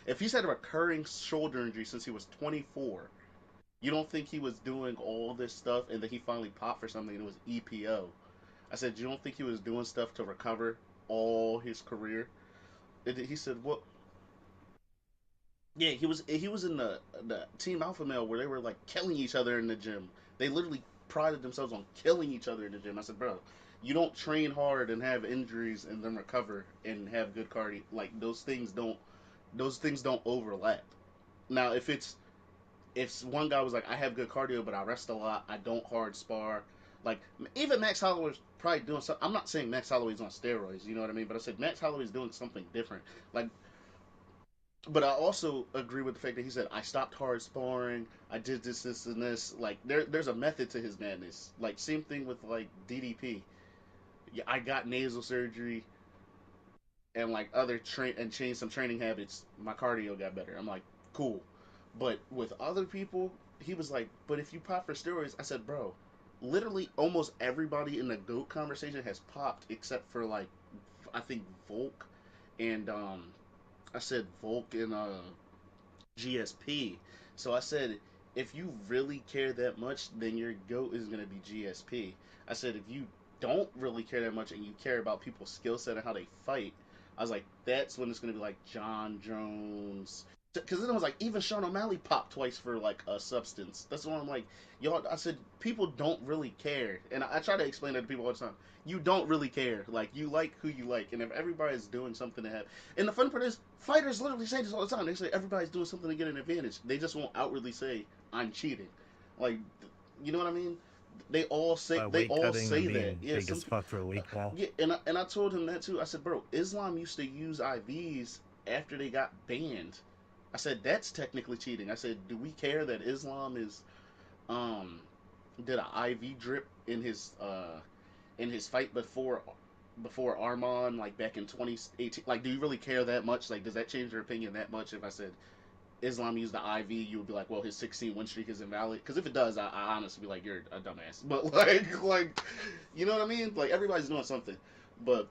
If he's had a recurring shoulder injury since he was 24, you don't think he was doing all this stuff and then he finally popped for something and it was EPO? I said, you don't think he was doing stuff to recover all his career? He said, well, yeah, he was in the Team Alpha Male where they were like killing each other in the gym. They literally prided themselves on killing each other in the gym. I said, bro, you don't train hard and have injuries and then recover and have good cardio. Like those things don't overlap. Now, if one guy was like, I have good cardio, but I rest a lot, I don't hard spar. Like even Max Holloway's probably doing something. I'm not saying Max Holloway's on steroids, you know what I mean? But I said Max Holloway's doing something different. Like, but I also agree with the fact that he said I stopped hard sparring, I did this, this, and this. Like there's a method to his madness. Like same thing with like DDP. Yeah, I got nasal surgery and like other train and changed some training habits. My cardio got better. I'm like, cool. But with other people, he was like, but if you pop for steroids, I said, bro, literally almost everybody in the goat conversation has popped except for like I think Volk and I said Volk and GSP. So I said, if you really care that much, then your GOAT is going to be GSP. I said, if you don't really care that much and you care about people's skill set and how they fight, I was like, that's when it's going to be like Jon Jones. Because then I was like, even Sean O'Malley popped twice for like a substance. That's when I'm like, y'all. I said, people don't really care, and I try to explain that to people all the time. You don't really care. Like you like who you like, and if everybody's doing something to have, and the fun part is, fighters literally say this all the time. They say everybody's doing something to get an advantage. They just won't outwardly say I'm cheating. Like, you know what I mean? They all say By they weight all cutting and say that. being Yeah, big as fuck for a week now. yeah, and I told him that too. I said, bro, Islam used to use IVs after they got banned. I said that's technically cheating. I said, do we care that Islam is um did an IV drip in his fight before Armand, like back in 2018? Like, do you really care that much? Like, does that change your opinion that much? If I said Islam used the IV, you would be like, well, his 16 win streak is invalid. Because if it does, I honestly be like, you're a dumbass. But like, you know what I mean? Like everybody's doing something. But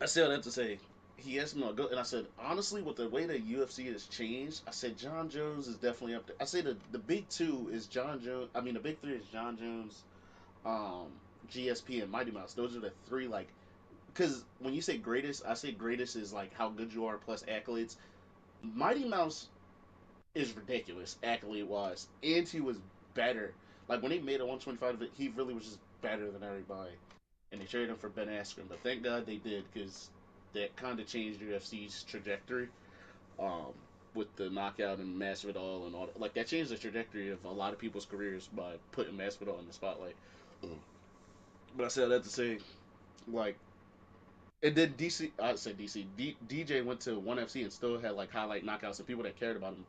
I said that to say, he asked me to go, and I said honestly, with the way that UFC has changed, I said Jon Jones is definitely up there. I say the big two is Jon Jones. I mean, the big three is Jon Jones, um, GSP, and Mighty Mouse. Those are the three like. Because when you say greatest, I say greatest is like how good you are plus accolades. Mighty Mouse is ridiculous accolade wise, and he was better. Like when they made a 125, he really was just better than everybody. And they traded him for Ben Askren, but thank God they did because that kind of changed UFC's trajectory. Um, with the knockout and Masvidal and all that. Like that changed the trajectory of a lot of people's careers by putting Masvidal in the spotlight. But I said that to say, like, and then DC, I said DC, DJ went to ONE FC and still had like highlight knockouts, and people that cared about him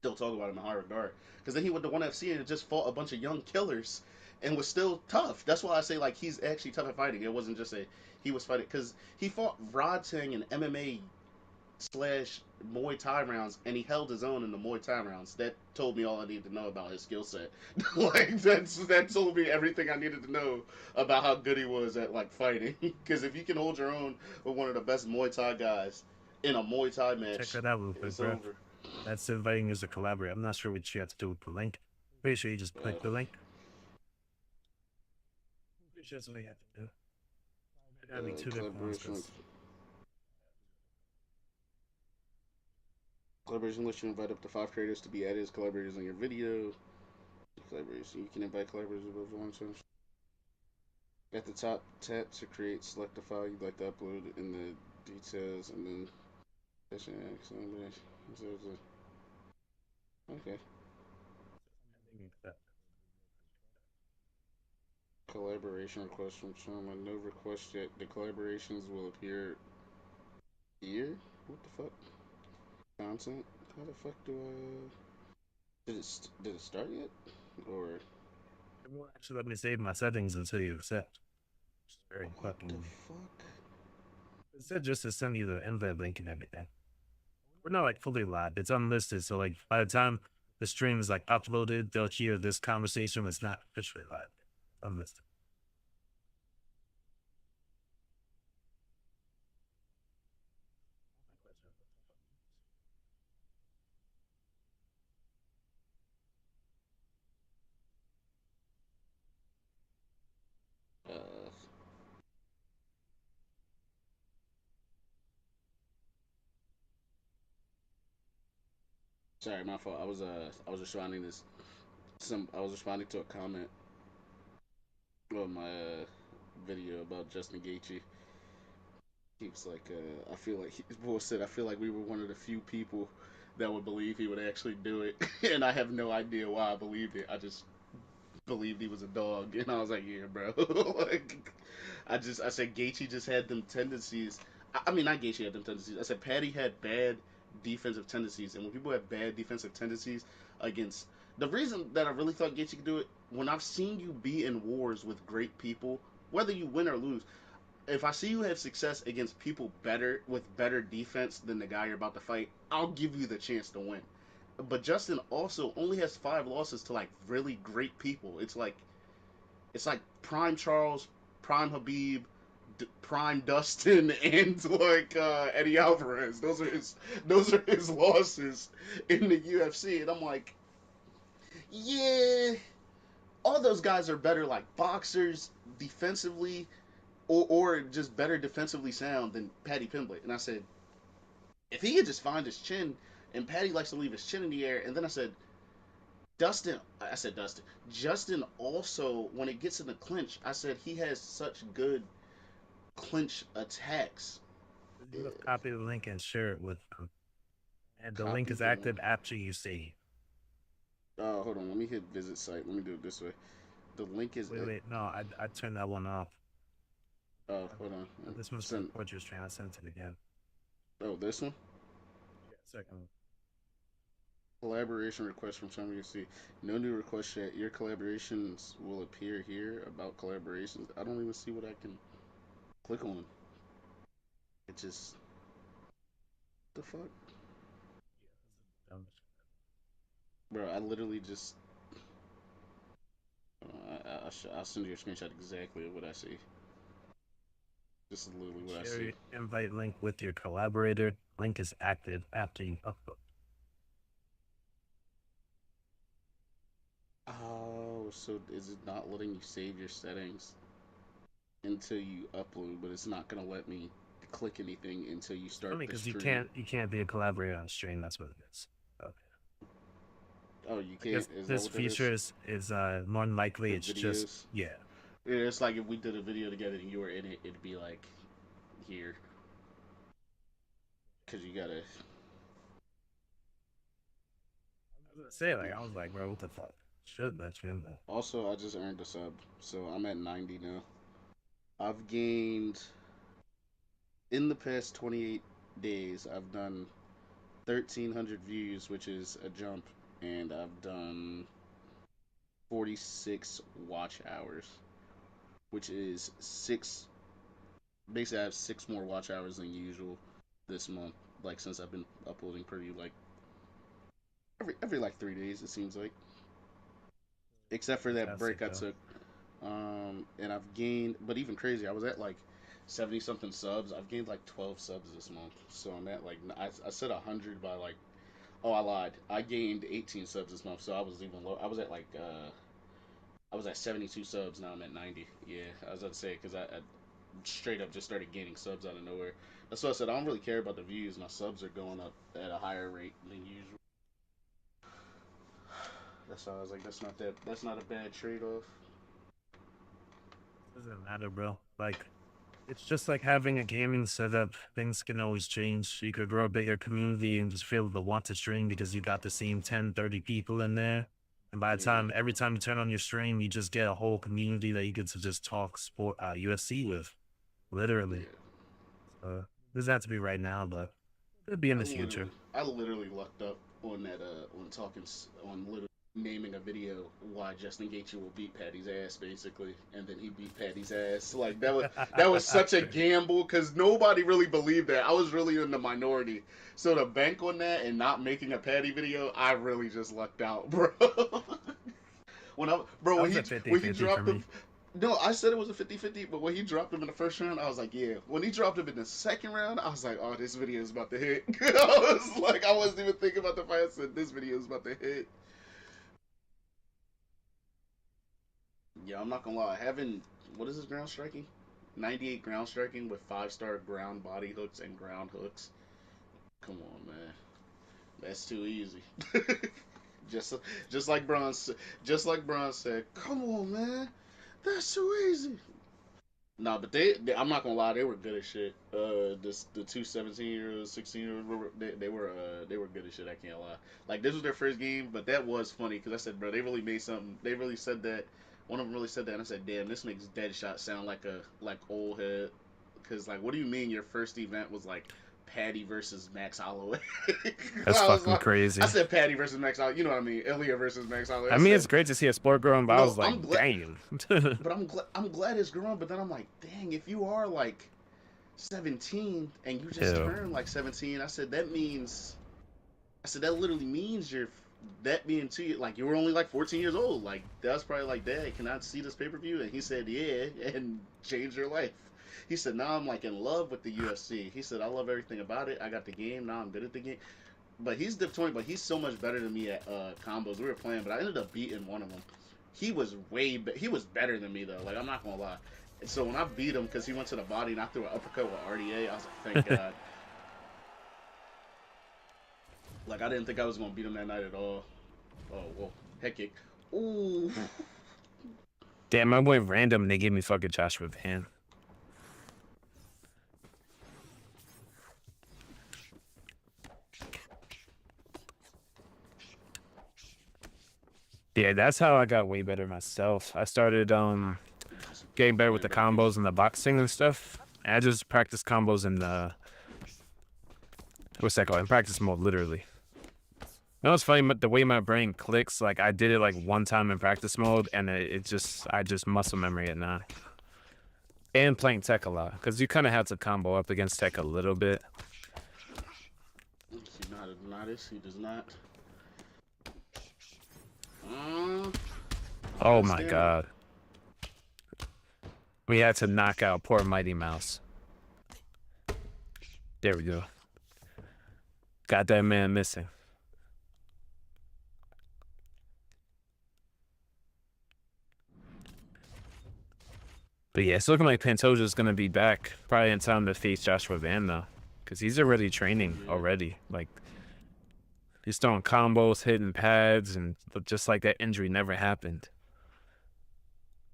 still talk about him in high regard. Because then he went to ONE FC and just fought a bunch of young killers and was still tough. That's why I say like he's actually tough at fighting. It wasn't just a he was fighting because he fought Rod Tang in MMA slash Muay Thai rounds, and he held his own in the Muay Thai rounds. That told me all I needed to know about his skill set. Like that told me everything I needed to know about how good he was at like fighting. Because if you can hold your own with one of the best Muay Thai guys in a Muay Thai Check match, that out real quick, it's bro. over. That's inviting you as a collaborator. I'm not sure what you have to do with the link. Pretty sure you just Uh, click the link. Pretty sure that's what you have to do. There gotta be two different ones collaboration. because Collaboration lets you invite up to 5 creators to be added as collaborators on your video. Collaboration. You can invite collaborators above one time. At the top, tap to create. Select the file you'd like to upload in the details, and then session okay. Collaboration request from someone. No request yet. The collaborations will appear here. What the fuck? Content. How the fuck do I? Did it start yet? Or it won't actually let me save my settings until you accept. It's very what the fucking. fuck? It said just to send you the invite link and everything. We're not like fully live. It's unlisted, so like by the time the stream is like uploaded, they'll hear this conversation. It's not officially live. Unlisted. Sorry, my fault. I was responding to I was responding to a comment on my video about Justin Gaethje. He was like, I feel like Bull said, I feel like we were one of the few people that would believe he would actually do it, and I have no idea why I believed it. I just believed he was a dog, and I was like, yeah, bro. Like, I said Gaethje just had them tendencies. I mean, not Gaethje had them tendencies. I said Patty had bad defensive tendencies, and when people have bad defensive tendencies against, the reason that I really thought Gaethje could do it, when I've seen you be in wars with great people, whether you win or lose, if I see you have success against people better with better defense than the guy you're about to fight, I'll give you the chance to win. But Justin also only has 5 losses to like really great people. It's like prime Charles, prime Habib, prime Dustin, and like Eddie Alvarez. Those are his losses in the UFC, and I'm like, yeah, all those guys are better like boxers defensively, or just better defensively sound than Paddy Pimblett. And I said, if he could just find his chin, and Paddy likes to leave his chin in the air, and then I said Dustin. Justin also, when it gets in the clinch, I said he has such good clinch attacks. You have copy the link and share it with them. And the link Copy is the link. active after you see. Hold on, let me hit visit site. Let me do it this way. The link is. Wait. No, I turned that one off. Hold on. This one's Send. record your stream. I sent it again. Oh, this one. Yeah, second. Collaboration request from some UFC. No new request yet. Your collaborations will appear here about collaborations. I don't even see what I can click on. It just the fuck, bro. I literally just. I'll send you a screenshot exactly of what I see. This is literally what I Share see. your invite link with your collaborator. Link is active after you upload. Oh, so is it not letting you save your settings until you upload? But it's not gonna let me click anything until you It's start funny the because stream. you can't be a collaborator on stream. That's what it is. Okay. Oh, you I guess can't. Is that this what that feature is? is more than likely For it's just videos. yeah. Yeah, it's like if we did a video together and you were in it, it'd be like here, cause you gotta. I was gonna say like I was like, bro, what the fuck? Should let you in there. Also, I just earned a sub, so I'm at 90 now. I've gained in the past 28 days. I've done 1,300 views, which is a jump, and I've done 46 watch hours, which is six. Basically, I have 6 more watch hours than usual this month. Like since I've been uploading pretty like every like 3 days, it seems like, except for that Fantastic break I though. took. And I've gained, but even crazy, I was at like 70 something subs. I've gained like 12 subs this month, so I'm at like I said 100 by like. Oh, I lied. I gained 18 subs this month, so I was even low. I was at like I was at 72 subs. Now I'm at 90. Yeah, I was about to say because I straight up just started gaining subs out of nowhere. That's what I said. I don't really care about the views. My subs are going up at a higher rate than usual. That's why I was like, that's not a bad trade off. Doesn't matter, bro. Like it's just like having a gaming setup. Things can always change. You could grow a bigger community and just feel the want to stream because you got the same 10, 30 people in there. And by the Yeah, time, every time you turn on your stream, you just get a whole community that you get to just talk sport, UFC with, literally. yeah. So, this has to be right now, but it'll be in the future. I literally lucked up on that on talking on literally naming a video why Justin Gaethje will beat Patty's ass basically, and then he beat Patty's ass. Like that was such a gamble because nobody really believed that. I was really in the minority, so to bank on that and not making a Patty video, I really just lucked out, bro. That When was a when he 50-50 for dropped him. me. No, I said it was a 50-50, but when he dropped him in the first round, I was like, yeah. When he dropped him in the second round, I was like, oh, this video is about to hit. I was like, I wasn't even thinking about the fight. I said, this video is about to hit. Yeah, I'm not gonna lie. Having, what is his ground striking? 98 ground striking with 5-star ground body hooks and ground hooks. Come on, man. That's too easy. just just like just like Bron said, come on, man, that's too easy. No, but I'm not gonna lie, they were good as shit. This the two 17-year-olds, 16-year-olds, they were good as shit. I can't lie. Like this was their first game, but that was funny because I said, bro, they really made something. They really said that. One of them really said that, and I said, damn, this makes Deadshot sound like a like old head. Because like, what do you mean your first event was like Patty versus Max Holloway? That's fucking I crazy. said Patty versus Max Holloway. You know what I mean? Ilya versus Max Holloway. I I mean, said it's great to see a sport growing, but I no. was like, damn. But I'm glad it's growing. But then I'm like, dang, if you are like 17 and you just Ew. turned like 17, I said that means, I said that literally means you're that being to you like you were only like 14 years old. Like that was probably like, Dad, can I see this pay per view? And he said, yeah, and changed your life. He said, now I'm like in love with the UFC. He said, I love everything about it. I got the game. Now I'm good at the game. But he's Dip 20, but he's so much better than me at combos. We were playing, but I ended up beating one of them. He was better than me though. Like I'm not gonna lie. And so when I beat him because he went to the body and I threw an uppercut with RDA, I was like, thank God. Like I didn't think I was gonna beat him that night at all. Oh well, head kick. Ooh. Damn, I went random and they gave me fucking Joshua Van. Yeah, that's how I got way better myself. I started getting better with the combos and the boxing and stuff. And I just practice combos in the what's that called? In practice mode, literally. You know, it's funny, but the way my brain clicks, like I did it like one time in practice mode, and I just muscle memory it now. And playing tech a lot, because you kind of have to combo up against tech a little bit. He not this. He does not. Oh my Understand it. god. We had to knock out poor Mighty Mouse. There we go. Got that man missing. But yeah, it's looking like Pantoja's gonna be back probably in time to face Joshua Van though, because he's already training Yeah. already. Like he's throwing combos, hitting pads, and just like that injury never happened.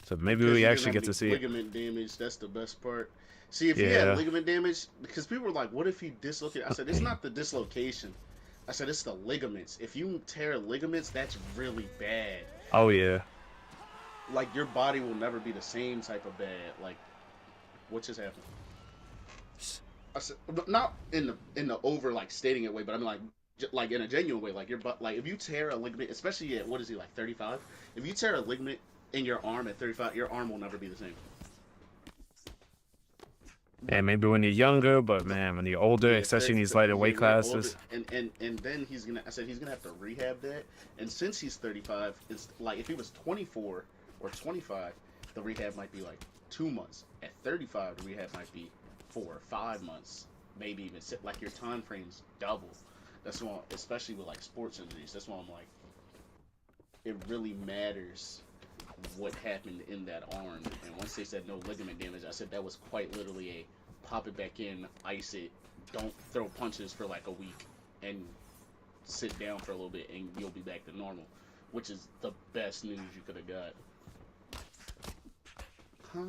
So maybe Because we he didn't actually have get any to see it. ligament damage. That's the best part. See, if he had Yeah. ligament damage, because people were like, "What if he dislocated?" I said, "It's not the dislocation. I said it's the ligaments. If you tear ligaments, that's really bad. Oh yeah. Like your body will never be the same type of bad. Like what just happened?" I said, not in the over like stating it way, but I mean like in a genuine way. Like your butt, like if you tear a ligament, especially at what is he like 35? If you tear a ligament in your arm at 35, your arm will never be the same. And maybe when you're younger, but man, when you're older, Yeah, especially in these lighter yeah, weight when you're older, classes. and then he's gonna. I said he's gonna have to rehab that. And since he's 35, it's like if he was 24 or 25, the rehab might be like 2 months. At 35, the rehab might be 4 or 5 months, maybe even like your time frames double. That's why, especially with like sports injuries. That's why I'm like, it really matters what happened in that arm. And once they said no ligament damage, I said that was quite literally a pop it back in, ice it, don't throw punches for like a week, and sit down for a little bit, and you'll be back to normal, which is the best news you could have got. Huh?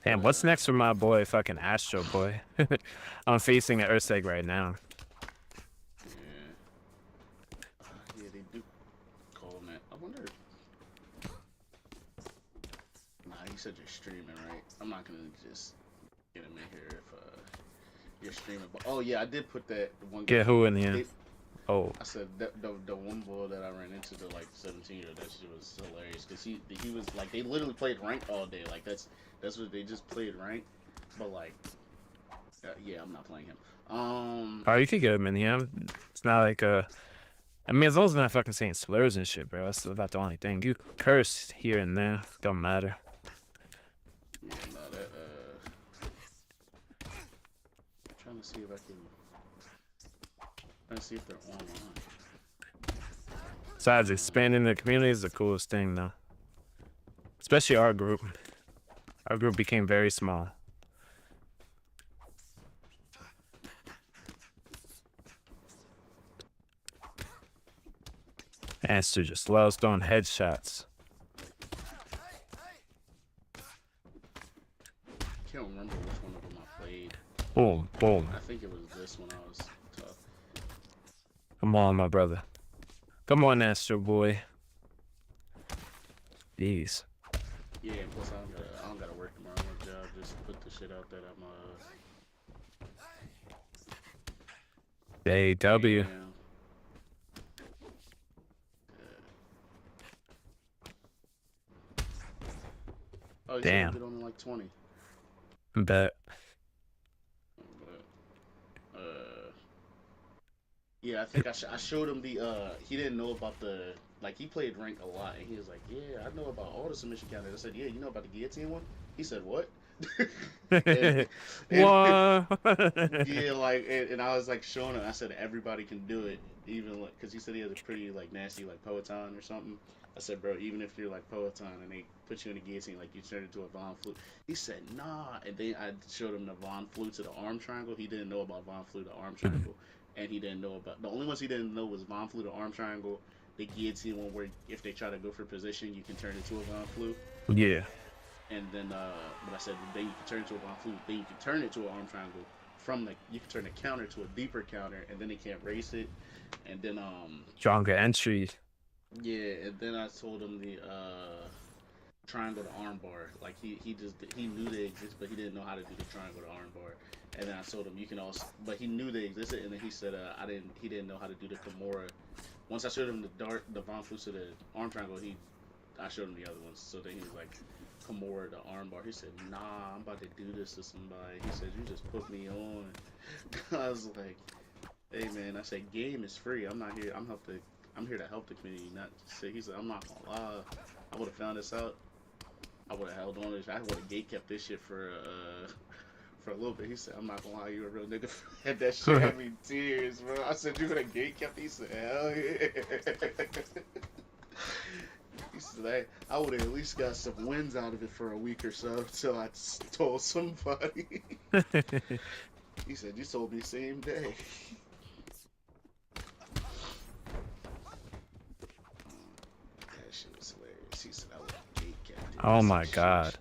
Damn, what's next for my boy, fucking Astro Boy? I'm facing an Urseg right now. Yeah. Yeah, they do call him that. I wonder. Nah, you said you're streaming, right? I'm not gonna just get him in here if you're streaming. But oh yeah, I did put that one. Get who in here? They, Oh, I said that the one boy that I ran into, the like 17-year, that shit was hilarious because he was like, they literally played ranked all day. Like that's what they just played ranked. But like, yeah, I'm not playing him. oh, you could get him in here. It's not like I mean, as long as I'm not fucking saying slurs and shit, bro. That's about the only thing. You curse here and there, don't matter. Yeah, no, that I'm trying to see if I can. Trying to see if they're online. Besides, expanding the community is the coolest thing, though. Especially our group. Our group became very small. Master just loves throwing headshots. I can't remember which one of them I played. Boom, boom. I think it was this one I was tough. Come on, my brother. Come on, Astro boy. Jeez. Yeah, plus I don't gotta work tomorrow. I'm on a job. Just put the shit out that I'm AW. damn. Oh, you said Damn. you did only like 20. Bet. But, yeah, I think I showed him the he didn't know about the like he played rank a lot and he was like, yeah, I know about all the submission counters. I said, yeah, you know about the guillotine one? He said, what? and, and What? yeah, like and I was like showing him. I said everybody can do it, even like because he said he has a pretty like nasty like Poeton or something. I said, bro, even if you're like Poeton and they put you in a guillotine, like you turn into a Von Flute. He said, nah. And then I showed him the Von Flute to the arm triangle. He didn't know about Von Flute to arm triangle, and he didn't know about the only ones he didn't know was Von Flute to arm triangle, the guillotine one where if they try to go for position, you can turn into a Von Flute. Yeah. And then, but I said then you can turn it to a Von Flute. Then you can turn it to an arm triangle. From like you can turn the counter to a deeper counter, and then they can't race it. And then Stronger entry. yeah, and then I told him the triangle to arm bar. Like he knew they exist, but he didn't know how to do the triangle to arm bar. And then I told him you can also, but he knew they existed, and then he said he didn't know how to do the Kimura. Once I showed him the Von Flute to the arm triangle, I showed him the other ones. So then he was like, Kimura the armbar. He said, nah, I'm about to do this to somebody. He said, you just put me on. I was like, hey man, I said game is free. I'm not here. I'm here to help the community, not say. He said, I'm not gonna lie. I would have found this out. I would have held on to this. I would have gate kept this shit for a little bit. He said, I'm not gonna lie, you a real nigga. Had that shit had me tears, bro. I said, you would have gate kept. He said, hell yeah. He said, I would have at least got some wins out of it for a week or so until I told somebody. He said, you told me same day. That shit was hilarious. He said, I would have gate kept it. Oh my god.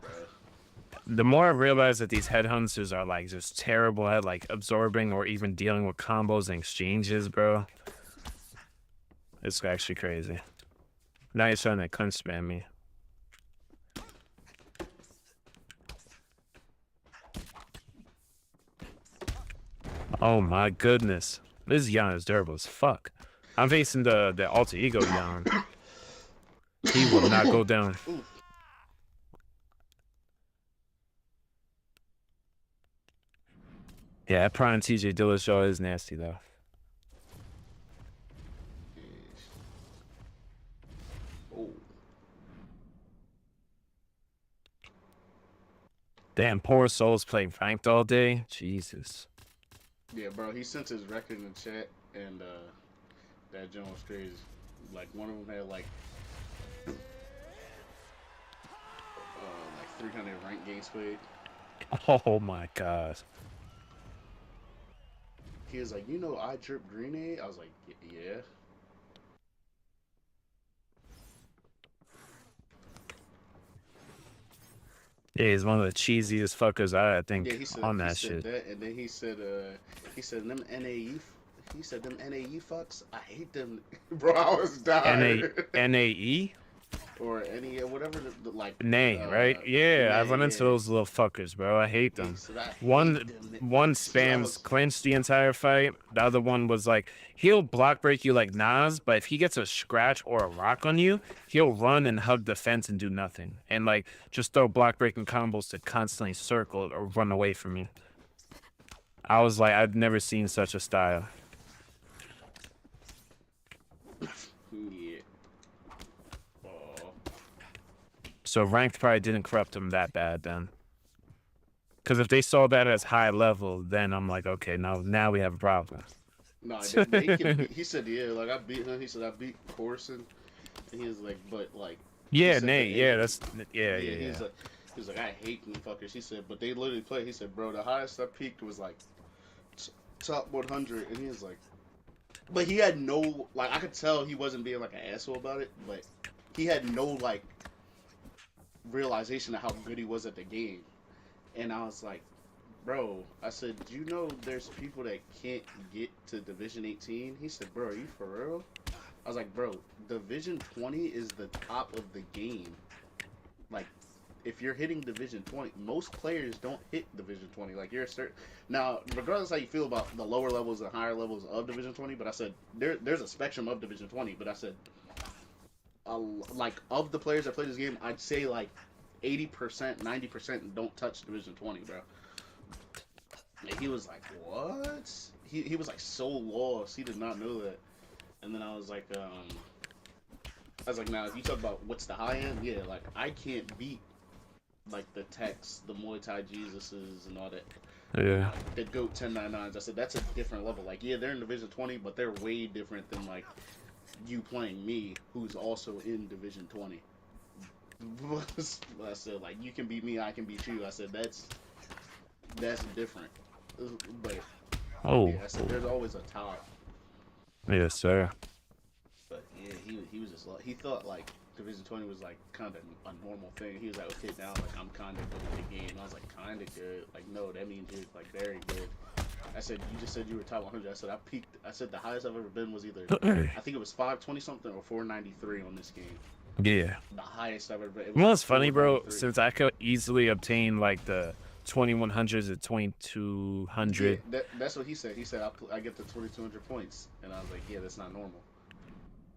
The more I realize that these headhunters are like just terrible at like absorbing or even dealing with combos and exchanges, bro. It's actually crazy. Now you're trying to clinch spam me. Oh my goodness. This Yan is durable as fuck. I'm facing the alter ego Yan. He will not go down. Yeah, Prime TJ Dillashaw is nasty though. Damn, poor souls playing ranked all day. Jesus. Yeah, bro, he sent his record in the chat, and that joint was crazy. Like one of them had like 300 ranked games played. Oh my god. He was like, you know, I drip grenade. I was like, yeah. Yeah, he's one of the cheesiest fuckers I think Yeah, on that shit. That, and then he said them NAE. He said them NAE fucks. I hate them, bro. I was dying. NAE or any whatever the like name, right? Yeah, I run into those little fuckers, bro. I hate them. One spams clinch the entire fight. The other one was like, he'll block break you like Nas, but if he gets a scratch or a rock on you, he'll run and hug the fence and do nothing. And like just throw block breaking combos to constantly circle or run away from you. I was like, I've never seen such a style. So ranked probably didn't corrupt him that bad then. Because if they saw that as high level, then I'm like, okay, now we have a problem. No, he said, yeah, like I beat him. He said I beat Corson, and he was like, but like, yeah, Nate, yeah, that's yeah. He was like, I hate them fuckers. He said, but they literally play. He said, bro, the highest I peaked was like top 100, and he was like, But he had no like. I could tell he wasn't being like an asshole about it, but he had no like realization of how good he was at the game. And I was like, bro, I said, do you know there's people that can't get to Division 18? He said, bro, are you for real? I was like, bro, Division 20 is the top of the game. Like, if you're hitting Division 20, most players don't hit Division 20. Like, you're a certain. Now, regardless how you feel about the lower levels and higher levels of Division 20, but I said, there's a spectrum of Division 20, but I said, like, of the players that play this game, I'd say, like, 80%, 90% don't touch Division 20, bro. And he was like, what? He was like so lost. He did not know that. And then I was like, now if you talk about what's the high end, yeah, like I can't beat like the Tex, the Muay Thai Jesuses, and all that. Yeah. The GOAT 1099s. I said that's a different level. Like, yeah, they're in Division 20, but they're way different than like you playing me, who's also in Division 20. I said like you can beat me, I can beat you. I said that's different. But Oh. yeah, I said there's always a top. Yes, sir. But yeah, he was just like he thought like Division 20 was like kind of a normal thing. He was like, okay, now like I'm kind of good at the game. And I was like, kind of good. Like no, that means you're like very good. I said you just said you were top 100. I said I peaked. I said the highest I've ever been was either I think it was 520 something or 493 on this game. Yeah. The highest I've ever been. You know what's funny, bro? Since I could easily obtain like the 2100s or 2200. Yeah, that's what he said. He said I get the 2200 points, and I was like, yeah, that's not normal.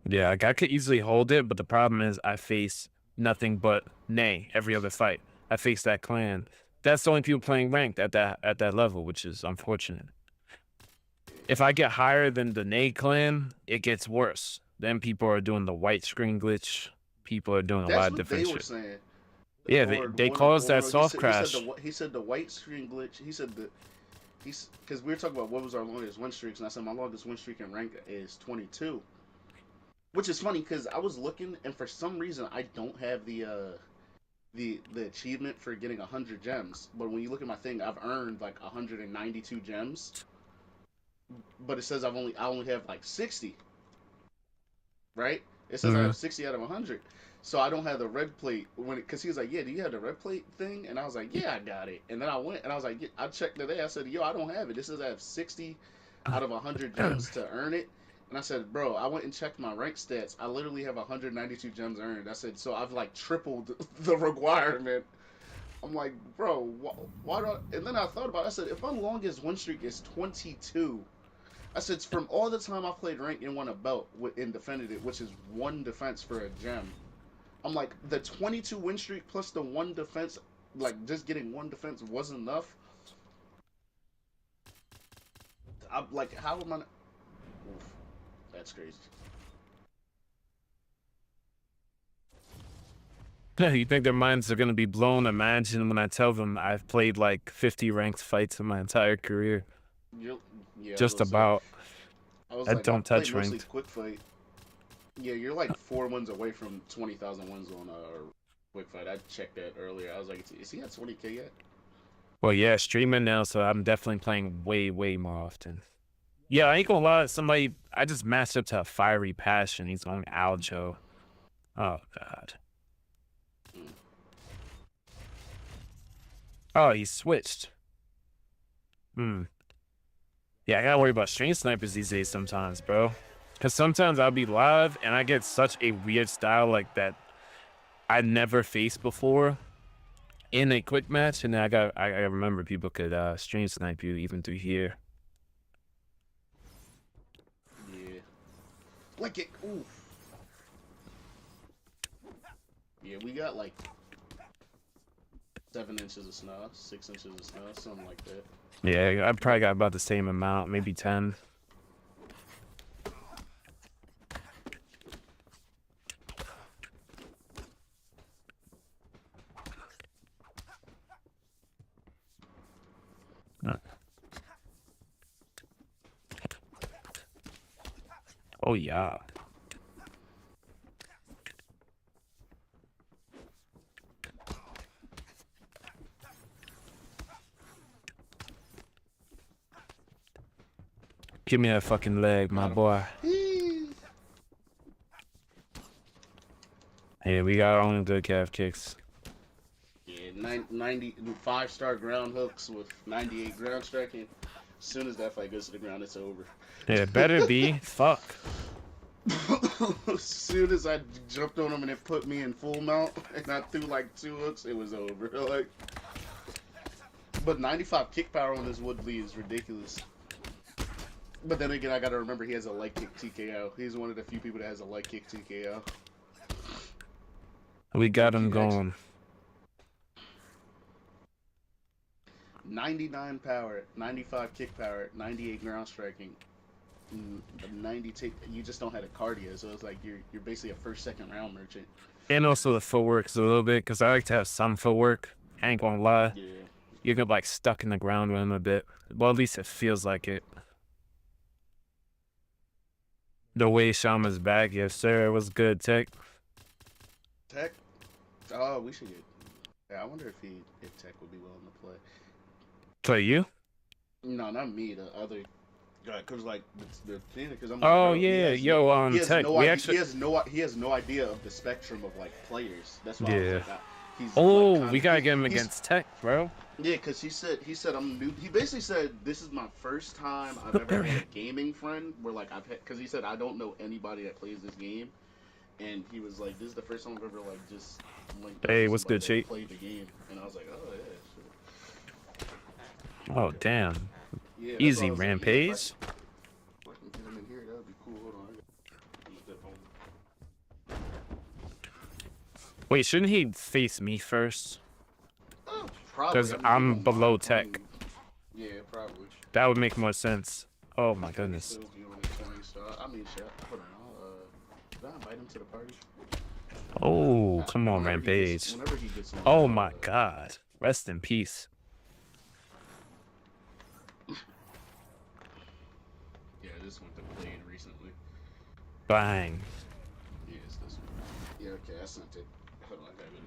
Yeah, like I could easily hold it, but the problem is I face nothing but Nay every other fight. I face that clan. That's the only people playing ranked at that level, which is unfortunate. If I get higher than the Nay clan, it gets worse. Then people are doing the white screen glitch. People are doing a lot of different shit. That's what they were saying. Yeah, they call us that soft crash. He said the white screen glitch. He said because we were talking about what was our longest win streaks, and I said my longest win streak in rank is 22. Which is funny because I was looking, and for some reason I don't have the achievement for getting 100 gems. But when you look at my thing, I've earned like 192 gems. But it says I only have like 60. Right? It says I have 60 out of 100. So I don't have the red plate because he was like, yeah, do you have the red plate thing? And I was like, yeah, I got it. And then I went and I was like, yeah, I checked today. I said, yo, I don't have it. This says I have 60 out of 100 gems to earn it. And I said, bro, I went and checked my rank stats. I literally have 192 gems earned. I said, so I've like tripled the requirement. I'm like, bro, why don't? And then I thought about it. I said, if my longest win streak is 22, I said, from all the time I played rank and won a belt and defended it, which is one defense for a gem. I'm like, the 22 win streak plus the one defense, like just getting one defense wasn't enough. I'm like, how am I? Oof, that's crazy. You think their minds are going to be blown? Imagine when I tell them I've played like 50 ranked fights in my entire career. Yeah, just about. I like, don't touch ranked. Quick fight. Yeah, you're like 4 wins away from 20,000 wins on quick fight. I checked that earlier. I was like, is he at 20K yet? Well, yeah, streaming now, so I'm definitely playing way, way more often. Yeah, I ain't gonna lie. I just matched up to a Fiery Passion. He's on Aljo. Oh, God. Oh, he switched. Yeah, I gotta worry about stream snipers these days sometimes, bro. Because sometimes I'll be live and I get such a weird style like that I never faced before in a quick match, and then I remember people could stream snipe you even through here. Yeah. Like it. Oof. Yeah, we got like 7 inches of snow, 6 inches of snow, something like that. Yeah, I probably got about the same amount, maybe 10. Oh, yeah. Give me that fucking leg, my boy. Hey, we got our own good calf kicks. Yeah, 90 5-star ground hooks with 98 ground striking. As soon as that fight goes to the ground, it's over. Yeah, it better be. Fuck. As soon as I jumped on him and it put me in full mount and I threw like 2 hooks, it was over. Like, but 95 kick power on this Woodley is ridiculous. But then again, I gotta remember he has a leg kick TKO. He's one of the few people that has a leg kick TKO. We got him going. 99 power, 95 kick power, 98 ground striking, 90 take. You just don't have a cardio, so it's like you're basically a first, second round merchant. And also the footwork is a little bit, because I like to have some footwork. I ain't gonna lie. Yeah. You get like stuck in the ground with him a bit. Well, at least it feels like it. The way Shama's back, yes sir, it was good, Tech. Tech? Oh, we should get. Yeah, I wonder if Tech would be willing to play. Play you? No, not me. The other guy, cause like the thing, cause I'm. Oh like, yeah, yo, on Tech. No we idea, actually. he has no idea of the spectrum of like players. That's why. Yeah. I was like, he's. Oh, like, we gotta get him against Tech, bro. Yeah, cause he said I'm new. He basically said this is my first time I've ever had a gaming friend where like cause he said I don't know anybody that plays this game, and he was like, this is the first time I've ever like just like. Hey, what's good, Cheat? Played the game, and I was like, oh yeah. Shit. Oh damn. Yeah, Easy Rampage. If I can get him in here, that would be cool. Hold on. Wait, shouldn't he face me first? Probably. Because I'm below Tech. Yeah, probably. That would make more sense. Oh my goodness. I mean, shit. Hold on. Did I invite him to the party? Oh, come on, Rampage. Oh my god. Rest in peace. Yeah, this went to playing recently. Bang. Yeah, it's this one. Yeah, okay, I sent it. Hold on, I gotta go to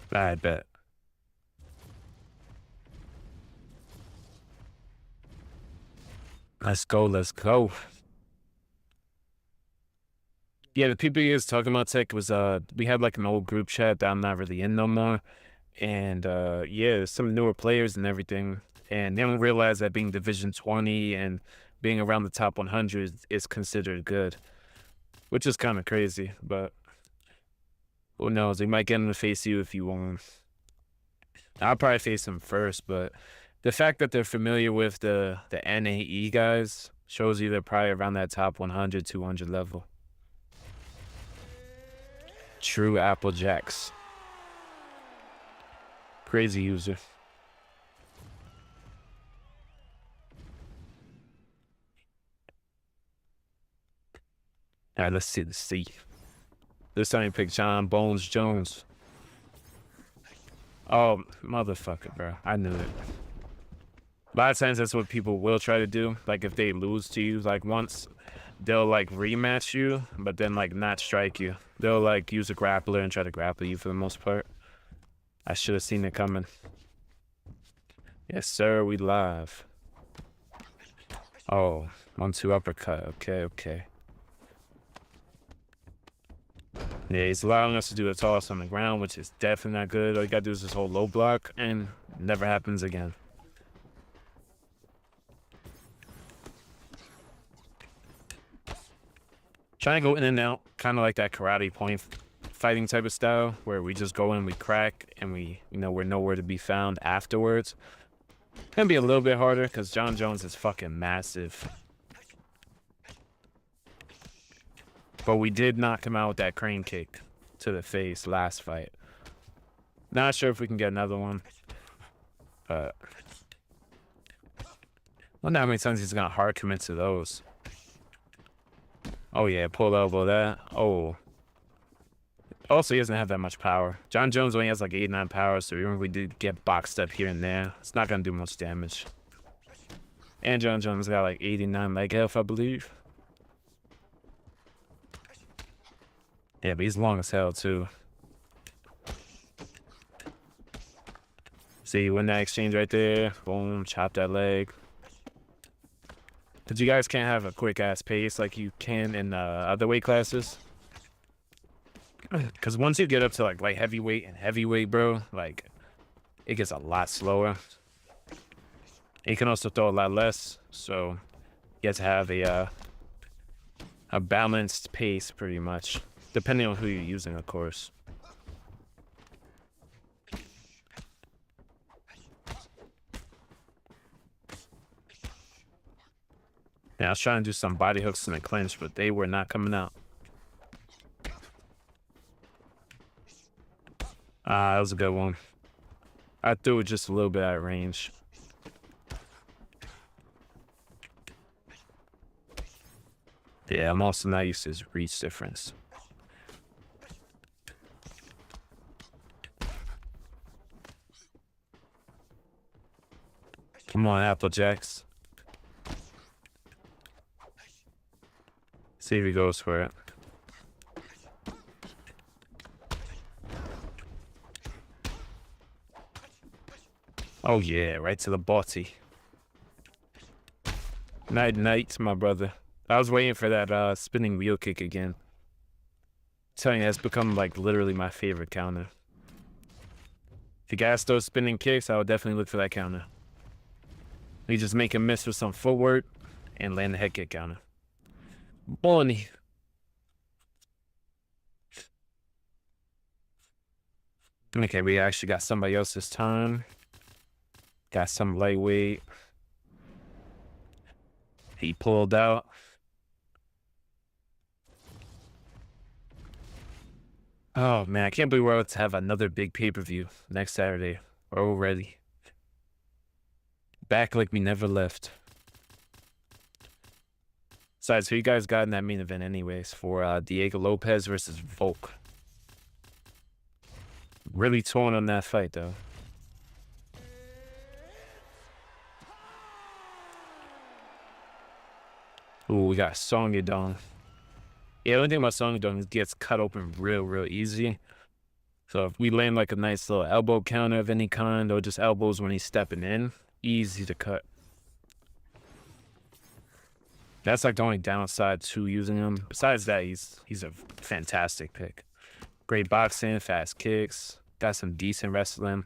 bed. I bet. Let's go, let's go. Yeah, the people he was talking about, Tech, was we had like an old group chat that I'm not really in no more. And yeah, some newer players and everything. And they don't realize that being Division 20 and being around the top 100 is considered good. Which is kind of crazy, but who knows? They might get him to face you if you want. I'll probably face him first, but the fact that they're familiar with the NAE guys shows you they're probably around that top 100, 200 level. True Applejacks. Crazy user. All right, let's see the C. This time he picked Jon Jones. Oh, motherfucker, bro. I knew it. A lot of times that's what people will try to do. Like if they lose to you like once, they'll like rematch you, but then like not strike you. They'll like use a grappler and try to grapple you for the most part. I should have seen it coming. Yes, sir, we live. Oh, 1-2 uppercut. Okay, okay. Yeah, he's allowing us to do a toss on the ground, which is definitely not good. All you gotta do is this whole low block, and it never happens again. Trying to go in and out, kind of like that karate point fighting type of style, where we just go in, we crack, and we're nowhere to be found afterwards. Gonna be a little bit harder, because Jon Jones is fucking massive. But we did knock him out with that crane kick to the face last fight. Not sure if we can get another one. But wonder how many times he's gonna hard commit to those. Oh yeah, pull elbow that. Oh. Also, he doesn't have that much power. Jon Jones only has like 89 power, so even if we did get boxed up here and there, it's not gonna do much damage. And Jon Jones got like 89 leg health, I believe. Yeah, but he's long as hell, too. See, win that exchange right there. Boom, chop that leg. Because you guys can't have a quick ass pace like you can in other weight classes. Because once you get up to like light heavyweight and heavyweight, bro, like it gets a lot slower. And you can also throw a lot less, so you have to have a balanced pace pretty much, depending on who you're using, of course. Yeah, I was trying to do some body hooks in the clinch, but they were not coming out. That was a good one. I threw it just a little bit out of range. Yeah, I'm also not used to his reach difference. Come on, Applejacks. See if he goes for it. Oh yeah, right to the body. Night night, my brother. I was waiting for that spinning wheel kick again. I'm telling you, that's become like literally my favorite counter. If you guys throw spinning kicks, I would definitely look for that counter. You just make a miss with some footwork and land the head kick counter. Bonnie. Okay, we actually got somebody else this time. Got some lightweight. He pulled out. Oh man, I can't believe we're about to have another big pay-per-view next Saturday already. Back like we never left. Besides, who you guys got in that main event anyways for Diego Lopez versus Volk? Really torn on that fight though. Ooh, we got Song Yadong. Yeah, the only thing about Song Yadong is it gets cut open real easy. So if we land like a nice little elbow counter of any kind, or just elbows when he's stepping in, easy to cut. That's like the only downside to using him. Besides that, he's a fantastic pick. Great boxing, fast kicks, got some decent wrestling.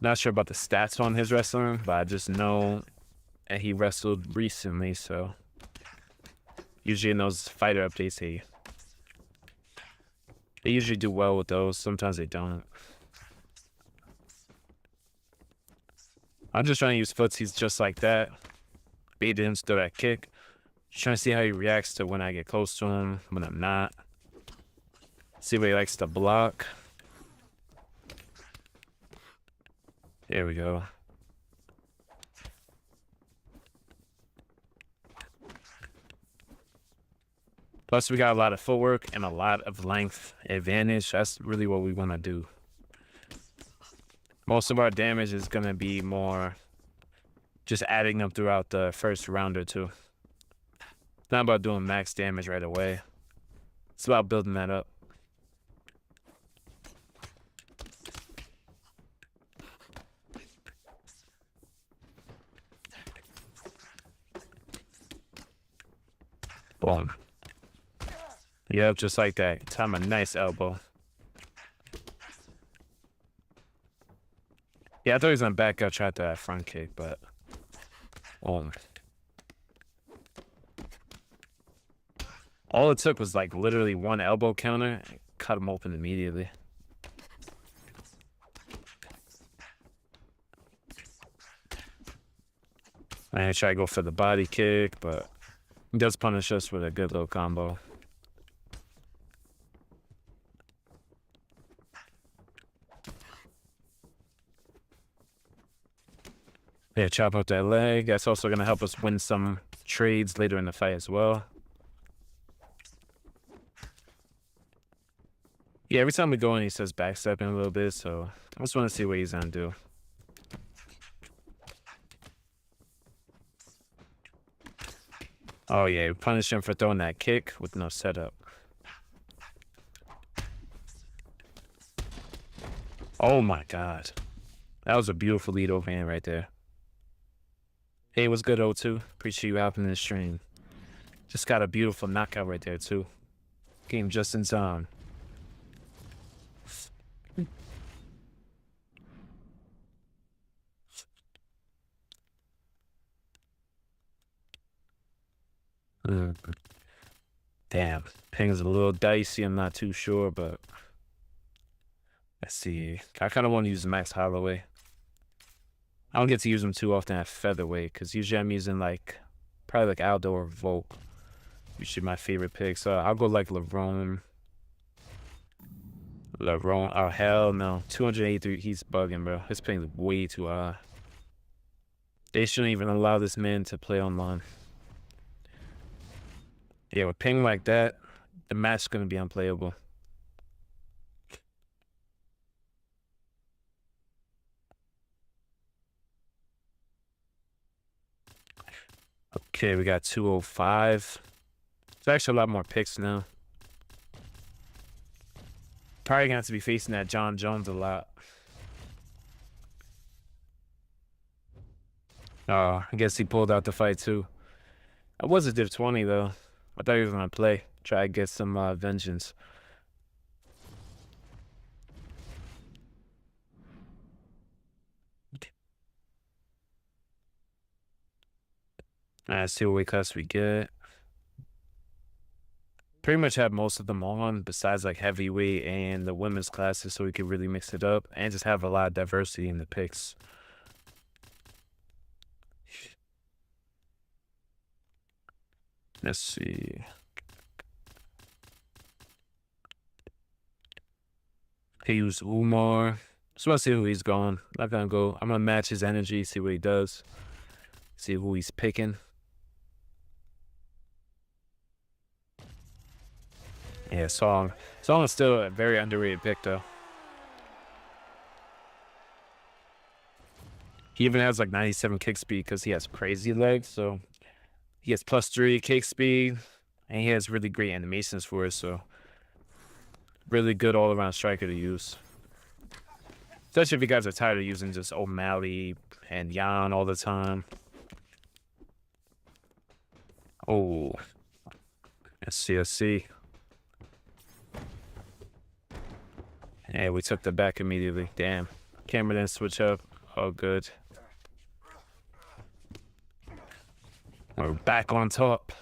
Not sure about the stats on his wrestling, but I just know that he wrestled recently, so usually in those fighter updates, they usually do well with those. Sometimes they don't. I'm just trying to use footsies just like that. Bait him to throw that kick. Just trying to see how he reacts to when I get close to him, when I'm not. See what he likes to block. There we go. Plus, we got a lot of footwork and a lot of length advantage. That's really what we want to do. Most of our damage is going to be more just adding them throughout the first round or two. It's not about doing max damage right away. It's about building that up. Boom. Yep, just like that. Time a nice elbow. Yeah, I thought he was gonna back up, try that front kick, but boom. All it took was like literally one elbow counter, cut him open immediately. I try to go for the body kick, but he does punish us with a good little combo. Yeah, chop up that leg. That's also going to help us win some trades later in the fight as well. Yeah, every time we go in, he says backstepping a little bit, so I just want to see what he's going to do. Oh, yeah, we punish him for throwing that kick with no setup. Oh, my God. That was a beautiful lead overhand right there. Hey, what's good, O2? Appreciate you hopping in the stream. Just got a beautiful knockout right there, too. Came just in time. Uh, Damn, ping's a little dicey. I'm not too sure, but let's see. I kind of want to use Max Holloway. I don't get to use him too often at featherweight because usually I'm using probably like Aldo or Volk. Usually my favorite picks. I'll go like LeBron. Oh hell no, 283. He's bugging, bro. His ping's way too high. They shouldn't even allow this man to play online. Yeah, with ping like that, the match's gonna be unplayable. Okay, we got 205. It's actually a lot more picks now. Probably gonna have to be facing that Jon Jones a lot. Oh, I guess he pulled out the fight too. I was a div 20 though. I thought he was gonna play, try to get some vengeance. Let's see what weight class we get. Pretty much have most of them on, besides like heavyweight and the women's classes, so we could really mix it up and just have a lot of diversity in the picks. Let's see. He used Umar. Just want to see who he's going. Not gonna go. I'm gonna match his energy, see what he does, see who he's picking. Yeah, Song. Song is still a very underrated pick, though. He even has like 97 kick speed because he has crazy legs. So he has +3 kick speed, and he has really great animations for it. So really good all-around striker to use. Especially if you guys are tired of using just O'Malley and Yan all the time. Oh, let's see. Hey, we took the back immediately. Damn. Camera didn't switch up. Oh, good. We're back on top.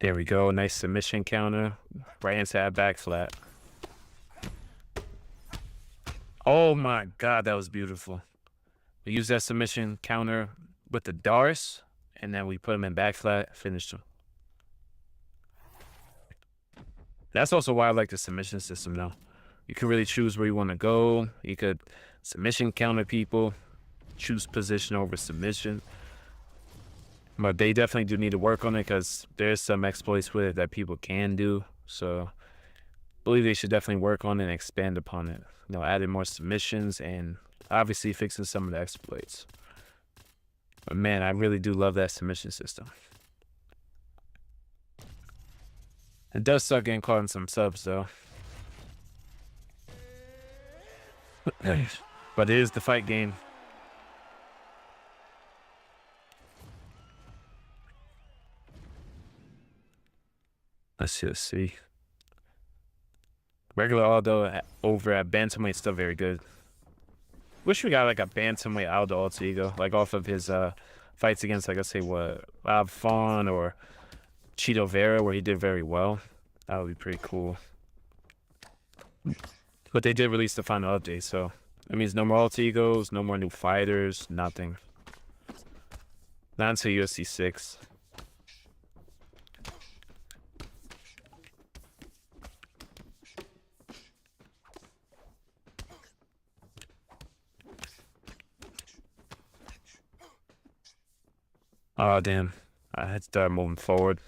There we go. Nice submission counter. Right into that back flat. Oh my God, that was beautiful. We used that submission counter with the Dars, and then we put him in back flat, finished him. That's also why I like the submission system now. You can really choose where you want to go. You could submission counter people, choose position over submission. But they definitely do need to work on it because there's some exploits with it that people can do. So I believe they should definitely work on it and expand upon it. You know, adding more submissions and obviously fixing some of the exploits. But man, I really do love that submission system. It does suck getting caught in some subs though. But it is the fight game. Let's see. Regular Aldo over at bantamweight still very good. Wish we got like a bantamweight Aldo alter ego, like off of his fights against, like, let's say what, Rob Fon or Cheeto Vera, where he did very well. That would be pretty cool. But they did release the final update, so that means no more alter egos, no more new fighters, nothing. Not until UFC 6. Oh, damn. I had to start moving forward.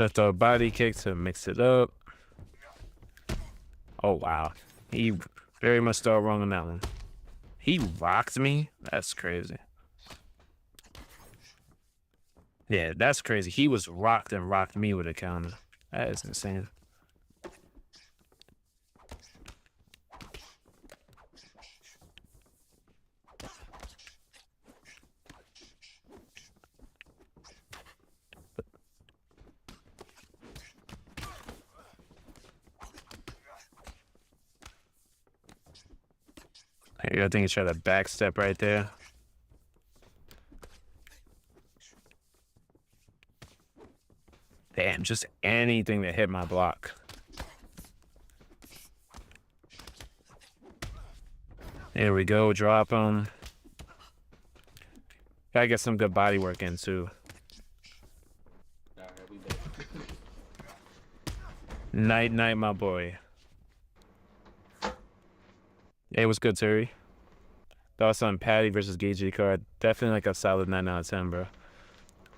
Just throw a body kick to mix it up. Oh, wow. He very much started wrong on that one. He rocked me? That's crazy. Yeah, that's crazy. He was rocked and rocked me with a counter. That is insane. I think he tried a backstep right there. Damn, just anything that hit my block. There we go, drop him. Gotta get some good body work in too. Night, night, my boy. Hey, what's good, Terry? Thoughts on Patty versus Gagey card? Definitely like a solid 9 out of 10, bro.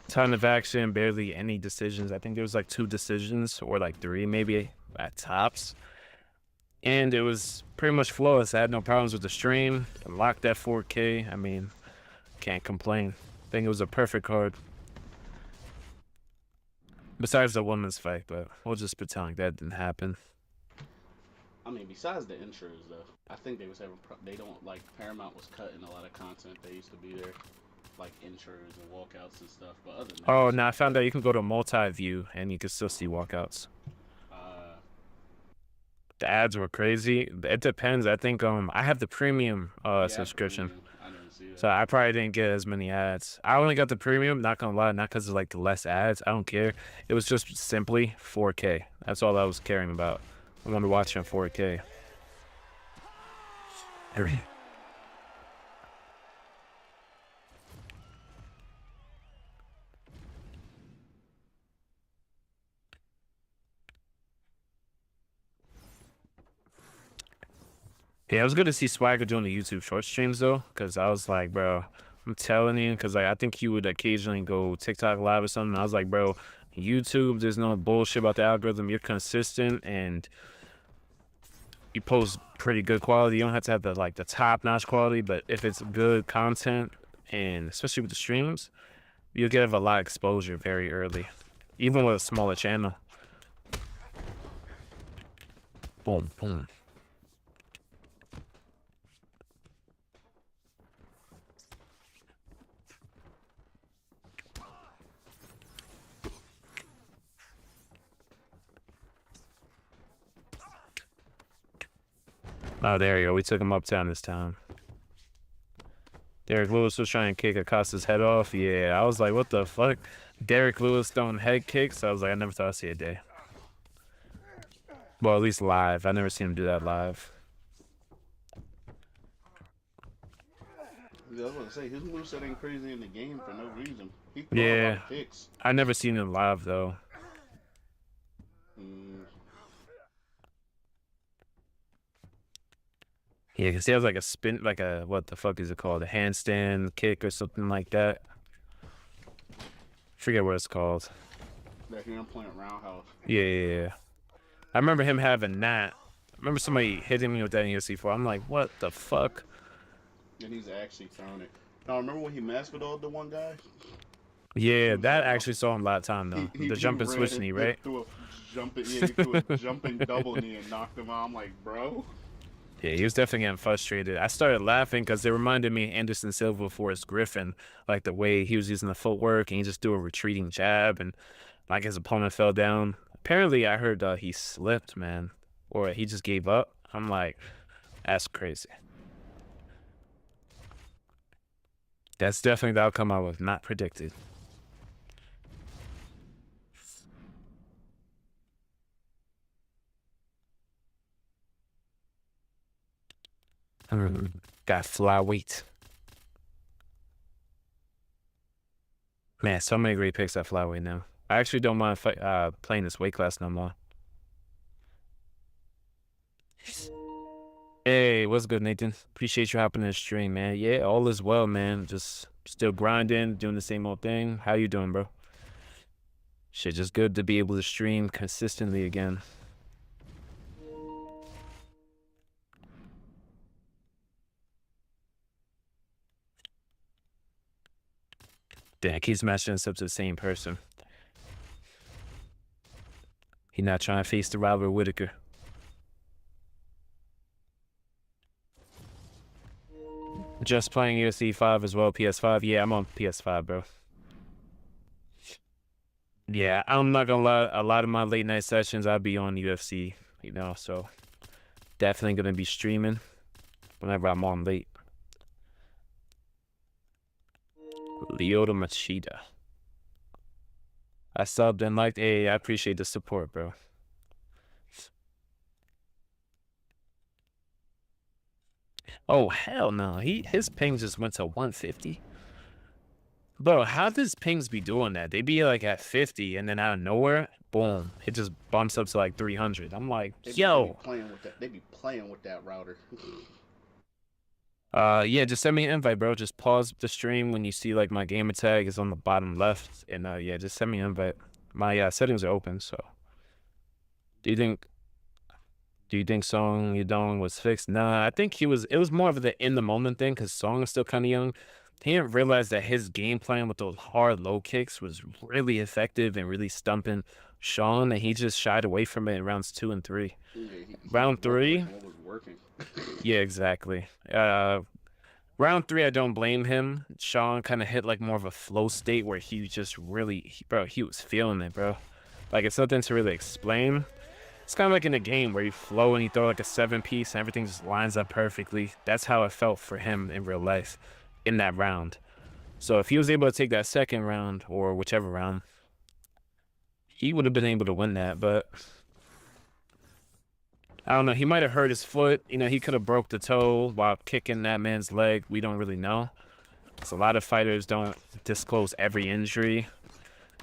Ton of action, barely any decisions. I think there was like 2 decisions or like 3 maybe at tops. And it was pretty much flawless. I had no problems with the stream. Locked at 4K. I mean, can't complain. I think it was a perfect card. Besides the women's fight, but we'll just pretend like that didn't happen. I mean, besides the intros, though, I think they was having they don't like Paramount was cutting a lot of content. They used to be there, like intros and walkouts and stuff. But other than that, oh, now I found out you can go to multi-view and you can still see walkouts. The ads were crazy. It depends. I think I have the premium subscription. Premium. I didn't see that. So I probably didn't get as many ads. I only got the premium, not gonna lie, not because of like the less ads. I don't care. It was just simply 4K. That's all I was caring about. I'm gonna be watching 4K. Yeah, it was good to see Swagger doing the YouTube short streams though, because I was like, bro, I'm telling you, because like, I think he would occasionally go TikTok live or something. I was like, bro, YouTube, there's no bullshit about the algorithm. You're consistent and you post pretty good quality. You don't have to have the top-notch quality, but if it's good content, and especially with the streams, you'll get a lot of exposure very early, even with a smaller channel. Boom, boom. Oh, there you go. We took him uptown this time. Derek Lewis was trying to kick Acosta's head off. Yeah, I was like, what the fuck? Derek Lewis throwing head kicks? I was like, I never thought I'd see a day. Well, at least live. I never seen him do that live. I was gonna say his moveset ain't crazy in the game for no reason. He Yeah, I never seen him live though. Yeah, because he has like a spin, like a, what the fuck is it called? A handstand kick or something like that. Forget what it's called. Back here I'm playing roundhouse. Yeah. I remember him having that. I remember somebody hitting me with that in UFC 4. I'm like, what the fuck? And he's actually throwing it. Now, remember when he mascudalled the one guy? Yeah, that actually saw him a lot of time though. The jumping switch knee, right? He threw a jumping double knee and knocked him out. I'm like, bro. Yeah, he was definitely getting frustrated. I started laughing because it reminded me of Anderson Silva, Forrest Griffin, like the way he was using the footwork and he just threw a retreating jab and like his opponent fell down. Apparently, I heard he slipped, man, or he just gave up. I'm like, that's crazy. That's definitely the outcome I was not predicted. Got flyweight. Man, so many great picks at flyweight now. I actually don't mind playing this weight class no more. Hey, what's good, Nathan? Appreciate you hopping in the stream, man. Yeah, all is well, man. Just still grinding, doing the same old thing. How you doing, bro? Shit, just good to be able to stream consistently again. Damn, keeps matching us up to the same person. He not trying to face the Robert Whitaker. Just playing UFC 5 as well, PS5. Yeah, I'm on PS5, bro. Yeah, I'm not gonna lie. A lot of my late night sessions, I'll be on UFC, you know, so definitely gonna be streaming whenever I'm on late. Lyoto Machida. I subbed and liked. Hey, I appreciate the support, bro. Oh, hell no. His ping just went to 150. Bro, how does pings be doing that? They be like at 50 and then out of nowhere, boom, it just bumps up to like 300. I'm like, yo. They be playing with that. They be playing with that router. Yeah, just send me an invite, bro. Just pause the stream when you see like my gamer tag is on the bottom left, and yeah, just send me an invite. My settings are open, so. Do you think Song Yudong was fixed? Nah, I think it was more of the in the moment thing because Song is still kind of young. He didn't realize that his game plan with those hard low kicks was really effective and really stumping Sean, and he just shied away from it in rounds 2 and 3. Yeah, Round 3. What was working? Yeah, exactly. Round 3, I don't blame him. Sean kind of hit like more of a flow state where he just really, bro, he was feeling it, bro. Like it's nothing to really explain. It's kind of like in a game where you flow and you throw like a 7-piece and everything just lines up perfectly. That's how it felt for him in real life in that round. So if he was able to take that second round or whichever round, he would have been able to win that. But I don't know. He might have hurt his foot. You know, he could have broke the toe while kicking that man's leg. We don't really know. So a lot of fighters don't disclose every injury.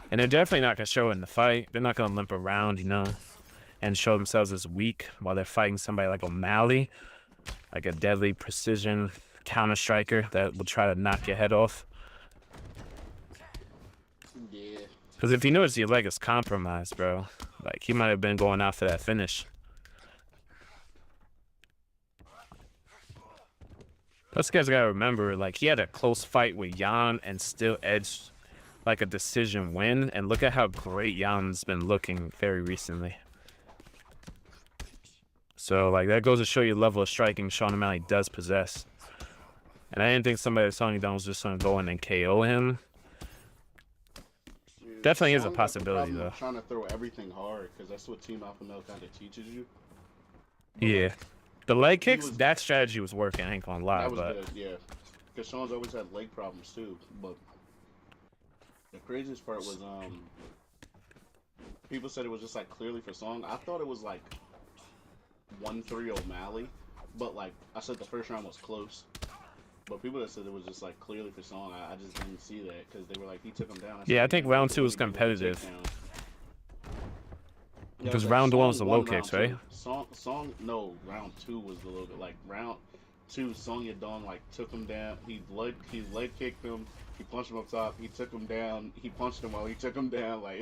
And they're definitely not going to show it in the fight. They're not going to limp around, you know, and show themselves as weak while they're fighting somebody like O'Malley, like a deadly precision counter striker that will try to knock your head off. Yeah. Because if you notice your leg is compromised, bro, like he might have been going after that finish. Plus, you guys gotta remember, like he had a close fight with Jan and still edged like a decision win. And look at how great Jan's been looking very recently. So, like, that goes to show you the level of striking Sean O'Malley does possess. And I didn't think somebody at Song Yudong was just going to go in and KO him. Yeah, Definitely is a Song got the possibility, problem though. of trying to throw everything hard because that's what Team Alpha Male kind of teaches you. Yeah. The leg kicks, that strategy was working. I ain't gonna lie, That was but good, yeah. Because Sean's always had leg problems too. But the craziest part was people said it was just like clearly for Song. I thought it was like 1-3 O'Malley, but like I said, the first round was close. But people that said it was just like clearly for Song, I just didn't see that because they were like he took him down. yeah, I think round 2 was competitive. Because round 1 was the low kicks, right? Song, no, round 2 was the low. Like round 2, Song Yudong like took him down. He leg kicked him. He punched him up top. He took him down. He punched him while he took him down. Like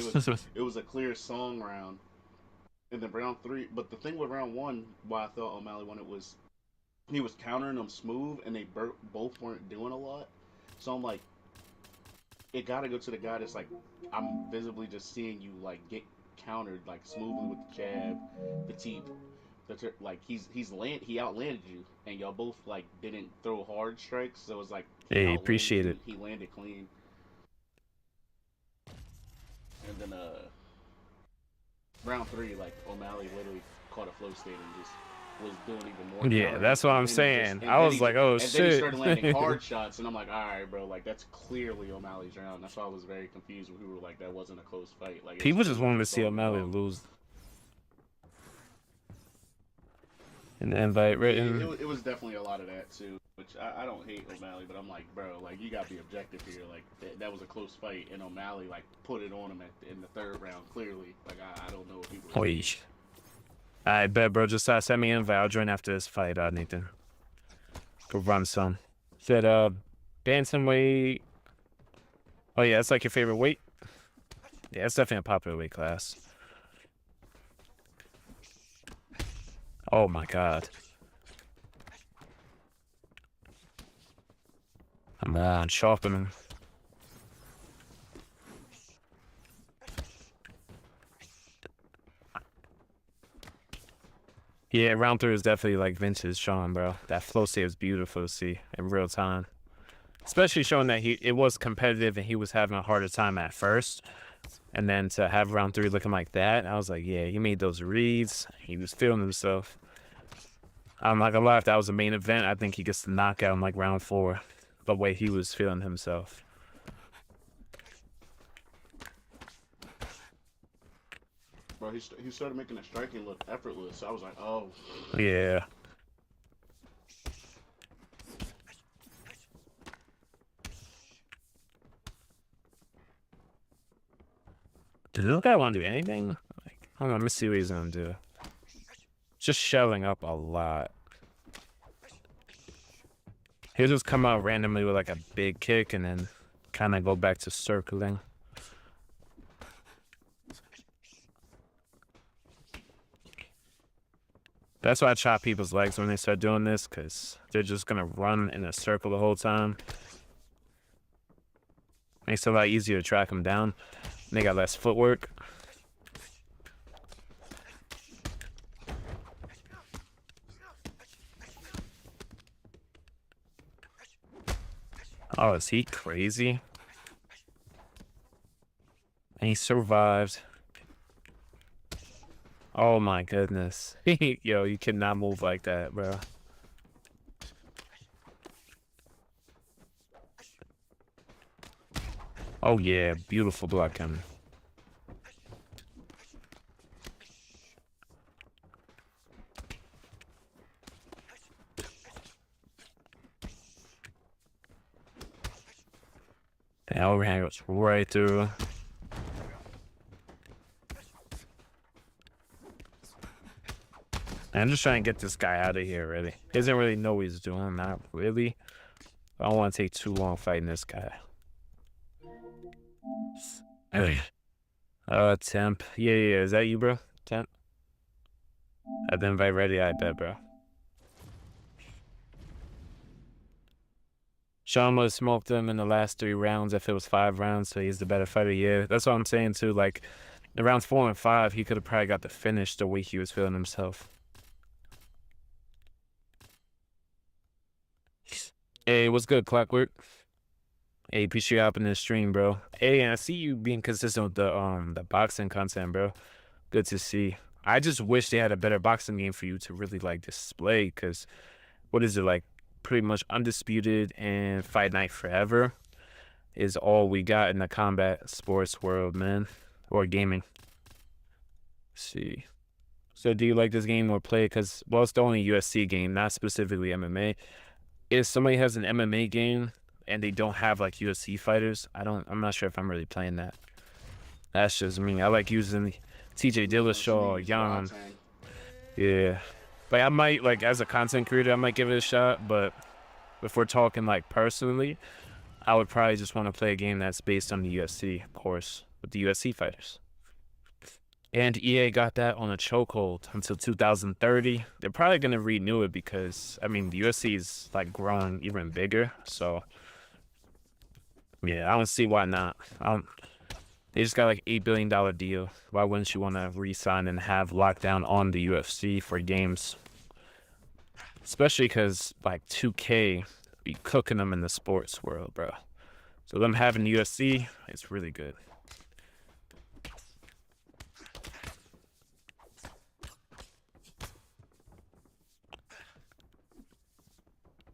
it was a clear Song round. And then round 3, but the thing with round 1, why I thought O'Malley won it was he was countering them smooth, and they both weren't doing a lot. So I'm like, it gotta go to the guy that's like, I'm visibly just seeing you like get countered like smoothly with the jab, the teep. Like he outlanded you, and y'all both like didn't throw hard strikes, so it was like Hey, appreciate it. He landed clean, and then round 3, like O'Malley literally caught a flow state and just was doing even more. Yeah, that's what I'm saying. I was like, oh shit. And then he started landing hard shots, and I'm like, all right, bro, like that's clearly O'Malley's round. That's why I was very confused when people were like, that wasn't a close fight. Like People just wanted to see O'Malley lose. And the invite written. It was definitely a lot of that too, which I don't hate O'Malley, but I'm like, bro, like you gotta be objective here. Like that was a close fight, and O'Malley like put it on him in the 3rd round clearly. Like I don't know what people. I bet, bro. Just send me an invite. I'll join after this fight, Nathan. Go run some. Said bantamweight. Oh yeah, that's like your favorite weight. Yeah, it's definitely a popular weight class. Oh my god. Come on, sharpening. Yeah, round 3 is definitely like vintage Sean, bro. That flow state was beautiful to see in real time. Especially showing that it was competitive and he was having a harder time at first. And then to have round 3 looking like that, I was like, yeah, he made those reads. He was feeling himself. I'm not gonna lie, if that was the main event, I think he gets the knockout in like round 4. The way he was feeling himself. Bro, he started making the striking look effortless. I was like, oh. Yeah. Does this guy want to do anything? Like, hold on, let me see what he's gonna do. Just shelling up a lot. He'll just come out randomly with like a big kick and then kind of go back to circling. That's why I chop people's legs when they start doing this, because they're just going to run in a circle the whole time. Makes it a lot easier to track them down. And they got less footwork. Oh, is he crazy? And he survived. Oh my goodness. Yo, you cannot move like that, bro. Oh yeah, beautiful block coming. The overhand goes right through. I'm just trying to get this guy out of here, really. He doesn't really know what he's doing, not really. I don't want to take too long fighting this guy. Hey. Temp. Yeah, is that you, bro? Temp? I've been invite ready, I bet, bro. Sean would have smoked him in the last 3 rounds if it was 5 rounds, so he's the better fighter. Yeah, that's what I'm saying, too. Like, the rounds 4 and 5, he could have probably got the finish the way he was feeling himself. Hey, what's good, Clockwork? Hey, appreciate you hopping in the stream, bro. Hey, and I see you being consistent with the boxing content, bro. Good to see. I just wish they had a better boxing game for you to really like display, because what is it, like pretty much Undisputed and Fight Night Forever is all we got in the combat sports world, man, or gaming. Let's see. So do you like this game or play? Because, well, it's the only UFC game, not specifically MMA. If somebody has an MMA game and they don't have like UFC fighters, I'm not sure if I'm really playing that. That's just me. I like using TJ Dillashaw, Jan. Yeah. Like, I might, like, as a content creator, I might give it a shot, but if we're talking like personally, I would probably just want to play a game that's based on the UFC, of course, with the UFC fighters. And EA got that on a chokehold until 2030. They're probably going to renew it because, I mean, the UFC is like growing even bigger. So, yeah, I don't see why not. They just got like $8 billion deal. Why wouldn't you want to re-sign and have lockdown on the UFC for games? Especially because like 2K be cooking them in the sports world, bro. So them having the UFC, it's really good.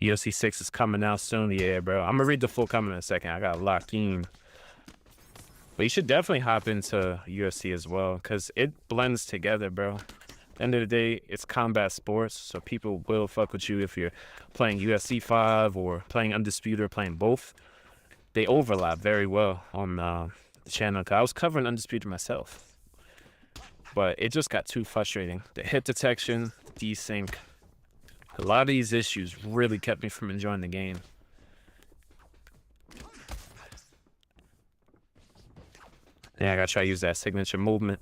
UFC 6 is coming out soon. Yeah, bro. I'm gonna read the full comment in a second. I got locked in. But you should definitely hop into UFC as well, because it blends together, bro. At the end of the day, it's combat sports, so people will fuck with you if you're playing UFC 5 or playing Undisputed or playing both. They overlap very well on the channel. I was covering Undisputed myself, but it just got too frustrating. The hit detection, desync. A lot of these issues really kept me from enjoying the game. Yeah, I gotta try to use that signature movement.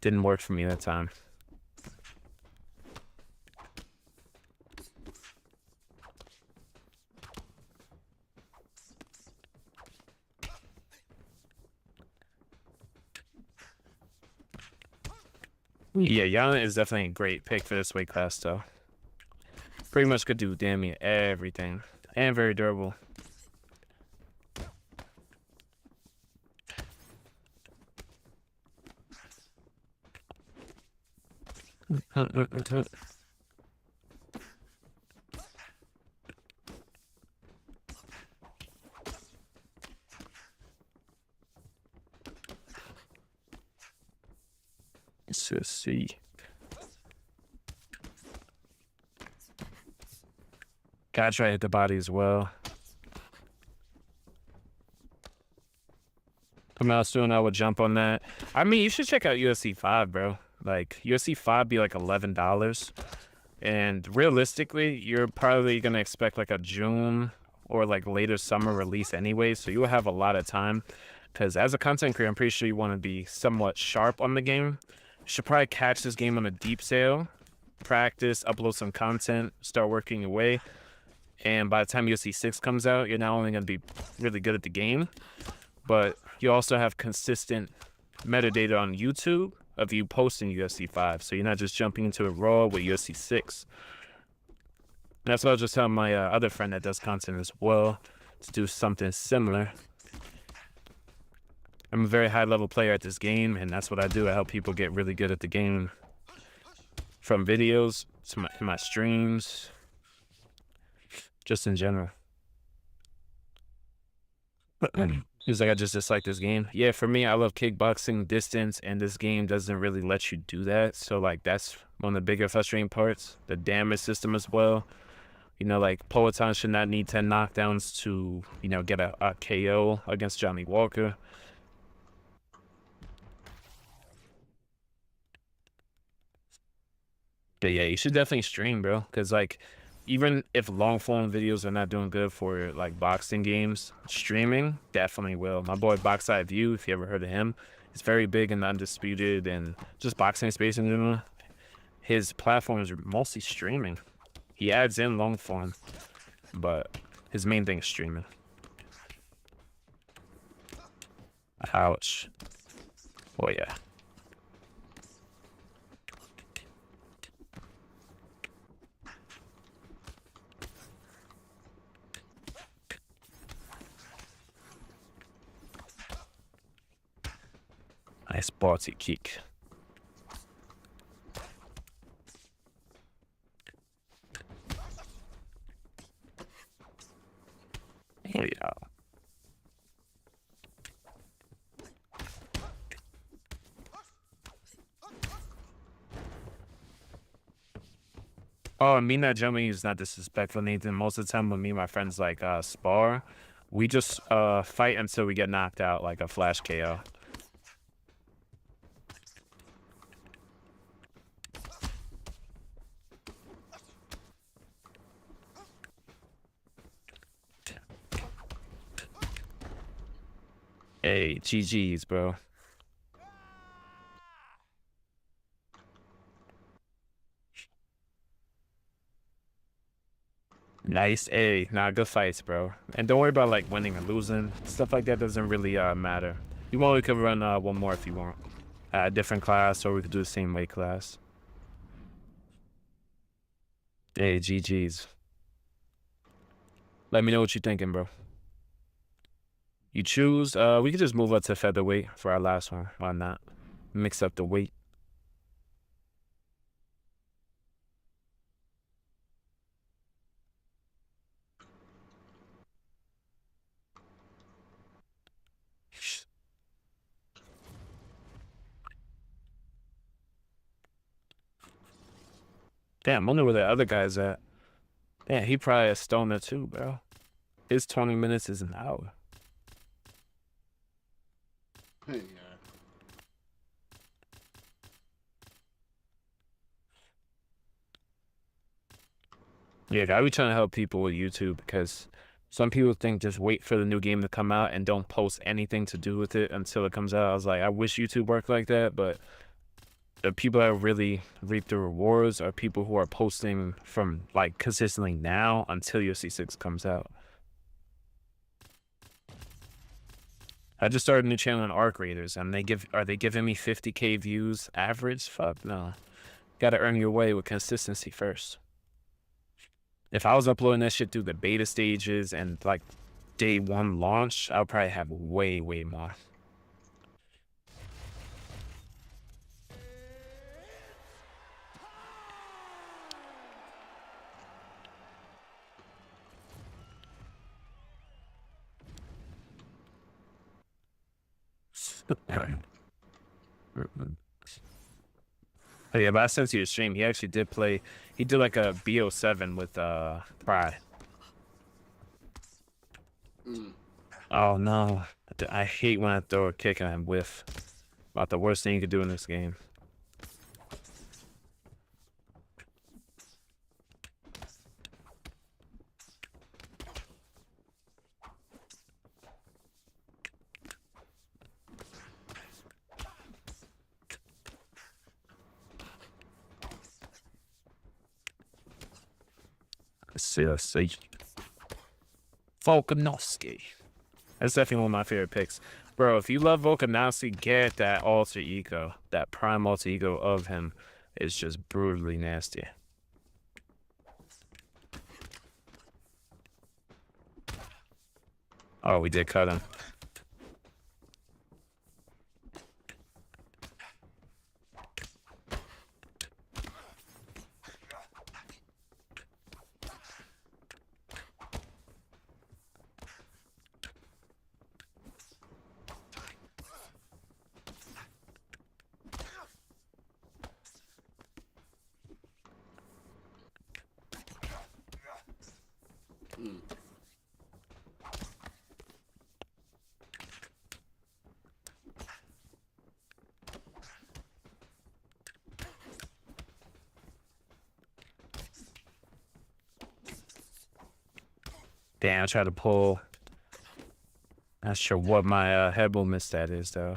Didn't work for me that time. Yeah, Yana is definitely a great pick for this weight class, though. Pretty much could do damn near everything. And very durable. Let's just see. Gotta try to hit the body as well. I'm out soon. I would jump on that. I mean, you should check out UFC 5, bro. Like, UFC 5 be like $11. And realistically, you're probably going to expect like a June or like later summer release anyway. So you'll have a lot of time. Because as a content creator, I'm pretty sure you want to be somewhat sharp on the game. You should probably catch this game on a deep sale. Practice, upload some content, start working your way. And by the time UFC 6 comes out, you're not only going to be really good at the game, but you also have consistent metadata on YouTube of you posting UFC 5. So you're not just jumping into a raw with UFC 6. And that's what I was just telling my other friend that does content as well, to do something similar. I'm a very high level player at this game, and that's what I do. I help people get really good at the game from videos to my streams, just in general. He's like, I just dislike this game. Yeah, for me, I love kickboxing, distance, and this game doesn't really let you do that. So, like, that's one of the bigger frustrating parts. The damage system as well. You know, like, Poatan should not need 10 knockdowns to, you know, get a KO against Johnny Walker. But yeah, you should definitely stream, bro. Because, like, even if long-form videos are not doing good for, like, boxing games, streaming definitely will. My boy Box Eye View, if you ever heard of him, is very big in the Undisputed and just boxing space in general. His platforms are mostly streaming. He adds in long-form, but his main thing is streaming. Ouch. Oh, yeah. Nice body kick. Here we go. Oh, me not jumping is not disrespectful, Nathan. Most of the time when me and my friends like spar, we just fight until we get knocked out, like a flash KO. Hey, GG's, bro. Nice. Hey, nah, good fights, bro. And don't worry about like winning or losing. Stuff like that doesn't really matter. You want, we could run one more if you want. A different class, or we could do the same weight class. Hey, GG's. Let me know what you're thinking, bro. You choose. We could just move up to featherweight for our last one. Why not? Mix up the weight. Damn, I wonder where the other guy's at. Damn, he probably a stoner too, bro. His 20 minutes is an hour. Yeah. Yeah, I be trying to help people with YouTube because Some people think just wait for the new game to come out and don't post anything to do with it until it comes out. I was like, I wish YouTube worked like that, but the people that really reap the rewards are people who are posting from like consistently now until UFC 6 comes out. I just started a new channel on Arc Raiders, and are they giving me 50K views average? Fuck no. Gotta earn your way with consistency first. If I was uploading that shit through the beta stages and like day one launch, I would probably have way, way more. Oh yeah, but I sent you a stream. He actually did play. He did like a BO7 with Pride. Oh no, I hate when I throw a kick and I whiff. About the worst thing you could do in this game. Let's see. Volkanovski. That's definitely one of my favorite picks. Bro, if you love Volkanovski, get that alter ego. That prime alter ego of him is just brutally nasty. Oh, we did cut him. Damn, I tried to pull. Not sure what my head will miss that is, though.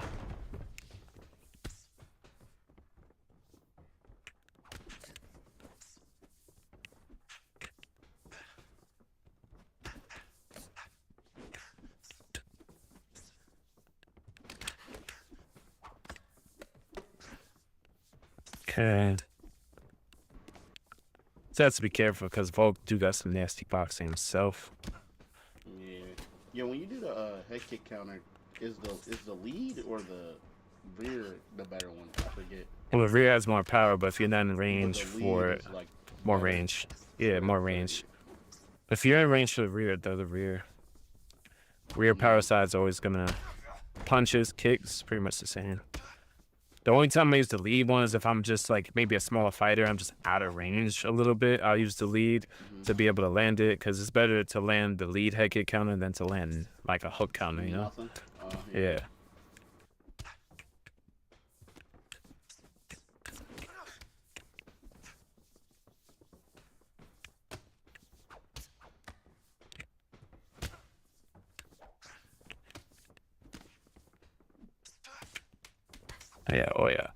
Okay. So has to be careful because Volk do got some nasty boxing himself. Yeah. Yeah, when you do the head kick counter, is the lead or the rear the better one? I forget. Well, the rear has more power, but if you're not in range But the for lead it, is like more better. range. Yeah, more range. If you're in range for the rear, though, the rear power side's always gonna punches, kicks, pretty much the same. The only time I use the lead one is if I'm just like maybe a smaller fighter, I'm just out of range a little bit. I'll use the lead to be able to land it because it's better to land the lead head kick counter than to land like a hook counter, you know? Yeah. Yeah, oh yeah.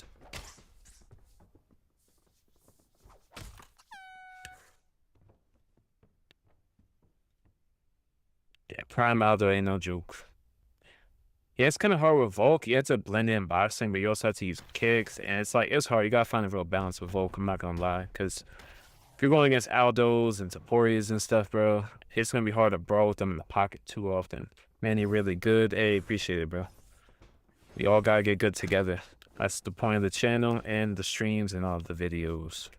Yeah, Prime Aldo ain't no joke. Yeah, it's kind of hard with Volk. You have to blend in boxing, but you also have to use kicks, and it's hard. You gotta find a real balance with Volk. I'm not gonna lie, because if you're going against Aldos and Taporias and stuff, bro, it's gonna be hard to brawl with them in the pocket too often. Man, you're really good. Hey, appreciate it, bro. We all gotta get good together. That's the point of the channel and the streams and all the videos.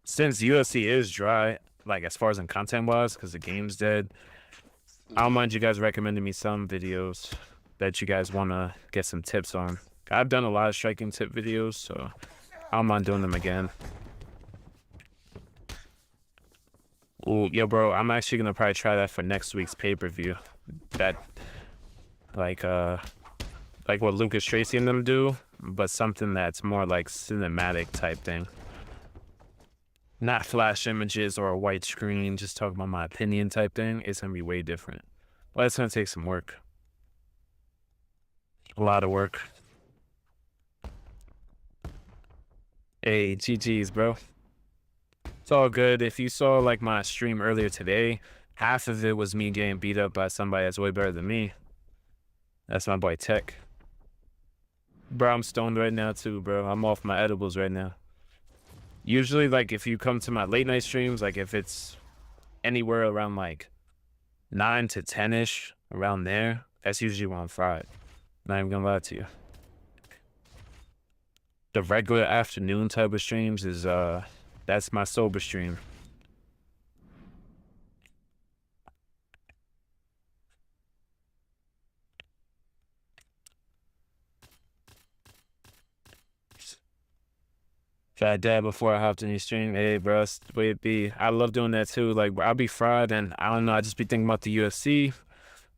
Since UFC is dry, like as far as in content wise, because the game's dead, I don't mind you guys recommending me some videos that you guys want to get some tips on. I've done a lot of striking tip videos, so I don't mind doing them again. Ooh, yo, bro, I'm actually gonna probably try that for next week's pay-per-view. That, like what Lucas Tracy and them do, but something that's more like cinematic type thing. not flash images or a white screen, just talking about my opinion type thing, it's gonna be way different. But it's gonna take some work. A lot of work. Hey, GG's, bro. It's all good. If you saw like my stream earlier today, half of it was me getting beat up by somebody that's way better than me. That's my boy Tech. Bro, I'm stoned right now too, bro. I'm off my edibles right now. Usually, like, if you come to my late night streams, like, if it's anywhere around, like, 9 to 10-ish, around there, that's usually when I'm fried. Not even gonna lie to you. The regular afternoon type of streams is, that's my sober stream. Fat dad before I hopped in your stream. Hey, bro, that's the way it be. I love doing that too. Like, I'll be fried and I don't know, I just be thinking about the UFC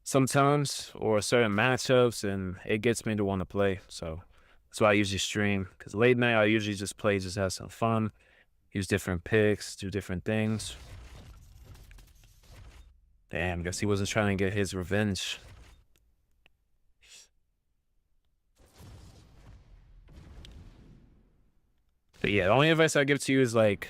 sometimes or certain matchups, and it gets me to want to play. So that's why I usually stream. Because late night, I usually just play, just have some fun, use different picks, do different things. Damn, guess he wasn't trying to get his revenge. But yeah, the only advice I give to you is like,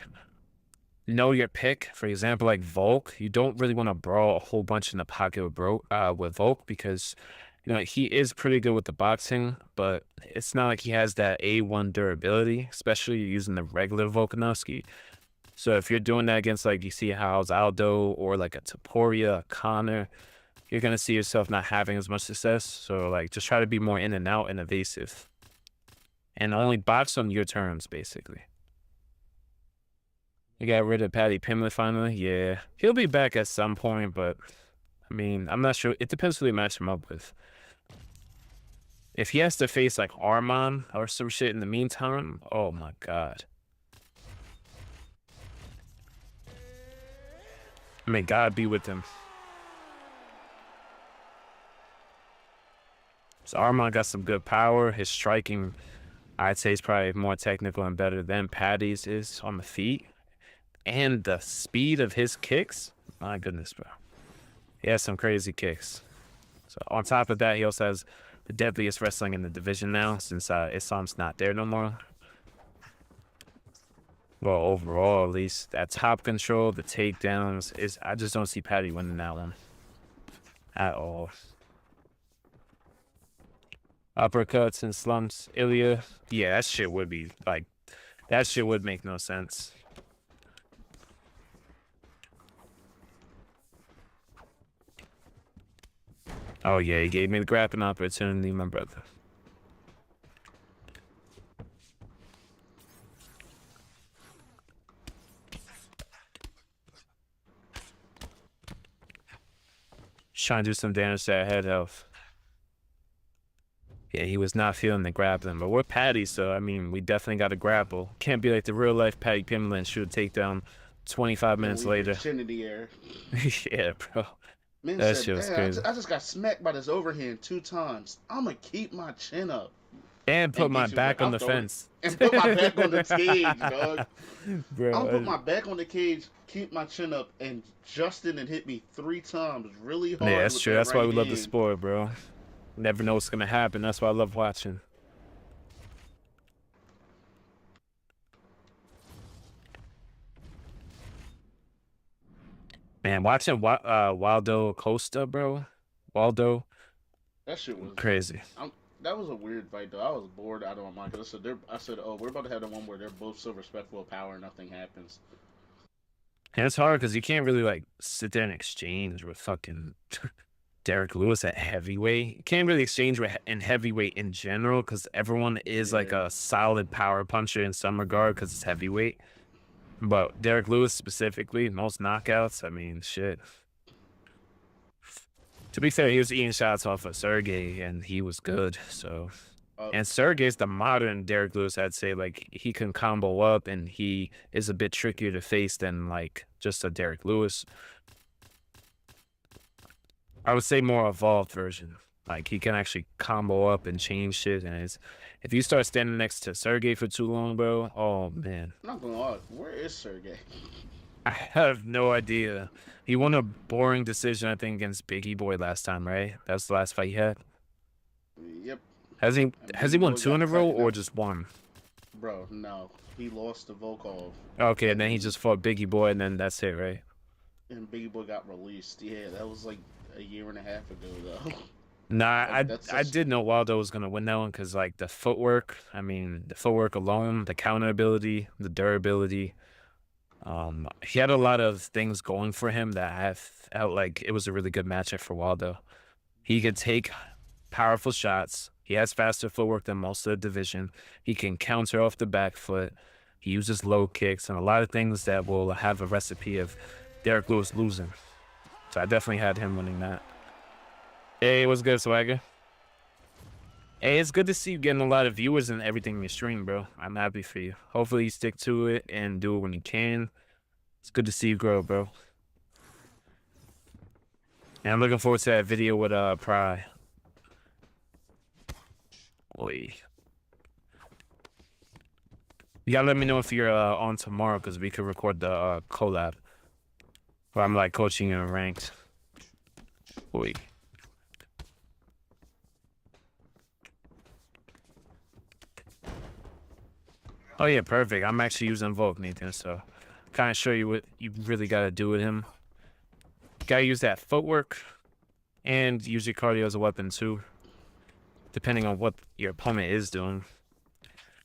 know your pick. For example, like Volk, you don't really want to brawl a whole bunch in the pocket with Volk because, you know, he is pretty good with the boxing, but it's not like he has that A1 durability, especially using the regular Volkanovski. So if you're doing that against like you see House Aldo or like a Taporia, a Conor, you're gonna see yourself not having as much success. So like just try to be more in and out and evasive. And only box on your terms, basically. You got rid of Paddy Pimblett finally? Yeah. He'll be back at some point, but I mean, I'm not sure. It depends who they match him up with. If he has to face like Arman or some shit in the meantime, oh my God. May God be with him. So Arman got some good power. His striking, I'd say, is probably more technical and better than Paddy's is on the feet. And the speed of his kicks, my goodness, bro. He has some crazy kicks. So on top of that, he also has the deadliest wrestling in the division now, since Islam's not there no more. Well, overall, at least, that top control, the takedowns, I just don't see Paddy winning that one at all. Uppercuts and slumps, Ilya. Yeah, that shit would be like, that shit would make no sense. Oh yeah, he gave me the grappling opportunity, my brother. Trying to do some damage to that head health. Yeah, he was not feeling the grappling, but we're Paddy, so I mean, we definitely got to grapple. Can't be like the real life Paddy Pimblett and shoot a takedown 25 minutes later. Chin in the air. Yeah, bro. Man That said, shit was crazy. I just got smacked by this overhand 2 times. I'm gonna keep my chin up. And put my back on the fence. And put my back on the cage, dog. Bro, I'm gonna put my back on the cage, keep my chin up, and Justin had hit me 3 times really hard. Yeah, that's true. That's why we love the hand. sport, bro. Never know what's gonna happen. That's why I love watching. Man, watching Waldo Costa, bro. Waldo. That shit was crazy. That was a weird fight, though. I was bored out of my mind. Cause I said, oh, we're about to have the one where they're both so respectful of power and nothing happens. And it's hard because you can't really, like, sit there and exchange with fucking Derek Lewis at heavyweight. You can't really exchange with in heavyweight in general because everyone is, like, a solid power puncher in some regard because it's heavyweight. But Derek Lewis specifically, most knockouts, I mean, shit. To be fair, he was eating shots off of Sergey, and he was good, so... And Sergey's the modern Derek Lewis, I'd say. Like, he can combo up, and he is a bit trickier to face than, like, just a Derek Lewis. I would say more evolved version. Like he can actually combo up and change shit. And if you start standing next to Sergey for too long, bro, oh man, I'm not gonna lie. Where is Sergey? I have no idea. He won a boring decision, I think, against Biggie Boy last time, right? That's the last fight he had. Yep. Has he And has he Biggie won Boy two in got a row cracked or out. just one? Bro, no. He lost to Volkov. Okay, and then he And just fought Biggie Boy, and then that's it, right? and Biggie Boy got released. Yeah, that was like a year and a half ago though. Nah, Like I that's I such did know Waldo was gonna win that one because like the footwork. I mean, the footwork alone, the counter ability, the durability. He had a lot of things going for him that I felt like it was a really good matchup for Waldo. He could take powerful shots. He has faster footwork than most of the division. He can counter off the back foot. He uses low kicks and a lot of things that will have a recipe of Derek Lewis losing. So I definitely had him winning that. Hey, what's good, Swagger? Hey, it's good to see you getting a lot of viewers and everything in your stream, bro. I'm happy for you. Hopefully you stick to it and do it when you can. It's good to see you grow, bro. And I'm looking forward to that video with Pry. Boy. You gotta let me know if you're on tomorrow because we could record the collab. Where I'm like coaching you in ranked. Boy. Oh yeah, perfect. I'm actually using Invoke, Nathan, so kind of show you what you really gotta do with him. Gotta use that footwork and use your cardio as a weapon too, depending on what your opponent is doing.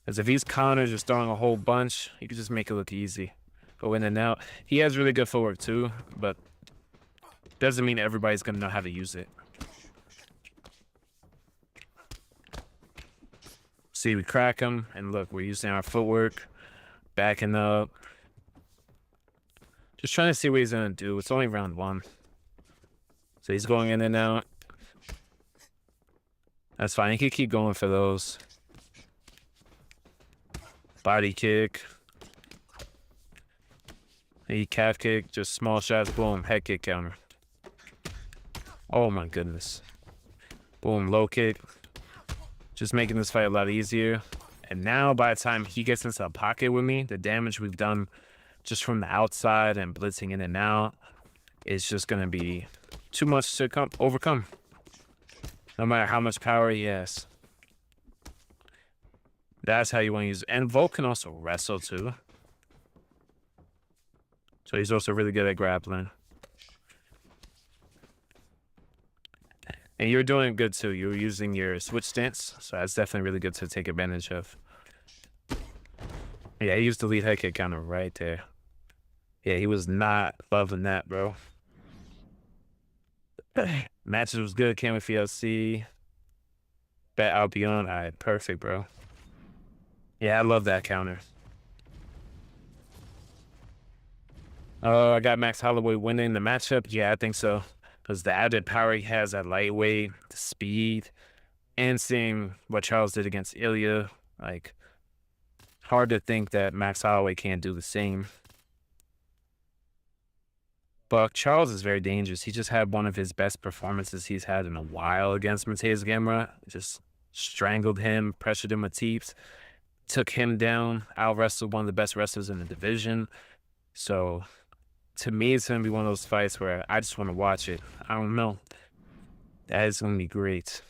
Because if he's counter just throwing a whole bunch, you can just make it look easy. Go in and out. He has really good footwork too, but doesn't mean everybody's gonna know how to use it. See, we crack him, and look, we're using our footwork, backing up. Just trying to see what he's gonna do. It's only round one. So he's going in and out. That's fine. He can keep going for those. Body kick. He calf kick, just small shots, boom, head kick counter. Oh my goodness. Boom, low kick. Just making this fight a lot easier. And now by the time he gets into a pocket with me, the damage we've done just from the outside and blitzing in and out is just going to be too much to overcome. No matter how much power he has. That's how you want to use it. And Volk can also wrestle too. So he's also really good at grappling. And you're doing good too. You're using your switch stance. So that's definitely really good to take advantage of. Yeah, he used the lead head kick counter right there. Yeah, he was not loving that, bro. Matches was good. Came with VLC. Bet Albion. All right, perfect, bro. Yeah, I love that counter. I got Max Holloway winning the matchup. Yeah, I think so. Because the added power he has at lightweight, the speed, and seeing what Charles did against Ilya, like, hard to think that Max Holloway can't do the same. But Charles is very dangerous. He just had one of his best performances he's had in a while against Mateus Gamera. Just strangled him, pressured him with teeps, took him down, out-wrestled one of the best wrestlers in the division. So to me, it's going to be one of those fights where I just want to watch it. I don't know. That is going to be great.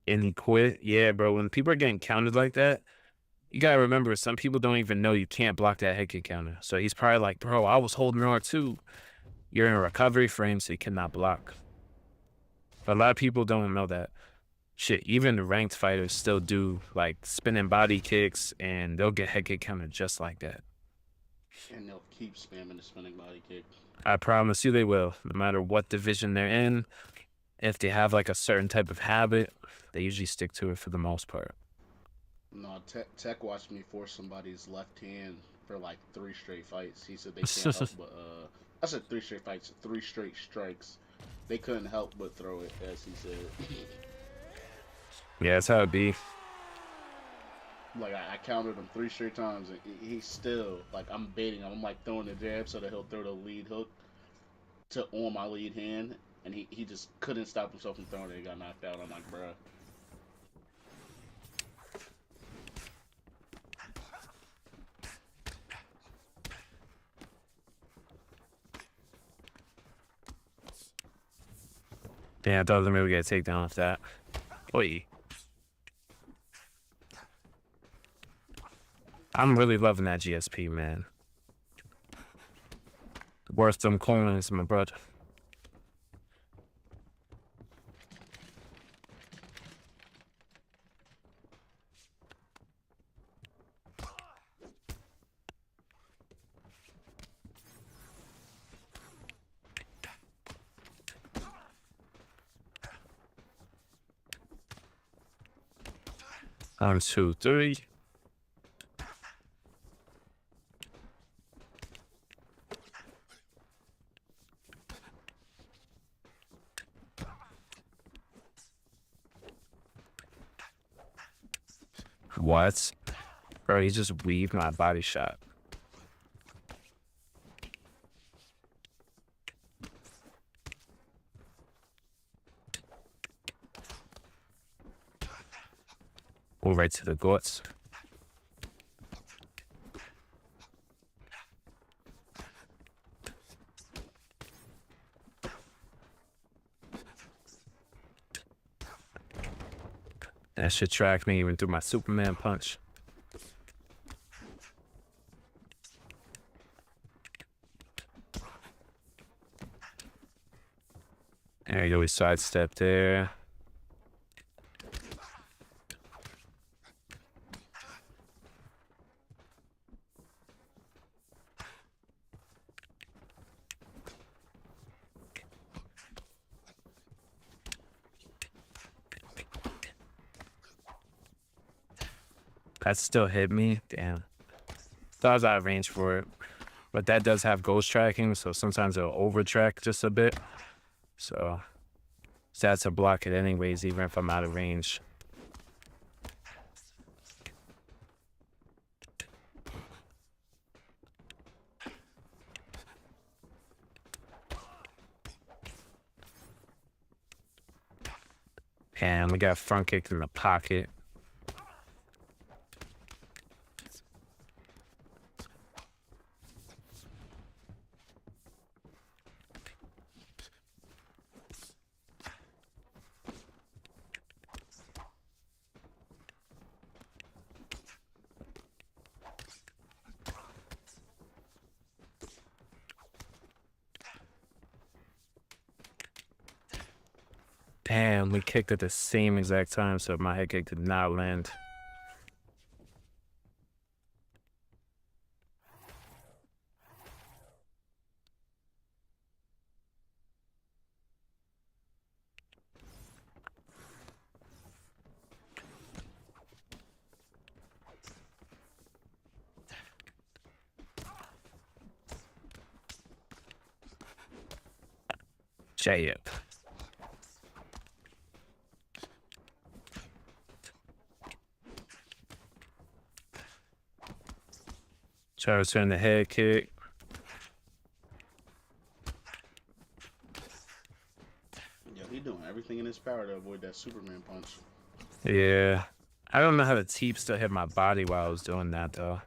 And he quit? Yeah, bro. When people are getting counted like that, you got to remember, some people don't even know you can't block that head kick counter. So he's probably like, bro, I was holding R2. You're in a recovery frame, so you cannot block. But a lot of people don't know that. Shit, even the ranked fighters still do, like, spinning body kicks, and they'll get head kick counter just like that. And they'll keep spamming the spinning body kick. I promise you they will, no matter what division they're in. If they have like a certain type of habit, they usually stick to it for the most part. No, Tech watched me force somebody's left hand for like 3 straight fights. He said they can't help but I said 3 straight fights, 3 straight strikes. They couldn't help but throw it, as he said. Yeah, that's how it be. Like I counted him 3 straight times, and he's still like I'm baiting him. I'm like throwing the jab so that he'll throw the lead hook on my lead hand, and he just couldn't stop himself from throwing it. He got knocked out. I'm like, bruh. Yeah, I thought maybe we get a takedown off that. Oi. I'm really loving that GSP, man. Worth them corners, my brother. On 2, 3. What? Bro, he just weaved my body shot. Move right to the guts. That shit tracked me even through my Superman punch. There you go, we sidestep there. That still hit me. Damn. Thought I was out of range for it. But that does have ghost tracking, so sometimes it'll over track just a bit. So that's to block it anyways, even if I'm out of range. And we got a front kick in the pocket. Damn, we kicked at the same exact time, so my head kick did not land. Jayep. Try to return the head kick. Yo, he doing everything in his power to avoid that Superman punch. Yeah. I don't know how the teep still hit my body while I was doing that, though.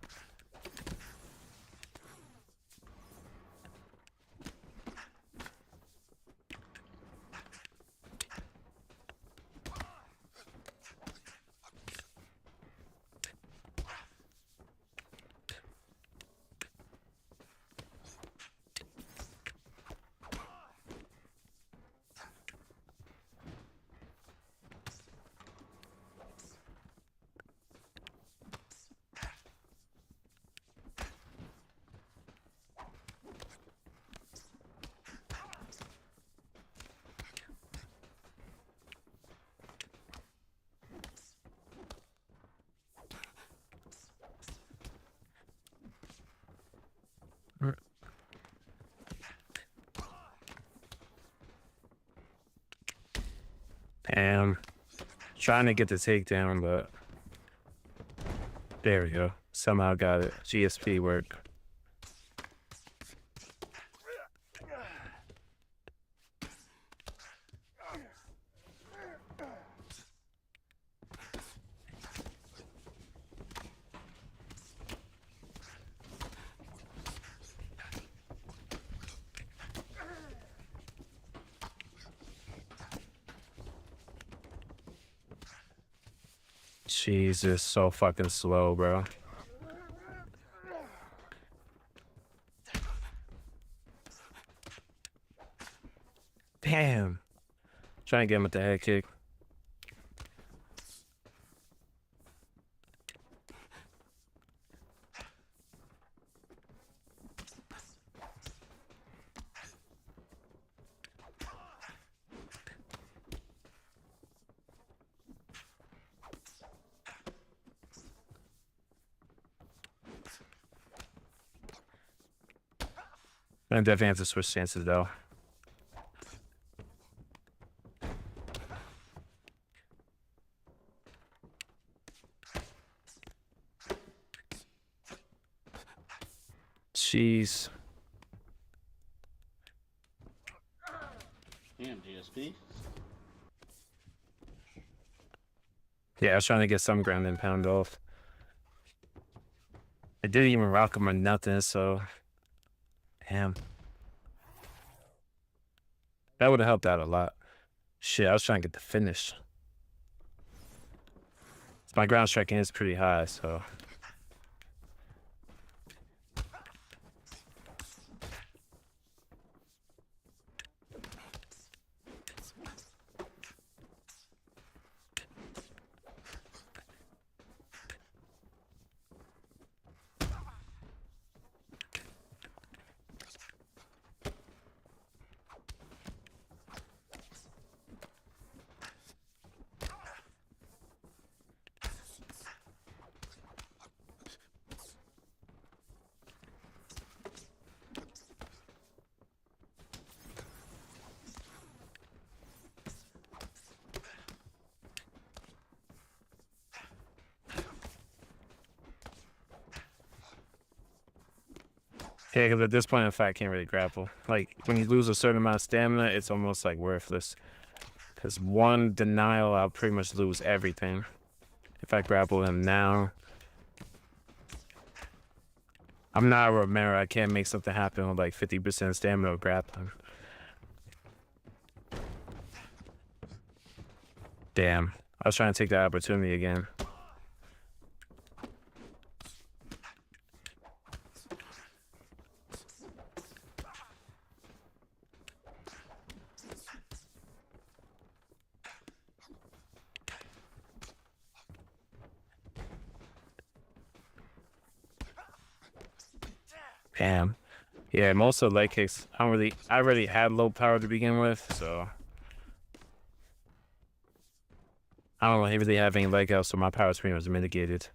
And trying to get the takedown, but there we go. Somehow got it. GSP work. Jesus, so fucking slow, bro. Damn. Trying to get him with the head kick. I definitely have to switch stances though. Jeez. Damn, GSP. Yeah, I was trying to get some ground and pound off. I didn't even rock him or nothing, so damn. That would have helped out a lot. Shit, I was trying to get the finish. My ground striking is pretty high, so. Yeah, because at this point, in fact, I can't really grapple. Like, when you lose a certain amount of stamina, it's almost, like, worthless. Because one denial, I'll pretty much lose everything. If I grapple him now. I'm not a Romero. I can't make something happen with, like, 50% stamina or grappling. Damn. I was trying to take that opportunity again. Damn. Yeah, most of the leg kicks, I already had low power to begin with, so. I don't really have any leg outs, so my power is pretty much mitigated.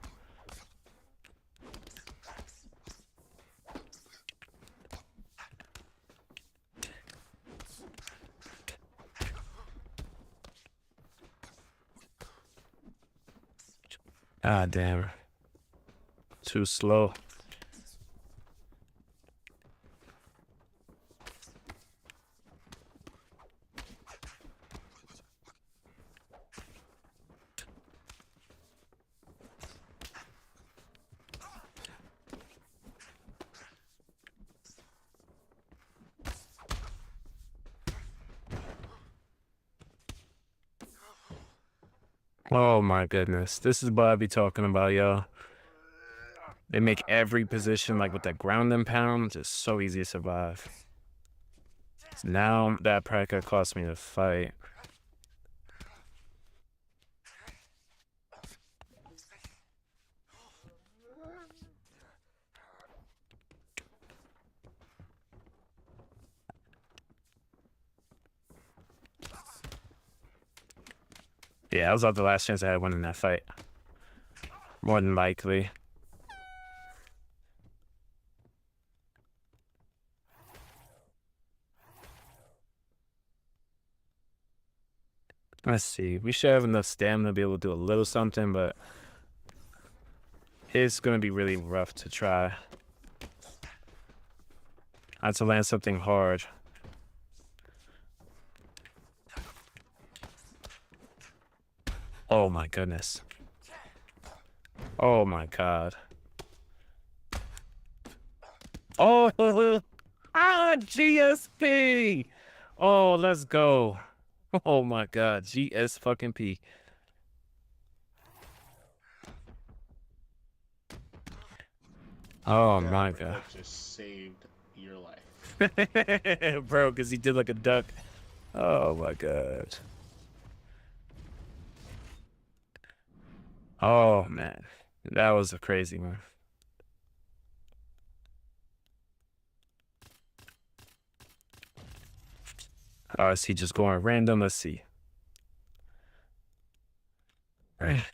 Ah, damn. Too slow. Oh my goodness. This is what I be talking about, y'all. They make every position, like with that ground and pound, just so easy to survive. Now that probably could cost me the fight. Yeah, that was about the last chance I had winning that fight. More than likely. Let's see. We should have enough stamina to be able to do a little something, but it's going to be really rough to try. I have to land something hard. Oh my goodness. Oh my god. Oh, GSP. Oh, let's go. Oh my god, GS fucking P. Oh That my god. uppercut just saved your life. Bro, because he did like a duck. Oh my god. Oh man. That was a crazy one. Oh, is he just going random? Let's see.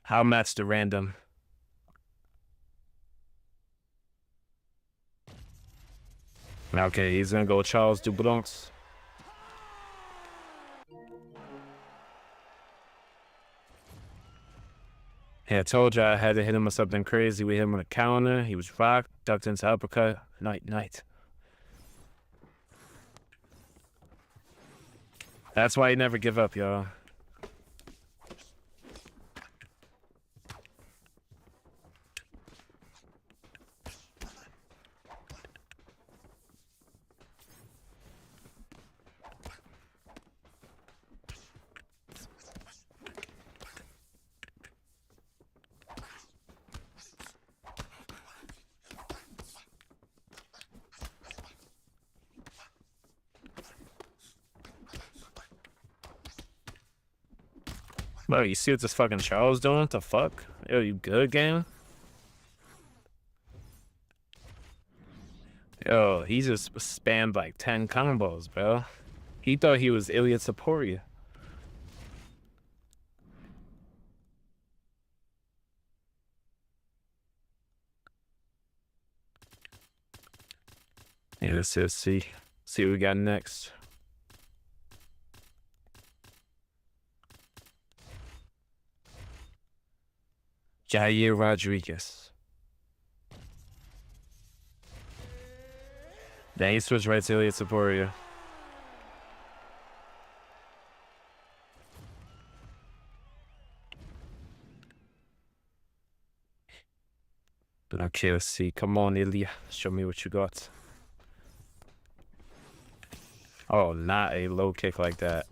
How match the random? Okay, he's gonna go Charles Dubronx. Yeah, I told you I had to hit him with something crazy. We hit him with a counter. He was rocked, ducked into uppercut. Night. That's why you never give up, y'all. Bro, you see what this fucking Charles doing? What the fuck? Yo, you good, game? Yo, he just spammed like 10 combos, bro. He thought he was Ilya Taporia. Yeah, let's just see what we got next. Jair Rodriguez. Then he switched right to Ilya Taporia. But okay, let's see. Come on, Ilya. Show me what you got. Oh, not a low kick like that.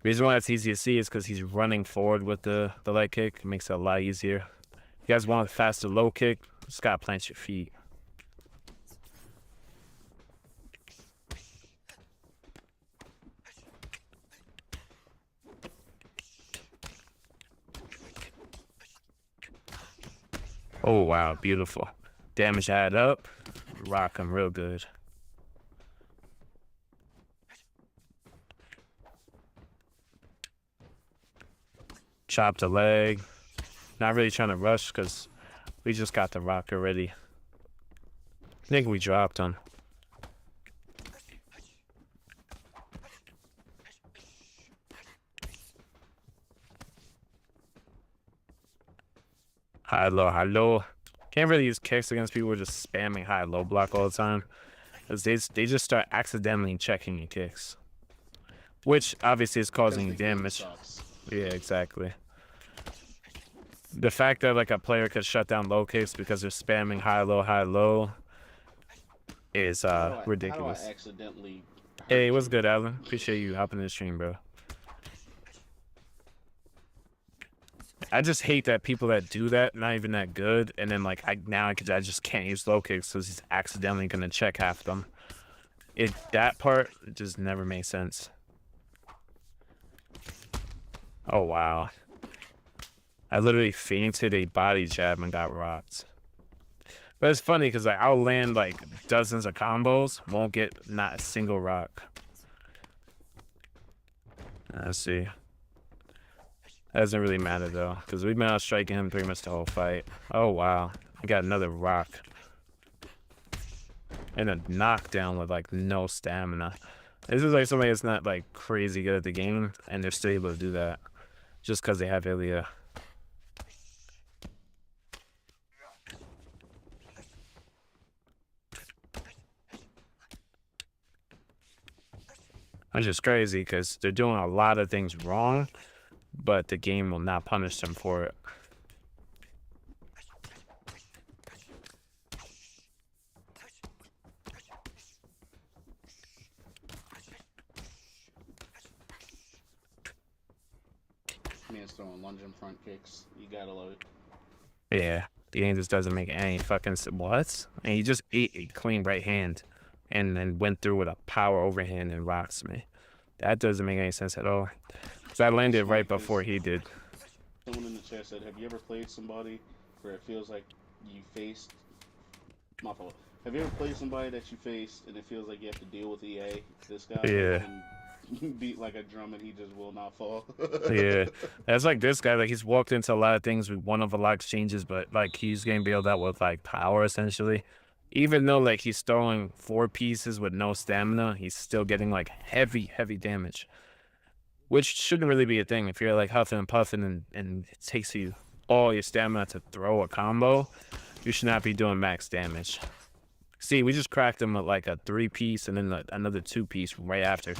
Reason why it's easy to see is because he's running forward with the leg kick. It makes it a lot easier. You guys want a faster low kick? Just gotta plant your feet. Oh, wow. Beautiful. Damage add up. Rock him real good. Chop the leg. Not really trying to rush because we just got the rock already. I think we dropped him. High, low. Can't really use kicks against people who are just spamming high, low block all the time. Because they just start accidentally checking your kicks. Which obviously is causing damage. Yeah, exactly. The fact that like a player could shut down low kicks because they're spamming high, low is ridiculous. How do I accidentally Hey, what's good, Alan? Appreciate you hopping in the stream, bro. I just hate that people that do that, not even that good, and then like I just can't use low kicks because he's accidentally gonna check half of them. That part just never makes sense. Oh wow. I literally fainted a body jab and got rocked. But it's funny because like I'll land like dozens of combos, won't get not a single rock. Let's see. That doesn't really matter though, because we've been out striking him pretty much the whole fight. Oh wow. I got another rock. And a knockdown with like no stamina. This is like somebody that's not like crazy good at the game, and they're still able to do that. Just because they have Ilya. That's just crazy because they're doing a lot of things wrong, but the game will not punish them for it. Man's throwing lunge and front kicks. You gotta love it. Yeah. The game just doesn't make any fucking what? And he just ate a clean right hand and then went through with a power overhand and rocks me. That doesn't make any sense at all. So I landed right before he did. Someone in the chat said, "Have you ever played somebody where it feels like you faced my fault? Have you ever played somebody that you faced and it feels like you have to deal with EA? This guy Yeah. can beat like a drum and he just will not fall." Yeah, that's like this guy. Like he's walked into a lot of things. We won over a lot of exchanges, but like he's getting bailed out with like power essentially. Even though like he's throwing 4 pieces with no stamina, he's still getting like heavy damage, which shouldn't really be a thing. If you're like huffing and puffing and it takes you all your stamina to throw a combo, you should not be doing max damage. See, we just cracked him with like a 3-piece and then another 2-piece right after.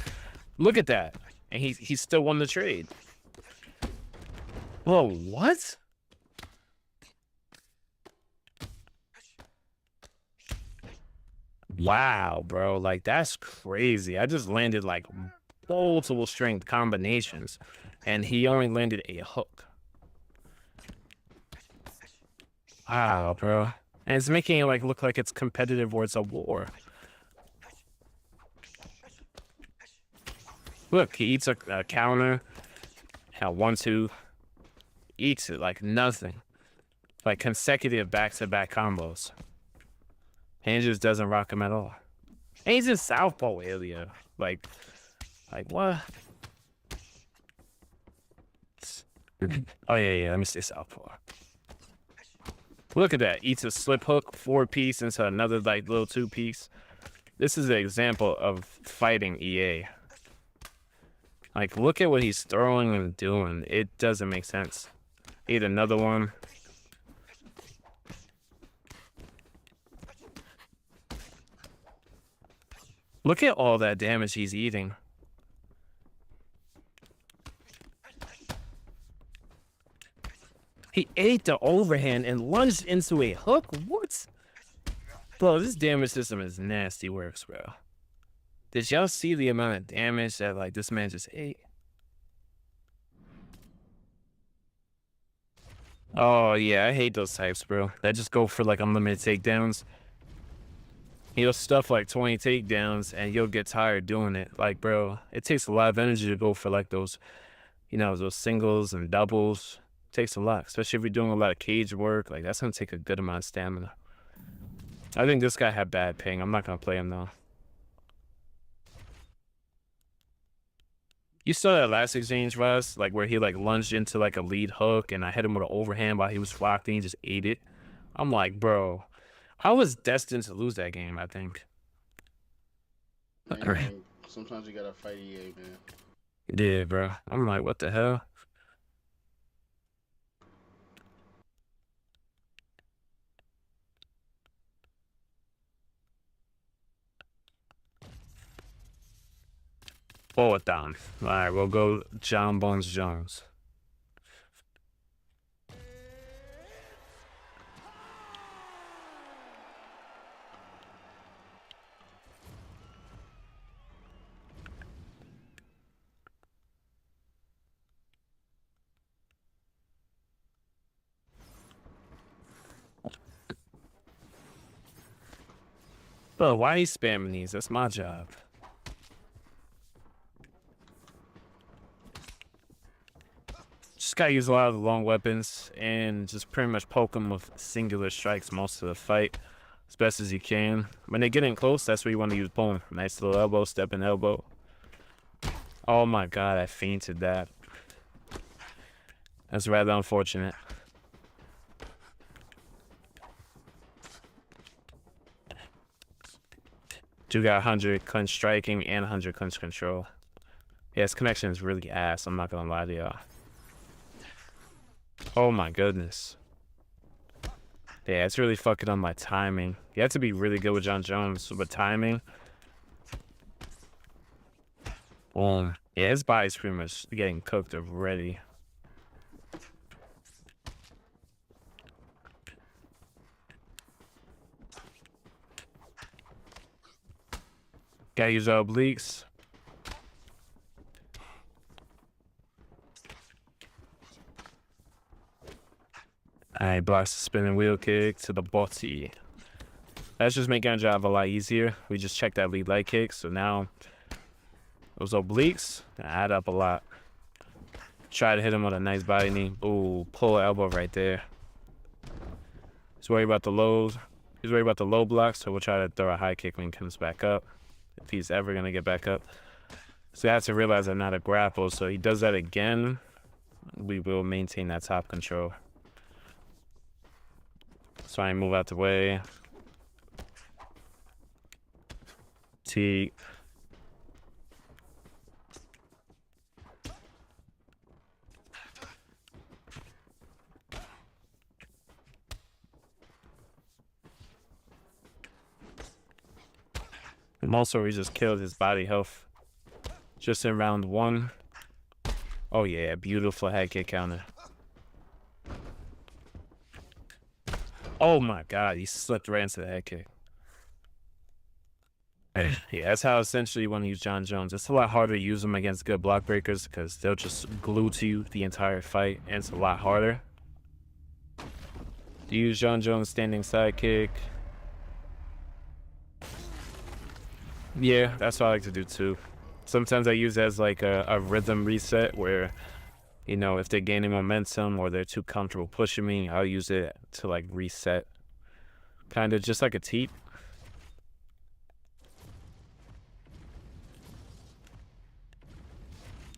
Look at that. And he still won the trade. Whoa, what? Wow, bro. Like, that's crazy. I just landed like multiple strength combinations. And he only landed a hook. Wow, bro. And it's making it like look like it's competitive or it's a war. Look, he eats a counter. 1-2. Eats it like nothing. Like consecutive back-to-back combos. And just doesn't rock him at all. And he's in southpaw area. Like what? Oh yeah, let me say southpaw. Look at that. Eats a slip hook, 4-piece into another like little 2-piece. This is an example of fighting EA. Like, look at what he's throwing and doing. It doesn't make sense. Eat another one. Look at all that damage he's eating. He ate the overhand and lunged into a hook? What? Bro, this damage system is nasty works, bro. Did y'all see the amount of damage that like this man just ate? Oh yeah, I hate those types, bro. That just go for like unlimited takedowns. He'll stuff like 20 takedowns and you'll get tired doing it. Like, bro, it takes a lot of energy to go for like those, those singles and doubles. It takes a lot, especially if you're doing a lot of cage work. Like, that's gonna take a good amount of stamina. I think this guy had bad ping. I'm not gonna play him though. You saw that last exchange, Russ, like where he like lunged into like a lead hook and I hit him with an overhand while he was locked and he just ate it. I'm like, bro, I was destined to lose that game, I think. Man, sometimes you gotta fight EA, man. Yeah, bro. I'm like, what the hell? Pull it down. All right, we'll go Jon Jones. Bro, why are you spamming these? That's my job. Just gotta use a lot of the long weapons and just pretty much poke them with singular strikes most of the fight as best as you can. When they get in close, that's where you want to use boom. Nice little elbow, step in elbow. Oh my god, I fainted that. That's rather unfortunate. Dude got 100 clinch striking and 100 clinch control. Yeah, his connection is really ass, I'm not gonna lie to y'all. Oh my goodness. Yeah, it's really fucking on my timing. You have to be really good with Jon Jones with timing. Boom. Yeah, his body's pretty much getting cooked already. Gotta use obliques. Alright, blocks the spinning wheel kick to the body. That's just making our job a lot easier. We just checked that lead leg kick, so now those obliques add up a lot. Try to hit him with a nice body knee. Ooh, pull elbow right there. He's worried about the lows. He's worried about the low blocks, so we'll try to throw a high kick when he comes back up, if he's ever gonna get back up. So he has to realize I'm not a grapple, so he does that again. We will maintain that top control. So I move out the way. T. And also, he just killed his body health just in round 1. Oh yeah, beautiful head kick counter. Oh my god, he slipped right into the head kick. Yeah, that's how essentially you want to use Jon Jones. It's a lot harder to use them against good block breakers because they'll just glue to you the entire fight, and it's a lot harder. To use Jon Jones standing side kick. Yeah, that's what I like to do too. Sometimes I use it as like a rhythm reset where, you know, if they're gaining momentum or they're too comfortable pushing me, I'll use it to like reset. Kind of just like a teep.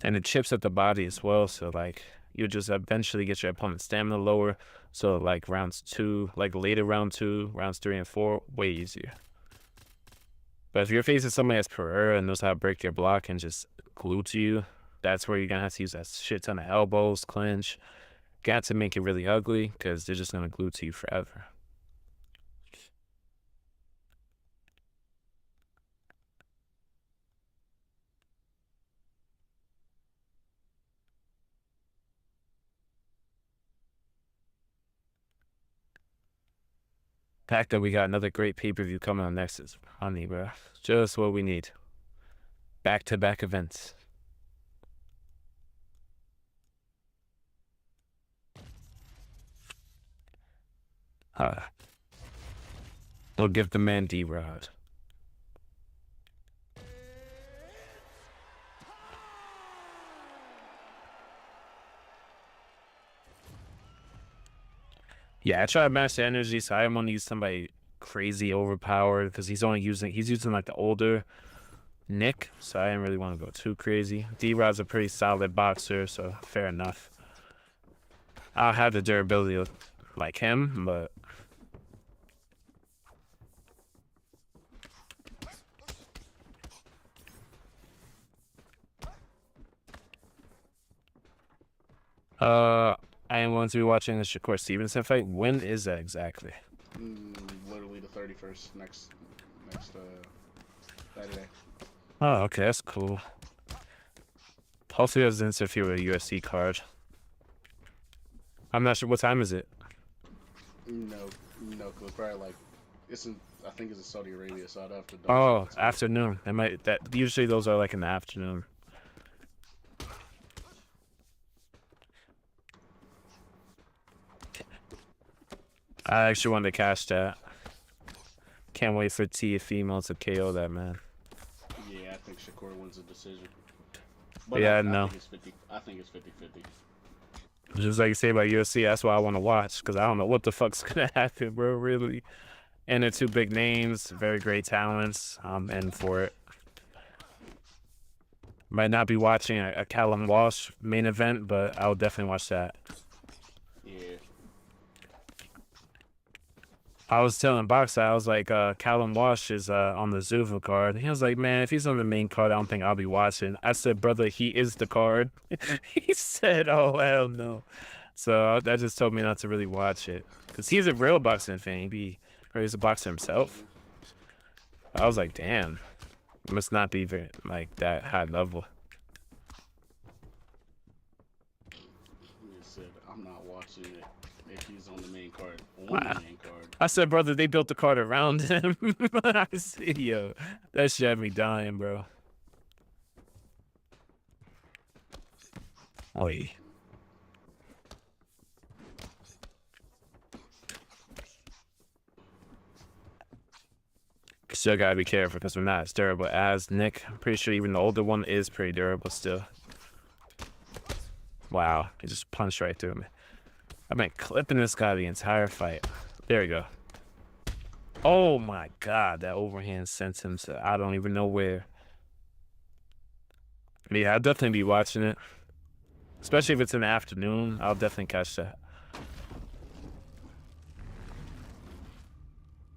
And it chips at the body as well, so like you just eventually get your opponent's stamina lower. So like rounds 2, like later round 2, rounds 3 and 4, way easier. But if you're facing somebody that's Pereira and knows how to break their block and just glue to you, that's where you're gonna have to use that shit ton of elbows, clinch. Got to make it really ugly because they're just gonna glue to you forever. Fact that we got another great pay-per-view coming on next is honey, bro. Just what we need. Back-to-back events. They'll give the man D-Rod. Yeah, I try to match the energy, so I don't want to use somebody crazy overpowered because he's using like the older Nick, so I didn't really want to go too crazy. D-Rod's a pretty solid boxer, so fair enough. I'll have the durability like him, but I am going to be watching the Shakur Stevenson fight. When is that exactly? Literally the 31st next Saturday. Oh, okay, that's cool. Hopefully it doesn't interfere with a UFC card. I'm not sure. What time is it? No, because probably like I think it's in Saudi Arabia, so I'd have to. Oh, afternoon. Usually those are like in the afternoon. I actually wanted to cash that. Can't wait for Female to KO that man. Yeah, I think Shakur wins the decision. But yeah, no. I think it's 50-50. Just like you say about UFC, that's why I want to watch, because I don't know what the fuck's gonna happen, bro. Really. And they're two big names, very great talents. I'm in for it. Might not be watching a Callum Walsh main event, but I'll definitely watch that. Yeah. I was telling Boxer, I was like, Callum Walsh is on the Zuva card. He was like, man, if he's on the main card, I don't think I'll be watching. I said, brother, he is the card. He said, oh, hell no. So that just told me not to really watch it. Because he's a real boxing fan. He's a boxer himself. I was like, damn. It must not be very, like, that high level. He said, I'm not watching it if he's on the main card. On the main card. I said, brother, they built the card around him. I said, yo, that shit had me dying, bro. Oi. still gotta be careful because we're not as durable as Nick. I'm pretty sure even the older one is pretty durable still. Wow, he just punched right through me. I've been clipping this guy the entire fight. There we go. Oh my god, that overhand sent him to I don't even know where. Yeah, I'll definitely be watching it. Especially if it's in the afternoon, I'll definitely catch that.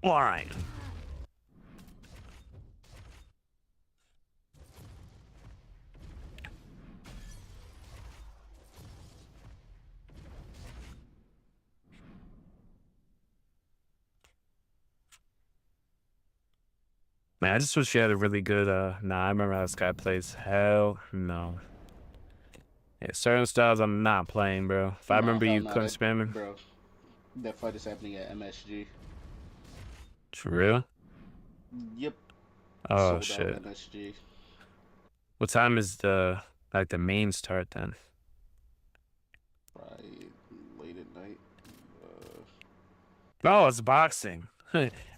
Alright. Man, I just wish you had a really good, nah, I remember how this guy plays. Hell no. Yeah, certain styles I'm not playing, bro. If I remember you couldn't spam me. Bro, that fight is happening at MSG. For real? Yep. Oh, Sold shit. out MSG. What time is the main start then? Probably late at night. Oh, it's boxing.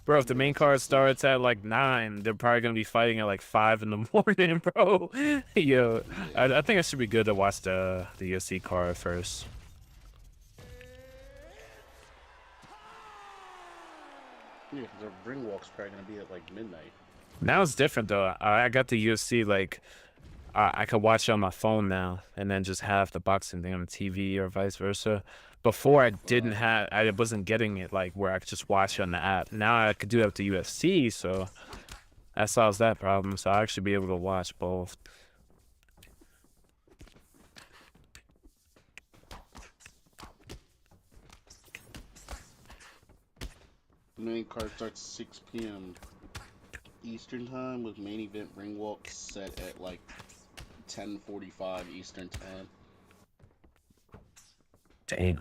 Bro, if the main card starts at like 9, they're probably gonna be fighting at like 5 in the morning, bro. Yo, I think it should be good to watch the UFC card first. Yeah, because the ring walk's probably gonna be at like midnight. Now it's different though. I got the UFC like I could watch it on my phone now and then just have the boxing thing on the TV or vice versa. Before I wasn't getting it like where I could just watch it on the app. Now I could do that with the UFC, so that solves that problem. So I actually be able to watch both. The main card starts 6 p.m. Eastern time with main event ring walk set at like 10:45 Eastern time. Damn.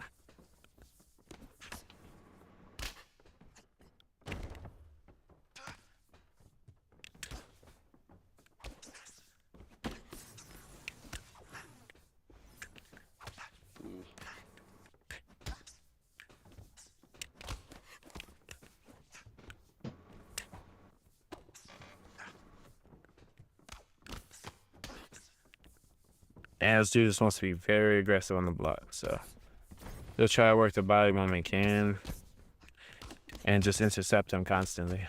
And this dude just wants to be very aggressive on the block, so he'll try to work the body when he can and just intercept him constantly.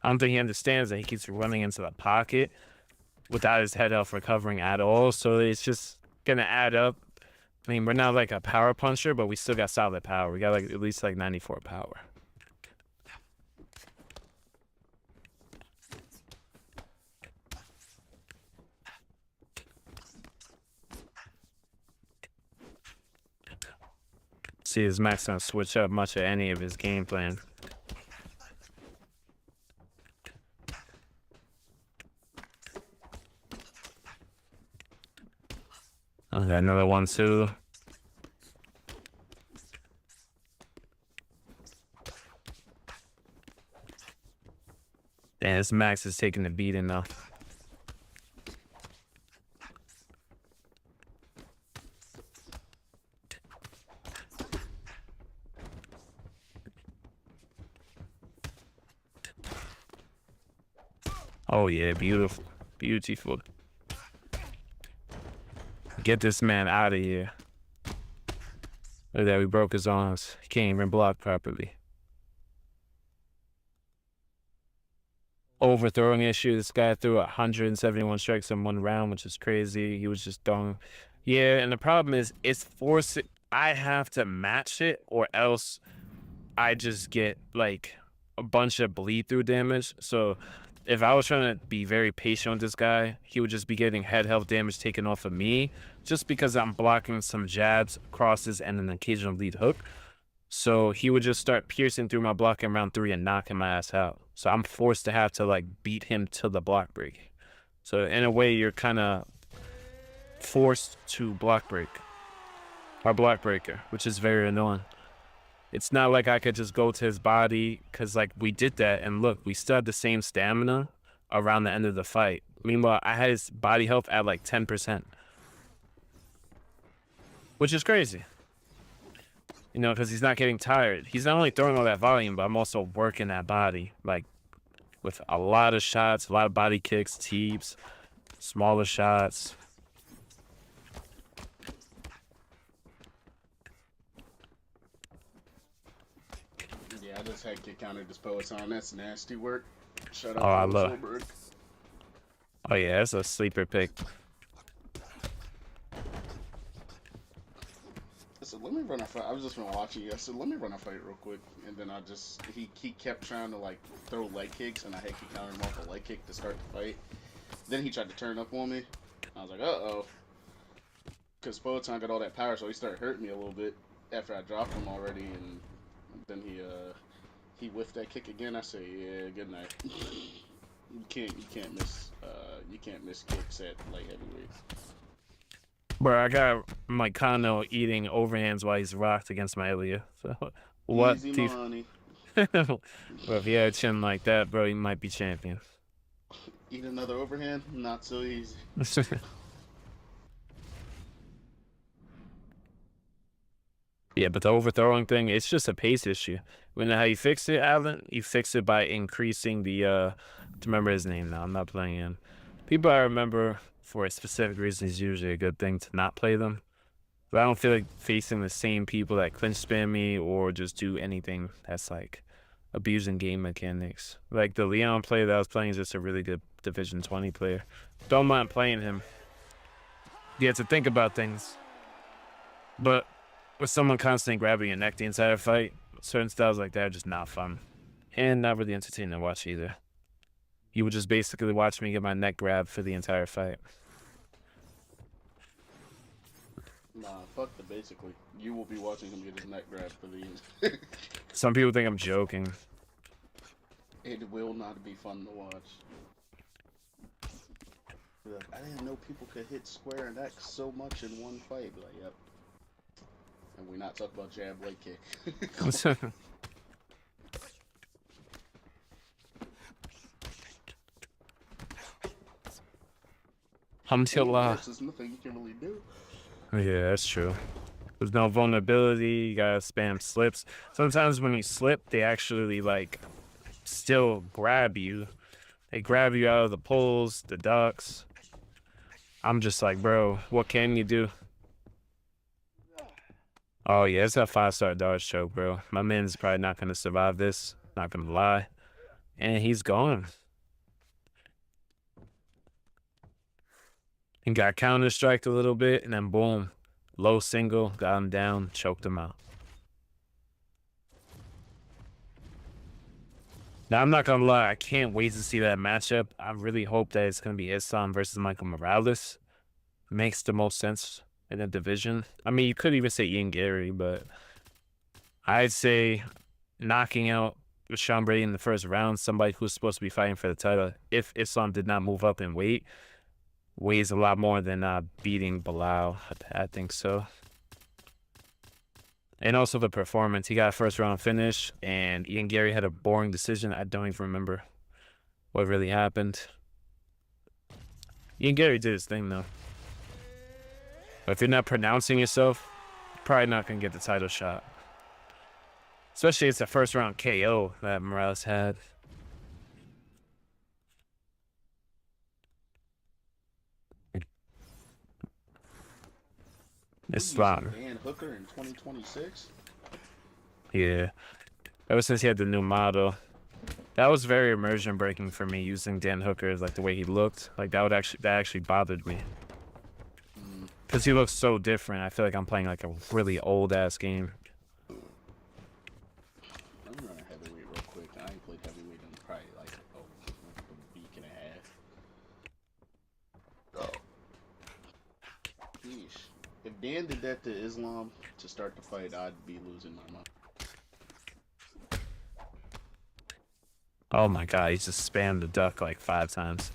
I don't think he understands that he keeps running into the pocket without his head up recovering at all, so it's just gonna add up. I mean, we're not like a power puncher, but we still got solid power. We got like at least like 94 power. See, his Max don't switch up much of any of his game plan. Okay, another one too. Damn, this Max is taking the beating though. Oh yeah, beautiful, beautiful. Get this man out of here. Look at that, we broke his arms. He can't even block properly. Overthrowing issue. This guy threw 171 strikes in 1 round, which is crazy. He was just throwing. Yeah, and the problem is, it's forcing. I have to match it, or else I just get like a bunch of bleed through damage. So if I was trying to be very patient with this guy, he would just be getting head health damage taken off of me just because I'm blocking some jabs, crosses, and an occasional lead hook. So he would just start piercing through my block in round 3 and knocking my ass out. So I'm forced to have to like beat him to the block break. So in a way, you're kind of forced to block break or block breaker, which is very annoying. It's not like I could just go to his body because like we did that and look, we still had the same stamina around the end of the fight. Meanwhile, I had his body health at like 10%, which is crazy. You know, because he's not getting tired. He's not only throwing all that volume, but I'm also working that body, like with a lot of shots, a lot of body kicks, teeps, smaller shots. Yeah, I just had kick counter this Poetan. That's nasty work. Shout out Oh, I to love. Silberg. Oh yeah, that's a sleeper pick. I said, let me run a fight. I was just been watching you. I said, let me run a fight real quick. And then he kept trying to like throw leg kicks, and I had kick counter him off a leg kick to start the fight. Then he tried to turn up on me. I was like, uh-oh. Because Poetan got all that power, so he started hurting me a little bit after I dropped him already. And then he whiffed that kick again. I said, yeah, good night. you can't miss kicks at light heavyweight. Bro, I got my Kano eating overhands while he's rocked against my Ilya. So, what? Easy money. Well, if he had a chin like that, bro, he might be champion. Eat another overhand? Not so easy. Yeah, but the overthrowing thing, it's just a pace issue. We know how you fix it, Alan? You fix it by increasing the, to remember his name now, I'm not playing him. People I remember for a specific reason is usually a good thing to not play them. But I don't feel like facing the same people that clinch spam me or just do anything that's like abusing game mechanics. Like the Leon player that I was playing is just a really good Division 20 player. Don't mind playing him. You have to think about things. But with someone constantly grabbing your neck the entire fight, certain styles like that are just not fun. And not really entertaining to watch either. You would just basically watch me get my neck grabbed for the entire fight. Nah, fuck the basically. You will be watching him get his neck grabbed for the Some people think I'm joking. It will not be fun to watch. Like, I didn't know people could hit square and X so much in one fight. Like, yep. And we're not talking about jab leg kick. There's nothing you can really do. Yeah, that's true. There's no vulnerability. You gotta spam slips. Sometimes when you slip, they actually like still grab you. They grab you out of the pulls, the ducks. I'm just like, bro, what can you do? Oh yeah, it's that 5-star dodge choke, bro. My man's probably not gonna survive this. Not gonna lie. And he's gone. He got counter-striked a little bit, and then boom. Low single, got him down, choked him out. Now, I'm not gonna lie, I can't wait to see that matchup. I really hope that it's gonna be Islam versus Michael Morales. Makes the most sense in the division. I mean, you could even say Ian Gary, but I'd say knocking out Sean Brady in the first round, somebody who's supposed to be fighting for the title, if Islam did not move up in weight, weighs a lot more than beating Bilal. I think so. And also the performance. He got a first round finish, and Ian Gary had a boring decision. I don't even remember what really happened. Ian Gary did his thing, though. But if you're not pronouncing yourself, you're probably not going to get the title shot. Especially it's a first round KO that Morales had. Islam. Dan Hooker in 2026. Yeah. Ever since he had the new model, that was very immersion breaking for me. Using Dan Hooker as like the way he looked, like that actually bothered me. Cause he looks so different. I feel like I'm playing like a really old ass game. I'm running heavyweight real quick. I ain't played heavyweight in probably like a week and a half. Oh. Yeesh. If Dan did that to Islam to start the fight, I'd be losing my mind. Oh my god, he just spammed the duck like 5 times.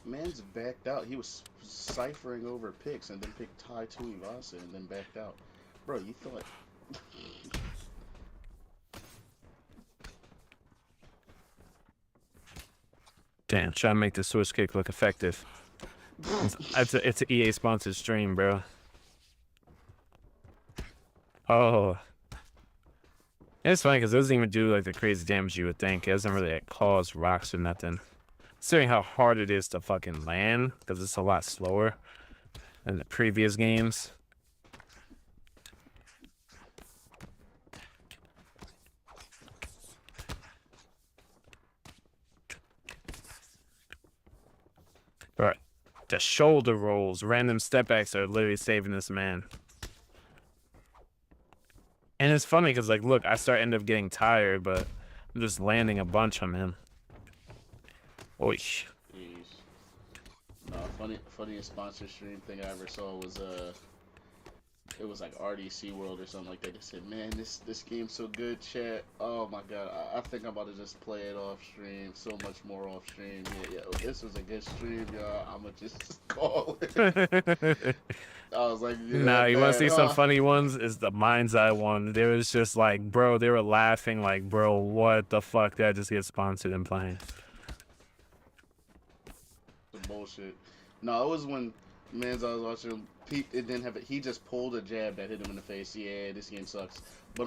Man's backed out. He was ciphering over picks and then picked Tai Tuivasa and then backed out. Bro, you thought... Damn, trying to make the switch kick look effective. It's an EA sponsored stream, bro. Oh. It's funny because it doesn't even do like the crazy damage you would think. It doesn't really like, cause rocks or nothing. Considering how hard it is to fucking land, because it's a lot slower than the previous games. Alright. The shoulder rolls, random step backs are literally saving this man. And it's funny because, like, look, I end up getting tired, but I'm just landing a bunch on him. Oy. Jeez. No, funniest sponsor stream thing I ever saw was it was like RDC World or something like that. They said, "Man, this game's so good, chat. Oh my god, I think I'm about to just play it off stream. So much more off stream. Yeah, this was a good stream, y'all. I'ma just call it." I was like, yeah, nah, you want to see some huh? funny ones? Is the Mind's Eye one. There was just like, bro, they were laughing like, bro, what the fuck did I just get sponsored and playing? Some bullshit. No, it was when man's I was watching. It didn't have it. He just pulled a jab that hit him in the face. Yeah, this game sucks. But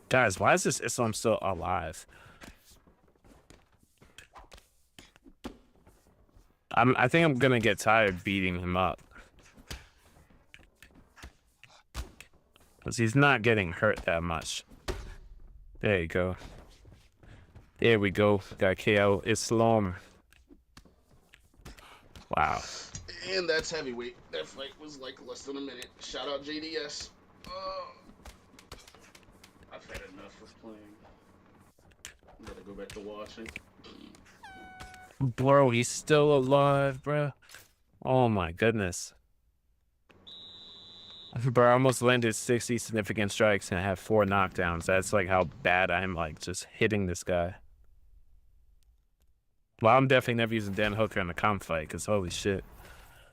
guys, why is this Islam still alive? I think I'm gonna get tired beating him up. Because he's not getting hurt that much. There you go. There we go. Got KO Islam. Wow. And that's heavyweight. That fight was like less than a minute. Shout out JDS. I've had enough of playing. I'm gonna go back to watching. Bro, he's still alive, bro. Oh my goodness. Bro, I almost landed 60 significant strikes and I have 4 knockdowns. That's like how bad I'm like just hitting this guy. Well, I'm definitely never using Dan Hooker in a comp fight because holy shit.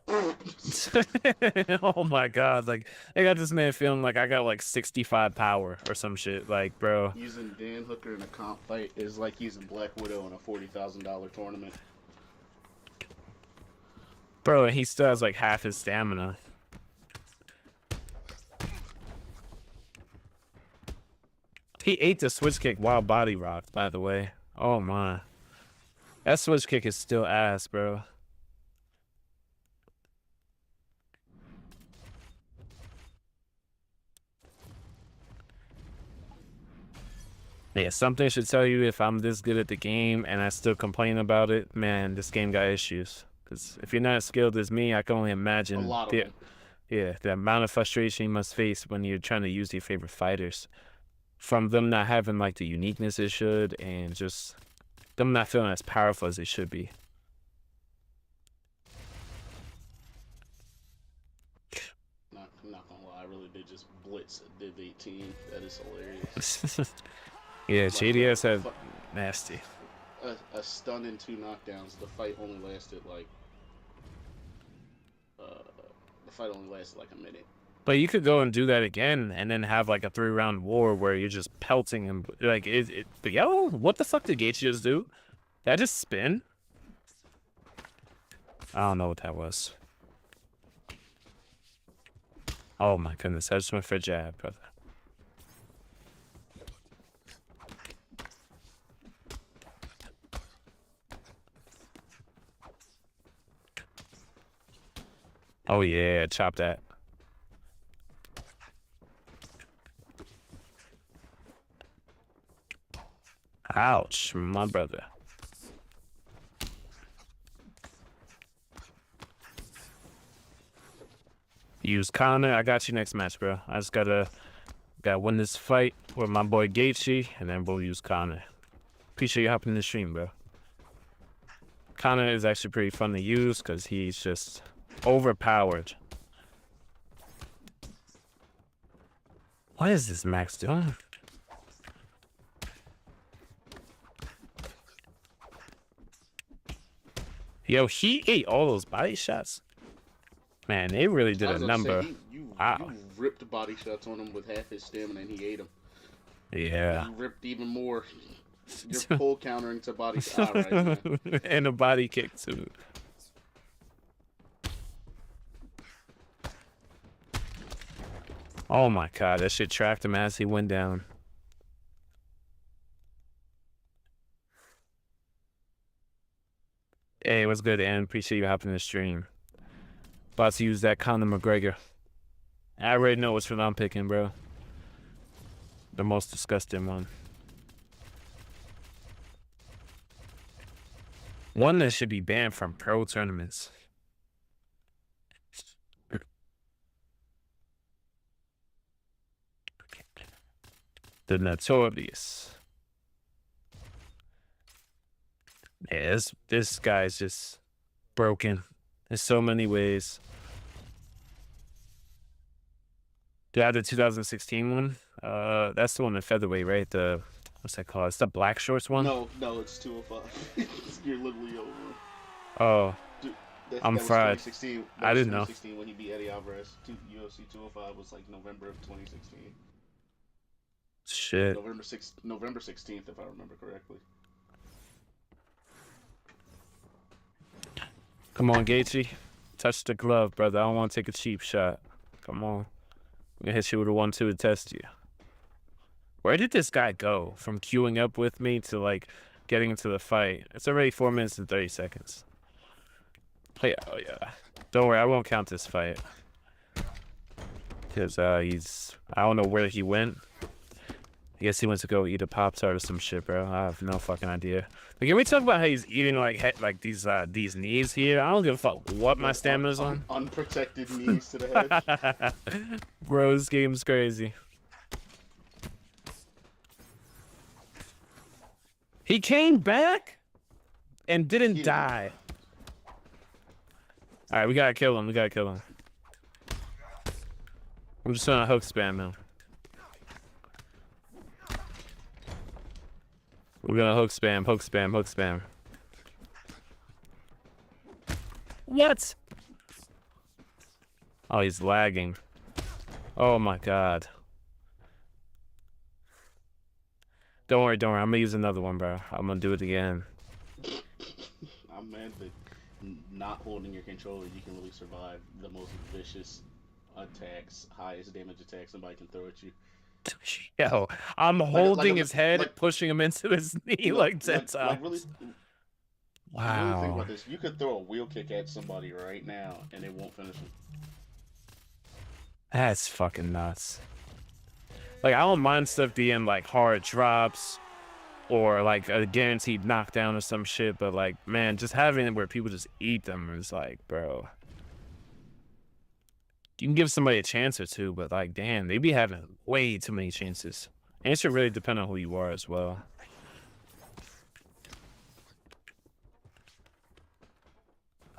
Oh my god, like I got this man feeling like I got like 65 power or some shit. Like, bro, Using Dan Hooker in a comp fight is like using Black Widow in a $40,000 tournament. bro, he still has like half his stamina. He ate the switch kick while body rocked, by the way. Oh my. That switch kick is still ass, bro. Yeah, something should tell you if I'm this good at the game and I still complain about it, man, this game got issues. Because if you're not as skilled as me, I can only imagine A lot of them. the amount of frustration you must face when you're trying to use your favorite fighters. From them not having like the uniqueness it should and just them not feeling as powerful as they should be. Not gonna lie, I really did just blitz a Div 18. That is hilarious. Yeah, Like, JDS had nasty. a stun and 2 knockdowns. The fight only lasted like a minute. But you could go and do that again and then have like a 3-round war where you're just pelting him. Like, but yo, what the fuck did Gaethje just do? That just spin? I don't know what that was. Oh my goodness, I just went for a jab, brother. Oh yeah, chop that. Ouch, my brother. Use Conor. I got you next match, bro. I just gotta win this fight with my boy Gaethje, and then we'll use Conor. Appreciate you hopping in the stream, bro. Conor is actually pretty fun to use because he's just overpowered. What is this Max doing? Yo, he ate all those body shots. Man, they really did a number. You Wow. ripped body shots on him with half his stamina and he ate them. Yeah. You ripped even more. You're pull countering to body. All right, man. And a body kick too. Oh my god, that shit tracked him as he went down. Hey, what's good, Ann? Appreciate you hopping in the stream. About to use that Conor McGregor. I already know which one I'm picking, bro. The most disgusting one. One that should be banned from pro tournaments. The Notorious. Yeah, this guy's just broken in so many ways. Do I have the 2016 one? That's the one in featherweight, right? The what's that called? It's the black shorts one. No, it's 205. You're literally over. Oh, Dude, I'm that was fried. 2016. I didn't know. 2016 when he beat Eddie Alvarez. UFC 205 was like November of 2016. Shit. November 16th, if I remember correctly. Come on, Gaethje. Touch the glove, brother. I don't want to take a cheap shot. Come on. I'm gonna hit you with a 1-2 to test you. Where did this guy go from queuing up with me to like getting into the fight? It's already 4 minutes and 30 seconds. Oh yeah. Don't worry, I won't count this fight. Because I don't know where he went. I guess he went to go eat a Pop-Tart or some shit, bro. I have no fucking idea. But can we talk about how he's eating like these knees here? I don't give a fuck what my stamina's on. Unprotected knees to the head. Bro, this game's crazy. He came back and didn't die. All right, we gotta kill him. I'm just trying to hook spam him. We're gonna hook spam. What? Oh, he's lagging. Oh my god. Don't worry. I'm gonna use another one, bro. I'm gonna do it again. I'm mad that not holding your controller, you can really survive the most vicious attacks, highest damage attacks somebody can throw at you. Yo, I'm holding his head, pushing him into his knee like 10 times. Really think about this. You could throw a wheel kick at somebody right now, and it won't finish him. That's fucking nuts. Like, I don't mind stuff being like hard drops or like a guaranteed knockdown or some shit, but like, man, just having it where people just eat them is like, bro. You can give somebody a chance or two, but like, damn, they be having way too many chances. And it should really depend on who you are as well.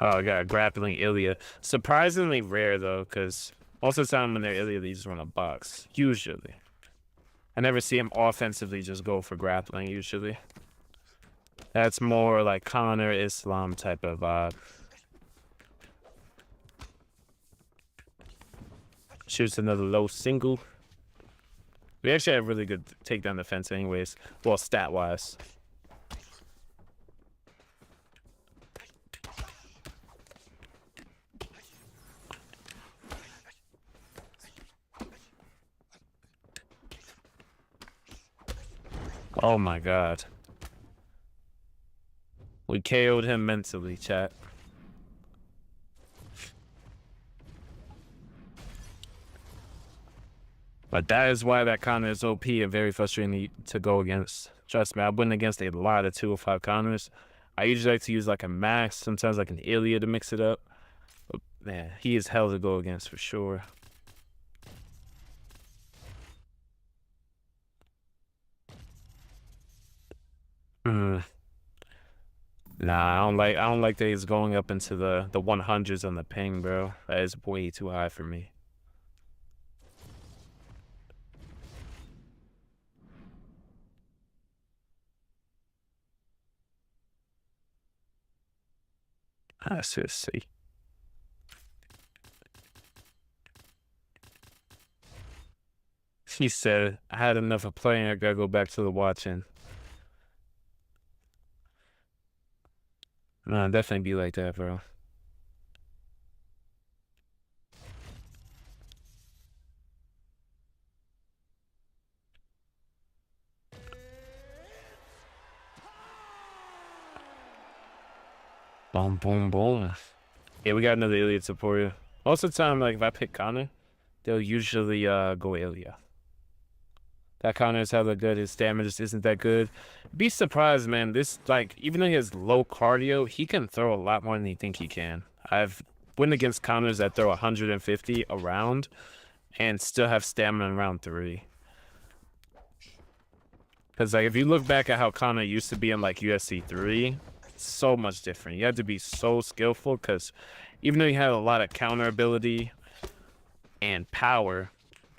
Oh, I got a grappling Ilya. Surprisingly rare though, because most of the time when they're Ilya, they just run a box. Usually. I never see him offensively just go for grappling, usually. That's more like Conor Islam type of vibe. Shoots another low single. We actually have really good takedown defense anyways. Well, stat-wise. Oh my god. We KO'd him mentally, chat. But that is why that Conor is OP and very frustrating to go against. Trust me, I've been against a lot of 205 Conors. I usually like to use like a Max, sometimes like an Ilya to mix it up. But man, he is hell to go against for sure. Nah, I don't like that he's going up into the 100s on the ping, bro. That is way too high for me. Let's just see. He said, I had enough of playing. I gotta go back to the watching. Nah, definitely be like that, bro. Boom, boom, boom. Yeah, we got another Ilya for you. Most of the time, like if I pick Conor, they'll usually go Ilya. That Conor is hella good. His stamina just isn't that good. Be surprised, man. This, like, even though he has low cardio, he can throw a lot more than you think he can. I've went against Conors that throw 150 a round and still have stamina in round 3. Because, like, if you look back at how Conor used to be in, like, UFC 3, it's so much different. You had to be so skillful because even though you had a lot of counter ability and power,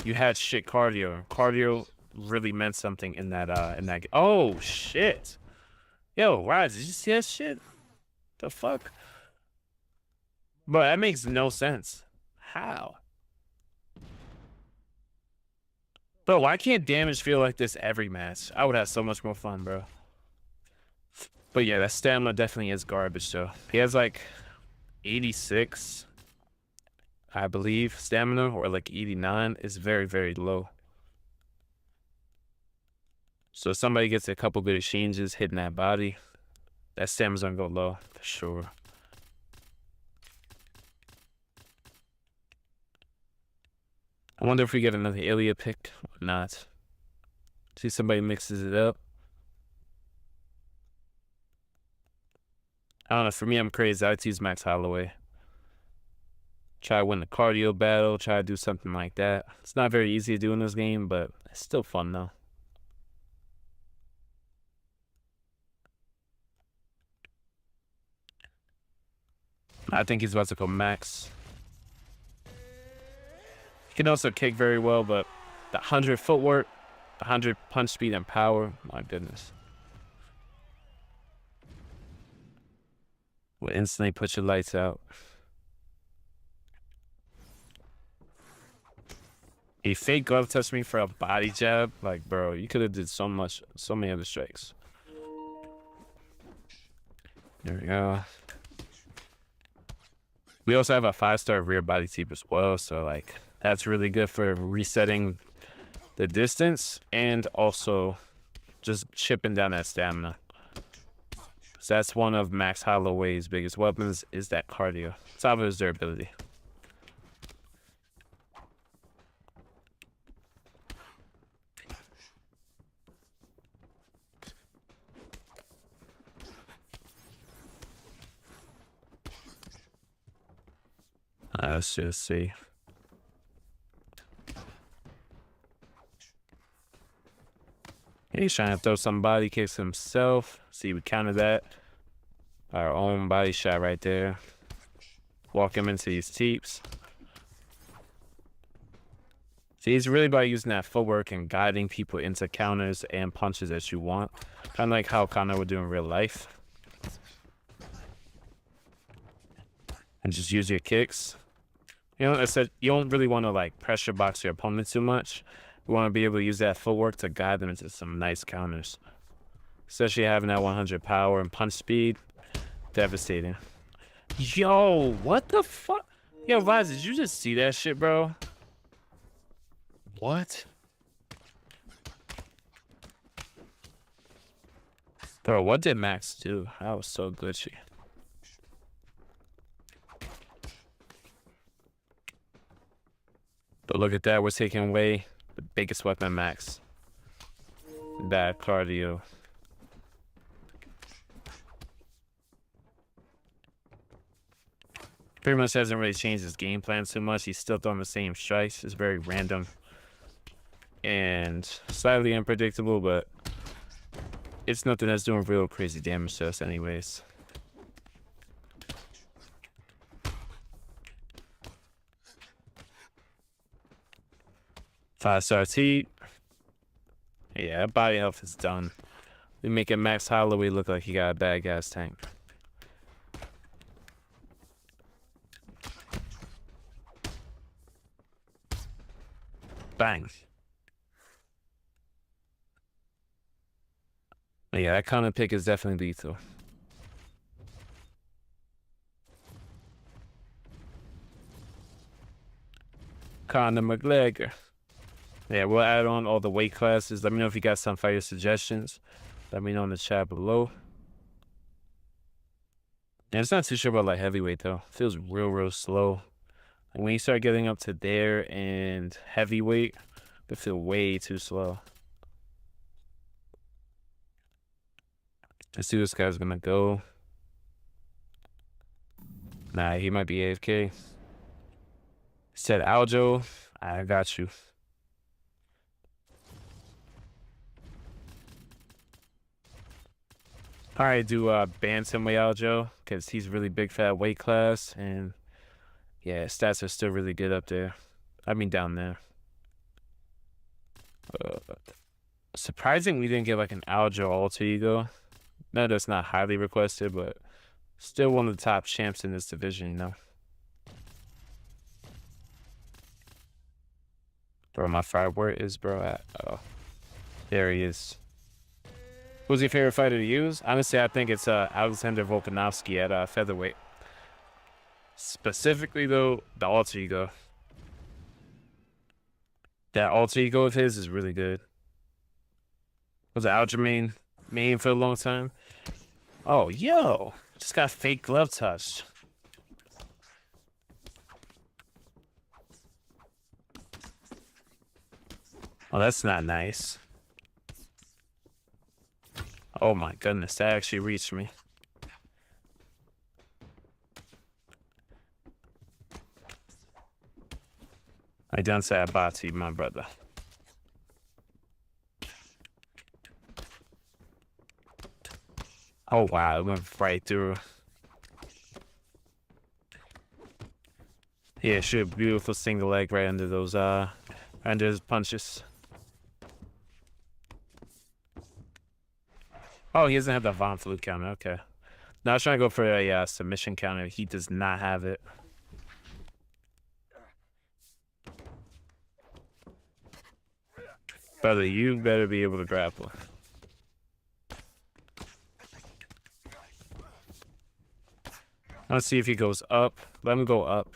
you had shit cardio. Cardio really meant something in that oh shit. Yo, Rise, did you see that shit? The fuck? But that makes no sense. How? Bro, why can't damage feel like this every match? I would have so much more fun, bro. But yeah, that stamina definitely is garbage, though. He has like 86, I believe, stamina, or like 89 is very, very low. So if somebody gets a couple good exchanges hitting that body, that stamina's gonna go low for sure. I wonder if we get another Ilya pick or not. See somebody mixes it up. I don't know. For me, I'm crazy. I'd use Max Holloway. Try to win the cardio battle. Try to do something like that. It's not very easy to do in this game, but it's still fun though. I think he's about to go Max. He can also kick very well, but the 100 footwork, the 100 punch speed and power, my goodness. Will instantly put your lights out. He fake glove touched me for a body jab. Like, bro, you could have did so many other strikes. There we go. We also have a 5-star rear body sweep as well, so like that's really good for resetting the distance and also just chipping down that stamina. So that's one of Max Holloway's biggest weapons, is that cardio. Top of his durability. Let's just see. He's trying to throw some body kicks himself. See, we counter that. Our own body shot right there. Walk him into these teeps. See, he's really about using that footwork and guiding people into counters and punches that you want. Kind of like how Conor would do in real life. And just use your kicks. You know, I said you don't really want to like pressure box your opponent too much. You want to be able to use that footwork to guide them into some nice counters. Especially having that 100 power and punch speed. Devastating. Yo, what the fuck? Yo, Vaz, did you just see that shit, bro? What? Bro, what did Max do? That was so glitchy. But look at that, we're taking away the biggest weapon, Max. Bad cardio. Pretty much hasn't really changed his game plan too much. He's still throwing the same strikes. It's very random and slightly unpredictable, but it's nothing that's doing real crazy damage to us anyways. Five-star T. Yeah, that body health is done. We making Max Holloway look like he got a bad gas tank. Bang. But yeah, that Conor pick is definitely lethal. Conor McGregor. Yeah, we'll add on all the weight classes. Let me know if you got some fighter suggestions. Let me know in the chat below. And it's not too sure about like heavyweight though. Feels real slow. And when you start getting up to there and heavyweight, it feel way too slow. Let's see this guy's gonna go. Nah, he might be AFK. Said Aljo, I got you. Probably do bantamweight Aljo because he's really big fat weight class, and yeah, stats are still really good up there. I mean down there. Surprising we didn't get like an Aljo alter ego. No, that's not highly requested, but still one of the top champs in this division, you know. Bro, my fire, where is bro at? Oh, there he is. Who's your favorite fighter to use? Honestly, I think it's Alexander Volkanovski at featherweight. Specifically, though, the alter ego. That alter ego of his is really good. Was it Aljamain main for a long time? Oh, yo! Just got fake glove touched. Oh, that's not nice. Oh my goodness, that actually reached me. I done say Abati, my brother. Oh wow, it went right through. Yeah, shoot, beautiful single leg right under those under his punches. Oh, he doesn't have the Von Flute counter. Okay. Now I was trying to go for a submission counter. He does not have it. Brother, you better be able to grapple. Let's see if he goes up. Let him go up.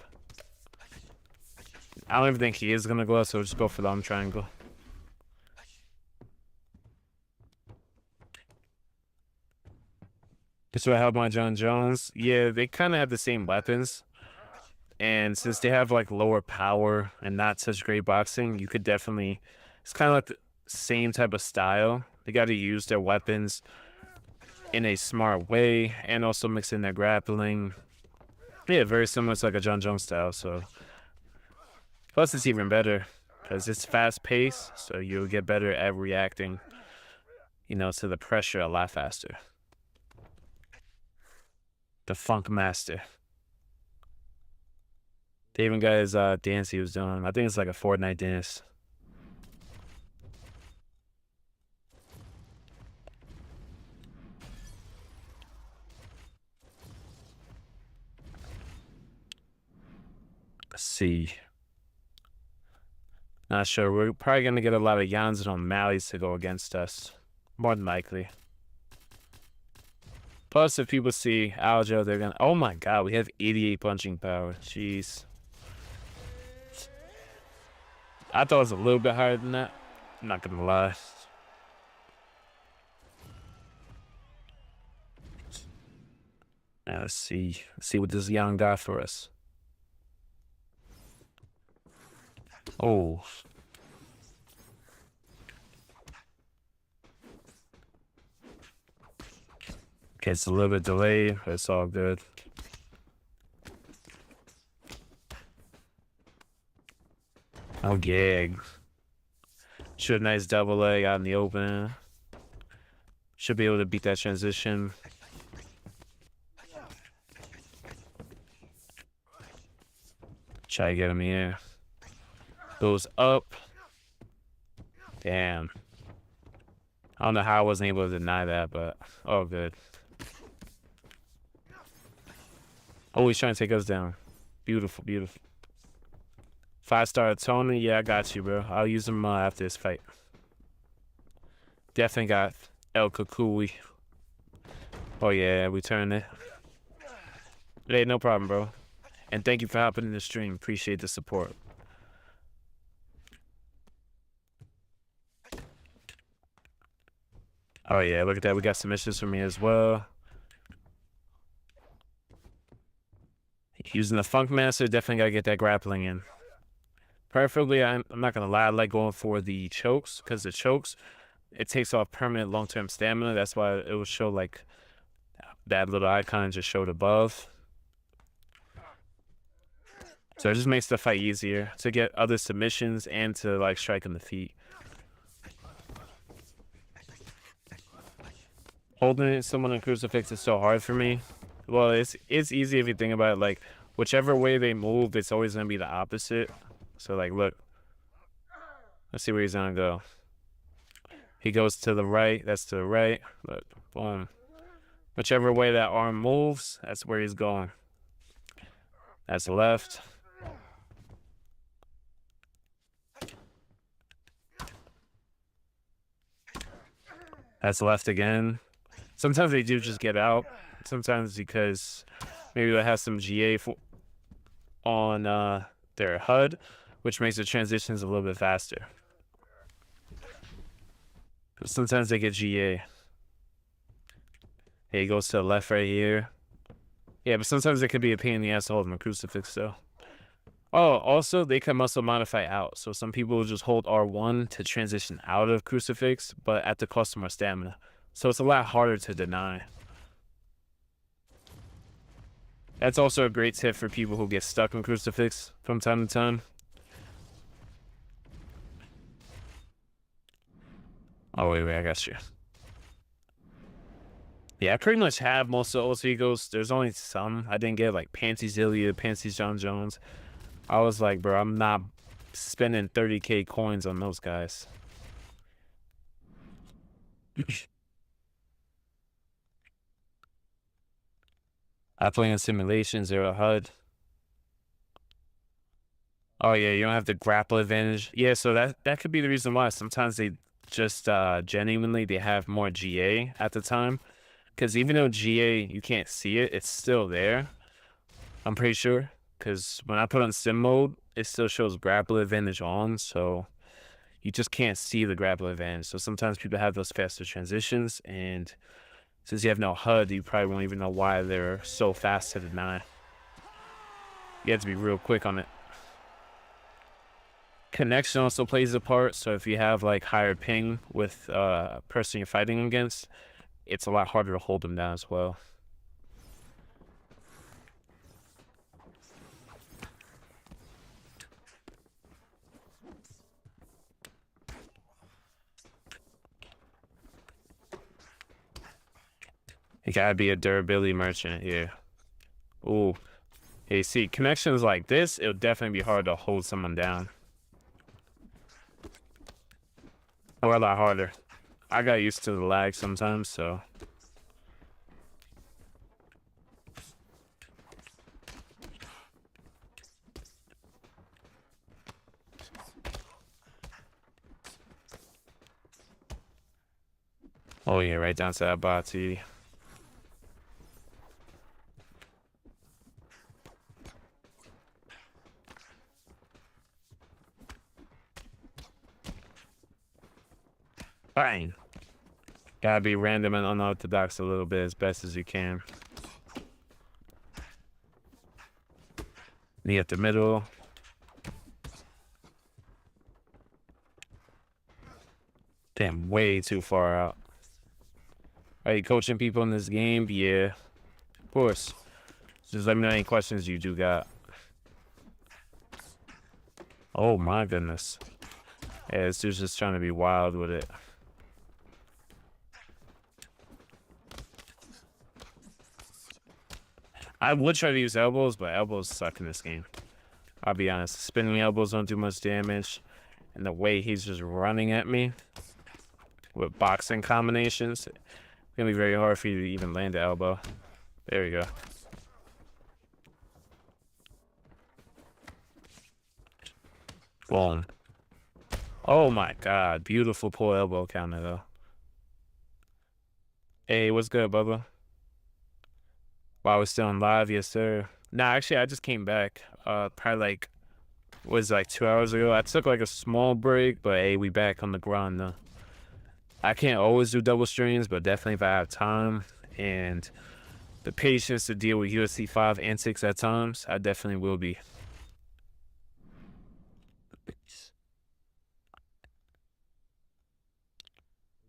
I don't even think he is going to go up, so we'll just go for the arm triangle. That's what I helped my Jon Jones. Yeah, they kind of have the same weapons. And since they have like lower power and not such great boxing, you could definitely... It's kind of like the same type of style. They got to use their weapons in a smart way and also mix in their grappling. Yeah, very similar to like a Jon Jones style. So plus it's even better because it's fast paced, so you'll get better at reacting, you know, to the pressure a lot faster. The Funk Master. They even got his dance he was doing. I think it's like a Fortnite dance. Let's see. Not sure. We're probably going to get a lot of Jans and O'Malley's to go against us. More than likely. Plus, if people see Aljo, they're going to... Oh my god, we have 88 punching power. Jeez. I thought it was a little bit higher than that. I'm not going to lie. Now, let's see. Let's see what this young got for us. Oh. Okay, it's a little bit delayed, but it's all good. Oh, gag. Should nice double leg out in the open. Should be able to beat that transition. Try to get him here. Goes up. Damn. I don't know how I wasn't able to deny that, but all good. Oh, he's trying to take us down. Beautiful, beautiful. 5-star Tony. Yeah, I got you, bro. I'll use him after this fight. Definitely got El Kukui. Oh yeah, we turned it. Hey, no problem, bro. And thank you for hopping in the stream. Appreciate the support. Oh yeah, look at that. We got submissions from me as well. Using the Funk Master, definitely gotta get that grappling in. Preferably, I'm not gonna lie, I like going for the chokes, because the chokes, it takes off permanent long-term stamina. That's why it will show like that little icon just showed above. So it just makes the fight easier to get other submissions and to like strike on the feet. Holding someone in crucifix is so hard for me. Well, it's easy if you think about it. Like whichever way they move, it's always gonna be the opposite. So like, look, let's see where he's gonna go. He goes to the right. That's to the right. Look, boom. Whichever way that arm moves, that's where he's going. That's left. That's left again. Sometimes they do just get out. Sometimes because maybe they have some GA on their HUD, which makes the transitions a little bit faster. But sometimes they get GA. He goes to the left right here. Yeah, but sometimes it could be a pain in the ass to hold him a crucifix though. Oh, also they can muscle modify out. So some people will just hold R1 to transition out of crucifix, but at the cost of more stamina. So it's a lot harder to deny. That's also a great tip for people who get stuck in crucifix from time to time. Oh, wait, I got you. Yeah, I pretty much have most of those egos. There's only some I didn't get, like Panties Ilya, Panties Jon Jones. I was like, bro, I'm not spending 30K coins on those guys. I play in simulation, 0 HUD. Oh yeah, you don't have the grapple advantage. Yeah, so that could be the reason why. Sometimes they just genuinely they have more GA at the time. Because even though GA, you can't see it, it's still there. I'm pretty sure. Because when I put on sim mode, it still shows grapple advantage on. So you just can't see the grapple advantage. So sometimes people have those faster transitions. And since you have no HUD, you probably won't even know why they're so fast to deny. You have to be real quick on it. Connection also plays a part. So if you have like higher ping with a person you're fighting against, it's a lot harder to hold them down as well. You gotta be a durability merchant here. Ooh. Hey, see, connections like this, it'll definitely be hard to hold someone down. Or a lot harder. I got used to the lag sometimes, so. Oh yeah, right down to that body. Fine. Gotta be random and unorthodox a little bit as best as you can. Knee at the middle. Damn, way too far out. Are you coaching people in this game? Yeah, of course. Just let me know any questions you do got. Oh my goodness. Yeah, this dude's just trying to be wild with it. I would try to use elbows, but elbows suck in this game. I'll be honest. Spinning elbows don't do much damage. And the way he's just running at me with boxing combinations, it's gonna be very hard for you to even land the elbow. There we go. Boom. Oh my god. Beautiful pull elbow counter though. Hey, what's good, Bubba? While we're still on live, yes, sir. Nah, actually, I just came back. Probably like was like 2 hours ago. I took like a small break, but hey, we back on the grind though. I can't always do double streams, but definitely if I have time and the patience to deal with UFC 5 antics at times, I definitely will be.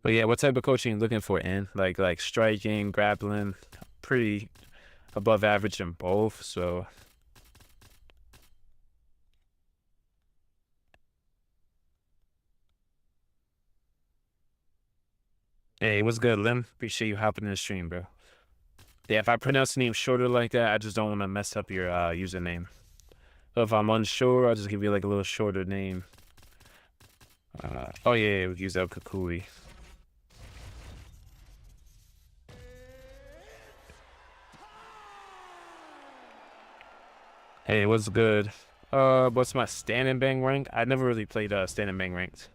But yeah, what type of coaching you looking for, in like striking, grappling, pretty above average in both. So hey, what's good, Lim? Appreciate you hopping in the stream, bro. Yeah, if I pronounce the name shorter like that, I just don't want to mess up your username. So if I'm unsure, I'll just give you like a little shorter name. Oh yeah, we use El Kukui. Hey, what's good? What's my stand and bang rank? I never really played stand and bang ranked.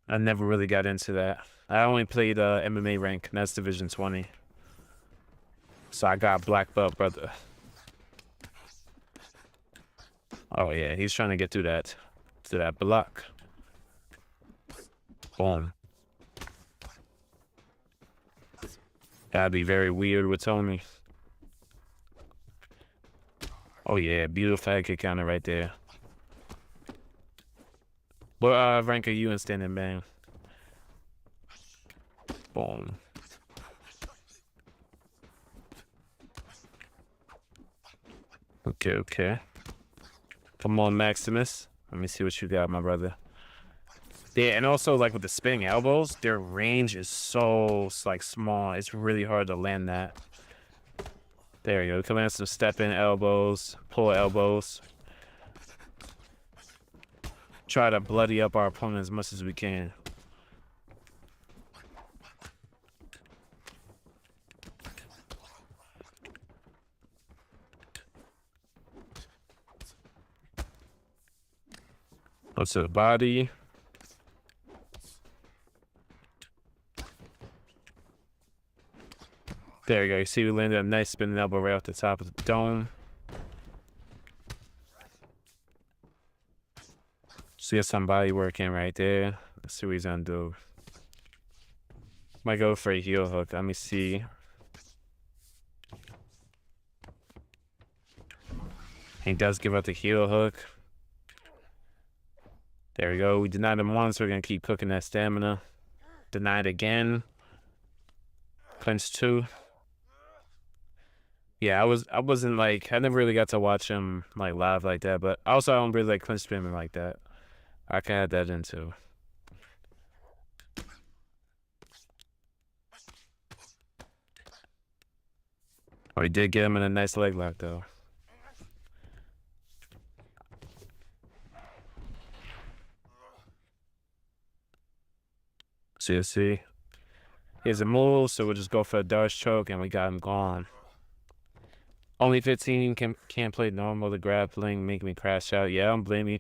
I never really got into that. I only played MMA rank, and that's Division 20. So I got black belt, brother. Oh yeah, he's trying to get through that block. Boom. That'd be very weird with Tony. Oh yeah, beautiful head kick counter right there. What rank are you in standing bang? Boom. Okay. Come on, Maximus. Let me see what you got, my brother. Yeah, and also like with the spinning elbows, their range is so like small. It's really hard to land that. There you go. You can land some step in elbows, pull elbows. Try to bloody up our opponent as much as we can. Up to the body. There you go. You see we landed a nice spinning elbow right off the top of the dome. See some body working right there. Let's see what he's gonna do. Might go for a heel hook. Let me see. He does give up the heel hook. There we go. We denied him once. We're gonna keep cooking that stamina. Denied again. Clinch 2. Yeah, I wasn't like, I never really got to watch him like live like that, but also I don't really like clinch spamming like that. I can add that in too. Oh, he did get him in a nice leg lock though. See. Here's a move, so we'll just go for a Darce choke, and we got him gone. Only 15 can't play normal. The grappling make me crash out. Yeah, I don't blame you.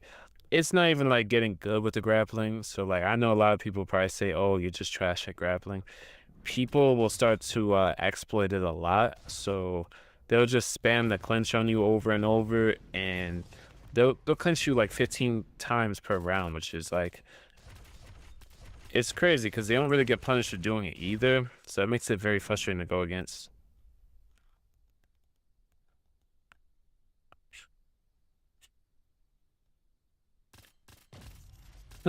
It's not even like getting good with the grappling. So like I know a lot of people probably say, "Oh, you're just trash at grappling." People will start to exploit it a lot. So they'll just spam the clinch on you over and over, and they'll clinch you like 15 times per round, which is like, it's crazy because they don't really get punished for doing it either. So it makes it very frustrating to go against.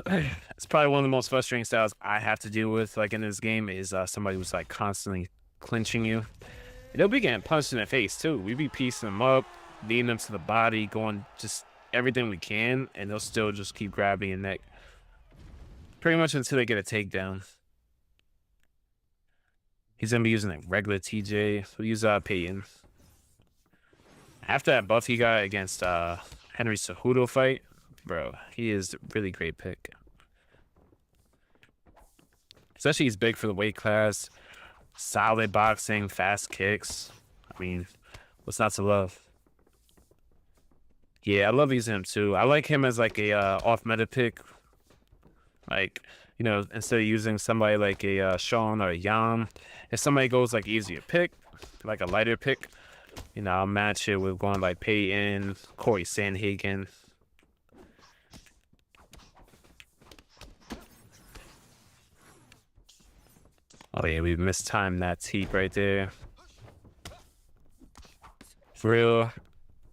It's probably one of the most frustrating styles I have to deal with, like in this game, is somebody who's like constantly clinching you. And they'll be getting punched in the face too. We be piecing them up, leading them to the body, going just everything we can, and they'll still just keep grabbing your neck. Pretty much until they get a takedown. He's gonna be using like regular TJ. We'll use Peyton. After that buff he got against Henry Cejudo fight, bro, he is a really great pick. Especially he's big for the weight class. Solid boxing, fast kicks. I mean, what's not to love? Yeah, I love using him too. I like him as like a off-meta pick. Like, you know, instead of using somebody like a Sean or a Jan, if somebody goes like easier pick, like a lighter pick, you know, I'll match it with going like Peyton, Corey Sandhagen. Oh yeah, we mistimed that teep right there. For real,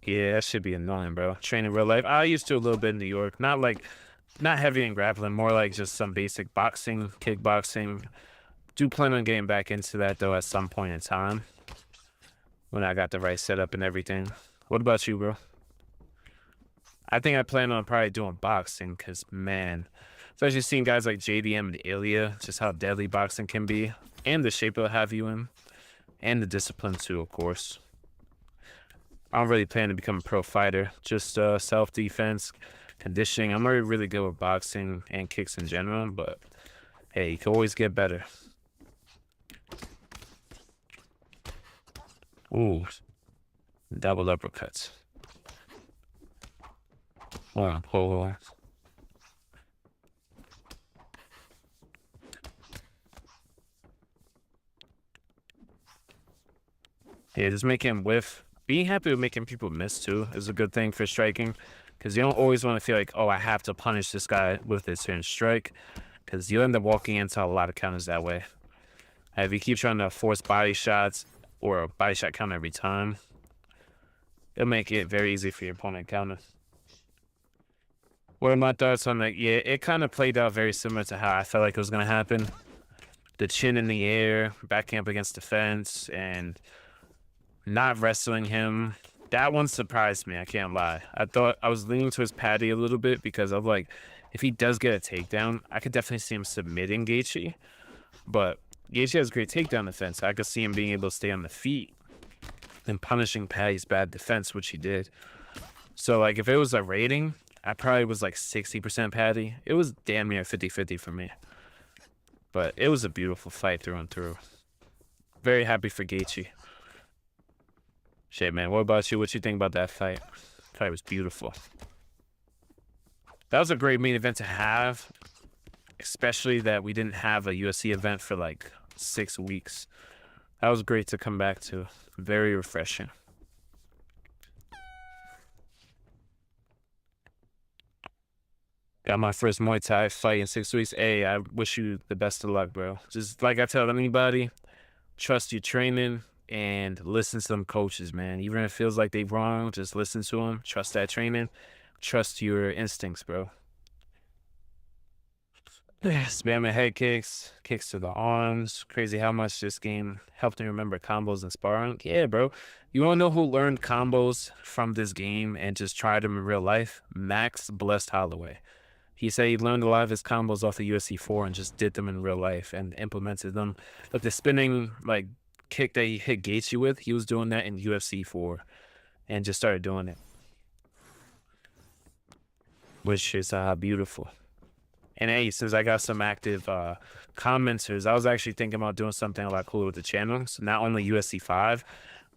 yeah, that should be annoying, bro. Training real life. I used to a little bit in New York, not heavy in grappling, more like just some basic boxing, kickboxing. Do plan on getting back into that though at some point in time when I got the right setup and everything. What about you, bro? I think I plan on probably doing boxing because, man, especially seeing guys like JDM and Ilya, just how deadly boxing can be, and the shape it'll have you in, and the discipline too, of course. I don't really plan to become a pro fighter, just self-defense, conditioning. I'm already really good with boxing and kicks in general, but hey, you can always get better. Ooh, double uppercuts. Hold on. Yeah, just making him whiff. Being happy with making people miss too is a good thing for striking, because you don't always want to feel like, oh, I have to punish this guy with this certain strike, because you end up walking into a lot of counters that way. If you keep trying to force body shots or a body shot counter every time, it'll make it very easy for your opponent to counter. What are my thoughts on that? Yeah, it kind of played out very similar to how I felt like it was going to happen. The chin in the air, backing up against the fence, and not wrestling him. That one surprised me, I can't lie. I thought I was leaning towards Patty a little bit because of like, if he does get a takedown, I could definitely see him submitting Gaethje. But Gaethje has great takedown defense. I could see him being able to stay on the feet and punishing Patty's bad defense, which he did. So like, if it was a rating, I probably was like 60% Patty. It was damn near 50-50 for me. But it was a beautiful fight through and through. Very happy for Gaethje. Shit, man. What about you? What you think about that fight? The fight was beautiful. That was a great main event to have, especially that we didn't have a UFC event for like 6 weeks. That was great to come back to. Very refreshing. Got my first Muay Thai fight in 6 weeks. Hey, I wish you the best of luck, bro. Just like I tell anybody, trust your training and listen to them coaches, man. Even if it feels like they wrong, just listen to them. Trust that training. Trust your instincts, bro. Spamming head kicks, kicks to the arms. Crazy how much this game helped me remember combos and sparring. Yeah, bro. You want to know who learned combos from this game and just tried them in real life? Max Blessed Holloway. He said he learned a lot of his combos off the UFC 4 and just did them in real life and implemented them. Like the spinning like kick that he hit Gaethje with, he was doing that in UFC 4 and just started doing it, which is beautiful. And hey, since I got some active commenters, I was actually thinking about doing something a lot cooler with the channel. So not only UFC 5,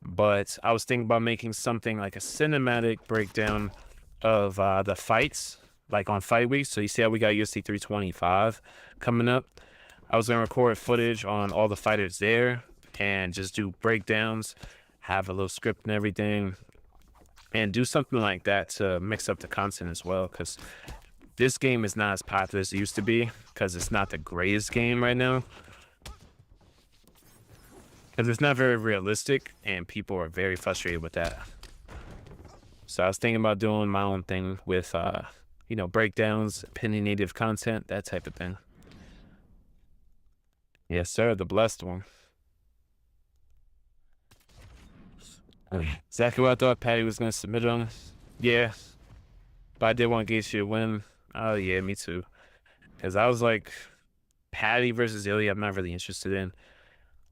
but I was thinking about making something like a cinematic breakdown of the fights, like on fight week. So you see how we got UFC 325 coming up. I was going to record footage on all the fighters there and just do breakdowns, have a little script and everything, and do something like that to mix up the content as well, because this game is not as popular as it used to be, because it's not the greatest game right now. Because it's not very realistic, and people are very frustrated with that. So I was thinking about doing my own thing with, you know, breakdowns, opinionative content, that type of thing. Yes, sir, the blessed one. Exactly what I thought Patty was going to submit on. Yeah, but I did want Gaethje to win. Oh, yeah, me too. Because I was like, Patty versus Ilya, I'm not really interested in.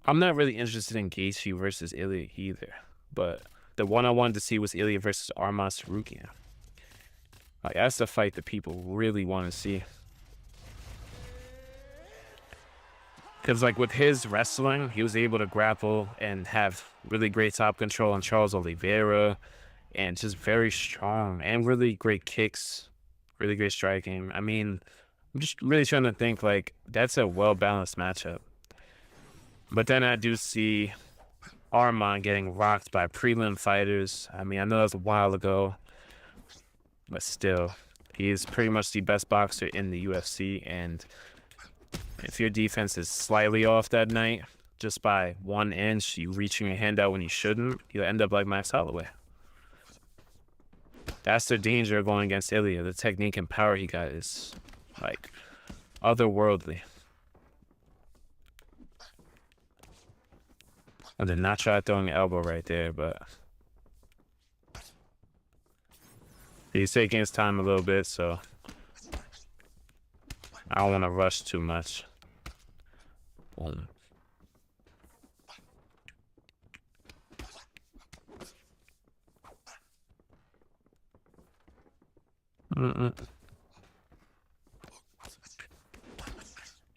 I'm not really interested in Gaethje versus Ilya either. But the one I wanted to see was Ilya versus Arman Tsarukyan. Like, that's the fight that people really want to see. Because, like, with his wrestling, he was able to grapple and have really great top control on Charles Oliveira, and just very strong and really great kicks, really great striking. I mean, I'm just really trying to think, like, that's a well-balanced matchup. But then I do see Arman getting rocked by prelim fighters. I mean, I know that was a while ago, but still, he is pretty much the best boxer in the UFC. And if your defense is slightly off that night, just by 1 inch, you reaching your hand out when you shouldn't, you'll end up like Max Holloway. That's the danger of going against Ilya. The technique and power he got is, like, otherworldly. I did not try throwing an elbow right there, but he's taking his time a little bit, so I don't want to rush too much.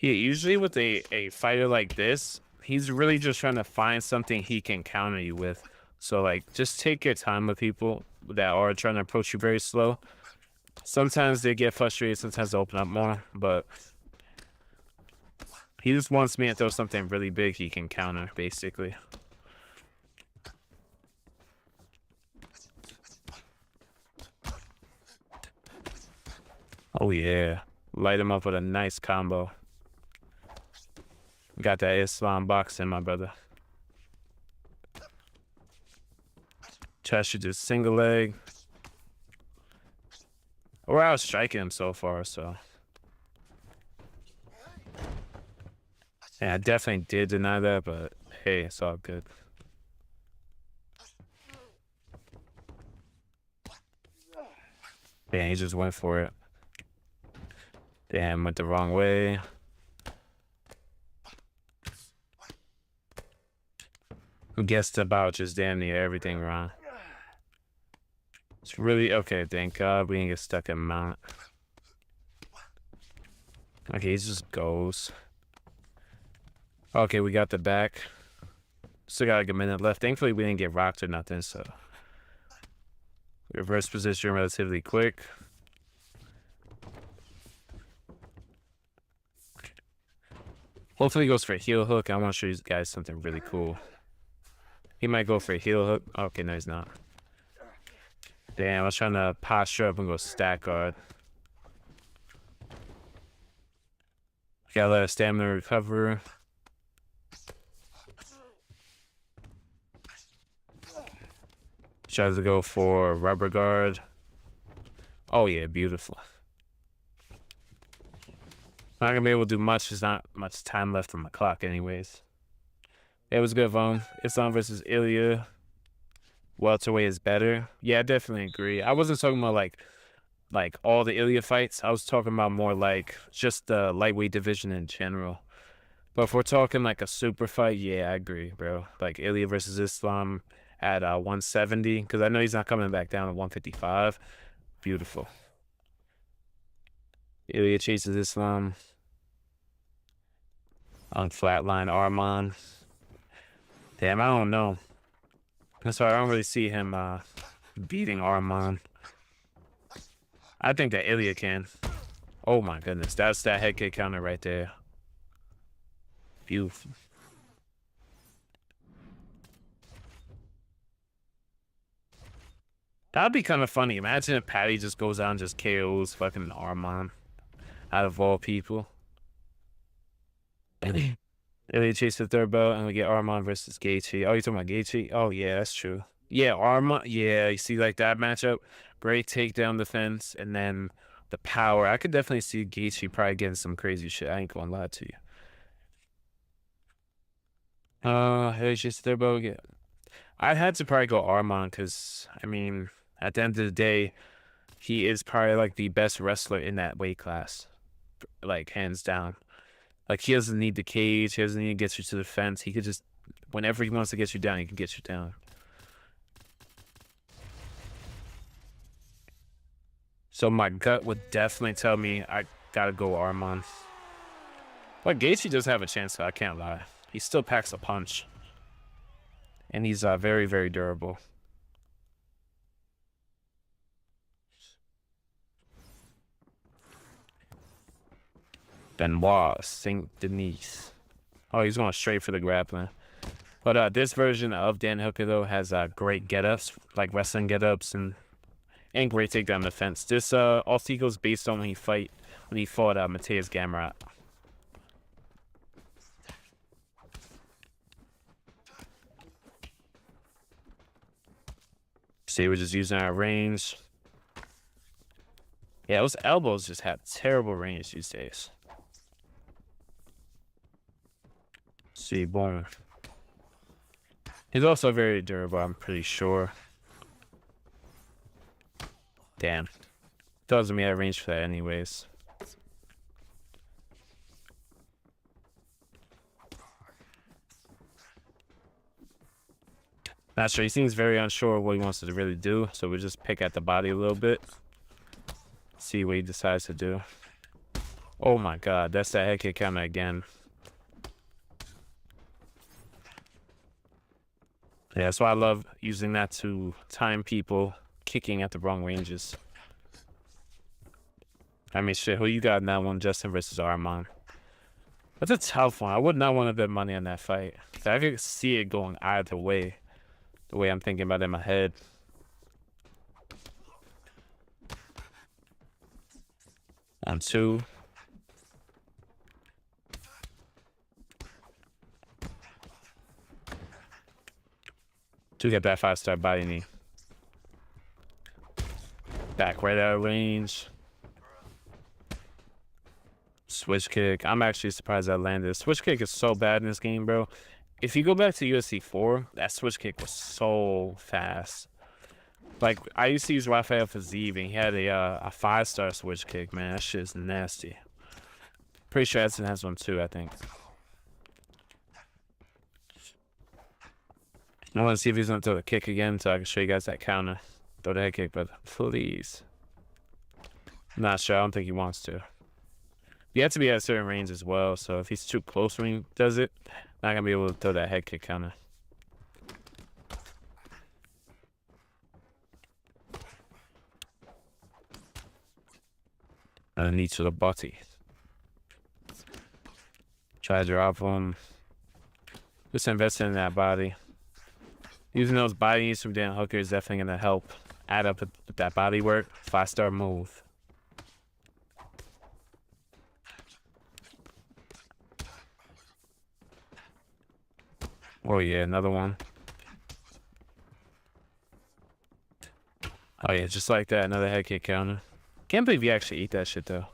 Yeah, usually with a fighter like this, he's really just trying to find something he can counter you with. So, like, just take your time with people that are trying to approach you very slow. Sometimes they get frustrated, sometimes they open up more, but he just wants me to throw something really big he can counter, basically. Oh, yeah. Light him up with a nice combo. Got that Islam boxing, my brother. Try to do single leg. We're out striking him so far, so. Yeah, I definitely did deny that, but hey, it's all good. Yeah, he just went for it. Damn, went the wrong way. Who guessed about just damn near everything wrong? It's really okay. Thank God we didn't get stuck in mount. Okay, he just goes. Okay, we got the back. Still got like a minute left. Thankfully, we didn't get rocked or nothing, so reverse position relatively quick. Hopefully, he goes for a heel hook. I want to show you guys something really cool. He might go for a heel hook. Okay, no, he's not. Damn, I was trying to posture up and go stack guard. Gotta let his stamina recover. Tries to go for rubber guard. Oh, yeah, beautiful. Not gonna be able to do much. There's not much time left on my clock, anyways. It was good, Vaughn. Islam versus Ilya. Welterweight is better. Yeah, I definitely agree. I wasn't talking about like all the Ilya fights. I was talking about more like just the lightweight division in general. But if we're talking like a super fight, yeah, I agree, bro. Like Ilya versus Islam at 170, because I know he's not coming back down to 155. Beautiful. Ilya chases Islam on flatline Arman. Damn, I don't know. That's why I don't really see him beating Arman. I think that Ilya can. Oh my goodness, that's that head kick counter right there. Beautiful. That'd be kind of funny. Imagine if Patty just goes out and just KOs fucking Arman. Out of all people. Ilya chase the third belt, and we get Arman versus Gaethje. Oh, you talking about Gaethje? Oh, yeah, that's true. Yeah, Arman. Yeah, you see, like that matchup, great takedown defense, and then the power. I could definitely see Gaethje probably getting some crazy shit. I ain't gonna lie to you. Ilya chase the third belt. Yeah, I had to probably go Arman because I mean, at the end of the day, he is probably like the best wrestler in that weight class, like hands down. Like, he doesn't need the cage. He doesn't need to get you to the fence. He could just, whenever he wants to get you down, he can get you down. So my gut would definitely tell me I gotta go Arman. But Gaethje does have a chance, so I can't lie. He still packs a punch. And he's very, very durable. Benoit Saint Denis. Oh, he's going straight for the grappling. But this version of Dan Hooker though has great get-ups, like wrestling get-ups, and great takedown defense. This Octagon is based on when he fought Mateus Gamrot. See, we're just using our range. Yeah, those elbows just have terrible range these days. See, boom. He's also very durable, I'm pretty sure. Damn. Doesn't mean I have range for that anyways. Not sure. He seems very unsure of what he wants to really do, so we'll just pick at the body a little bit. See what he decides to do. Oh my god, that's that head kick counter again. Yeah, that's why I love using that to time people kicking at the wrong ranges. I mean, shit, who you got in that one? Justin versus Armand. That's a tough one. I would not want to bet money on that fight. I could see it going either way. The way I'm thinking about it in my head. On 2. To get that 5-star body knee. Back right out of range. Switch kick. I'm actually surprised I landed. Switch kick is so bad in this game, bro. If you go back to UFC 4, that switch kick was so fast. Like, I used to use Rafael Fiziev, and he had a 5-star switch kick, man. That shit is nasty. Pretty sure Edson has one too, I think. I want to see if he's going to throw the kick again so I can show you guys that counter. Throw the head kick, but please. I'm not sure. I don't think he wants to. You have to be at a certain range as well, so if he's too close when he does it, not going to be able to throw that head kick counter. Knee to the body. Try to drop him. Just investing in that body. Using those bodies from Dan Hooker is definitely going to help add up with that body work. 5-star move. Oh yeah, another one. Oh yeah, just like that, another head kick counter. Can't believe you actually eat that shit though.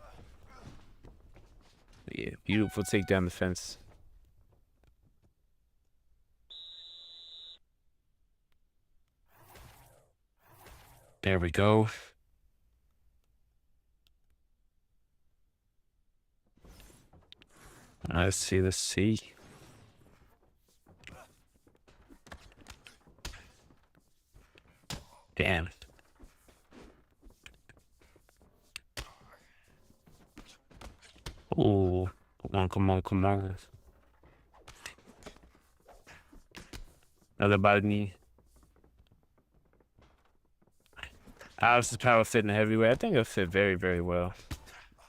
Yeah, beautiful takedown defense. There we go. Let's see. Damn. Oh, come on. Another body knee. Alice's power fit in the heavyweight. I think it'll fit very, very well.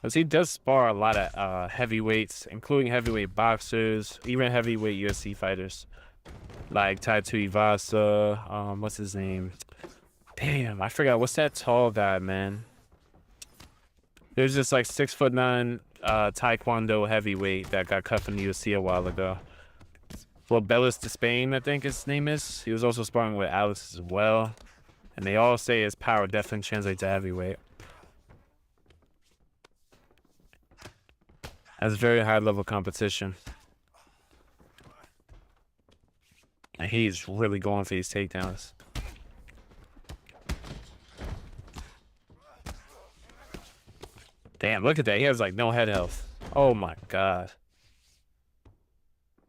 Because he does spar a lot of heavyweights, including heavyweight boxers, even heavyweight UFC fighters. Like Taito Ivasa, what's his name? Damn, I forgot. What's that tall guy, man? There's this like 6'9" Taekwondo heavyweight that got cut from the UFC a while ago. Well, Bellis de Spain, I think his name is. He was also sparring with Alex as well. And they all say his power definitely translates to heavyweight. That's very high level competition. And he's really going for these takedowns. Damn, look at that. He has like no head health. Oh my god.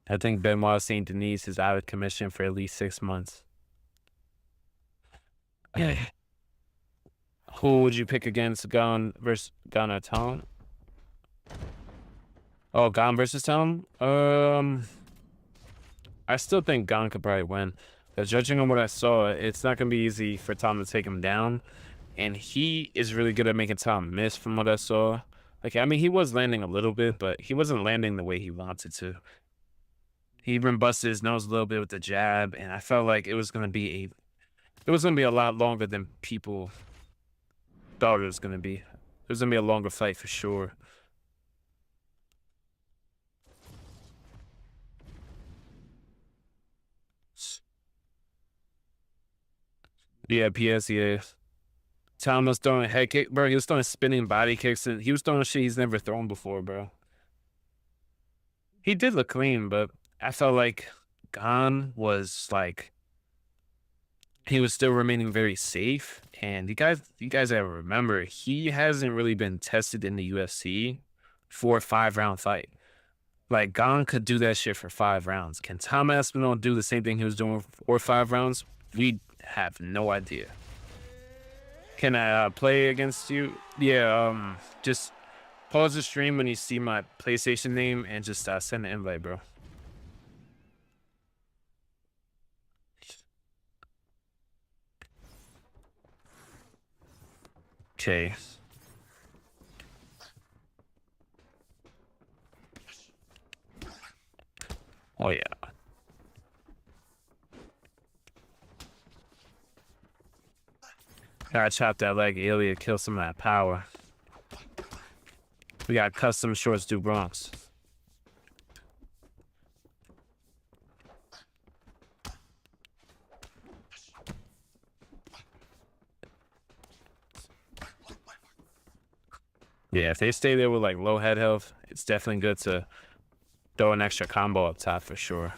I think Benoit Saint Denis is out of commission for at least 6 months. Who would you pick against Gon versus Gon or Tom? Oh, Gon versus Tom? I still think Gon could probably win. But judging on what I saw, it's not going to be easy for Tom to take him down. And he is really good at making Tom miss from what I saw. Like, I mean, he was landing a little bit, but he wasn't landing the way he wanted to. He even busted his nose a little bit with the jab, and I felt like it was gonna be a lot longer than people thought it was gonna be. It was gonna be a longer fight for sure. Yeah, PS, yeah. Tom was throwing head kick, bro. He was throwing spinning body kicks, and he was throwing shit he's never thrown before, bro. He did look clean, but I felt like Gon was like he was still remaining very safe. And you guys gotta remember, he hasn't really been tested in the UFC for a 5-round fight. Like Gon could do that shit for 5 rounds. Can Tom Aspinall do the same thing he was doing for 5 rounds? We have no idea. Can I play against you? Yeah, just pause the stream when you see my PlayStation name and just send an invite, bro. Okay. Oh yeah. Gotta chop that leg earlier, kill some of that power. We got custom shorts do Bronx. Yeah, if they stay there with like low head health, it's definitely good to throw an extra combo up top for sure.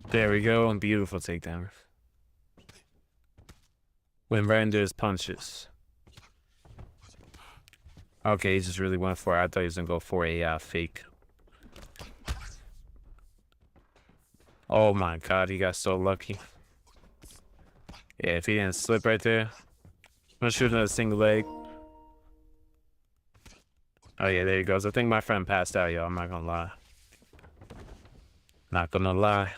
There we go, and beautiful takedown. When right into his punches. Okay, he just really went for it. I thought he was gonna go for a fake. Oh my god, he got so lucky. Yeah, if he didn't slip right there. I'm gonna shoot another single leg. Oh yeah, there he goes. I think my friend passed out, y'all. I'm not gonna lie. Not gonna lie.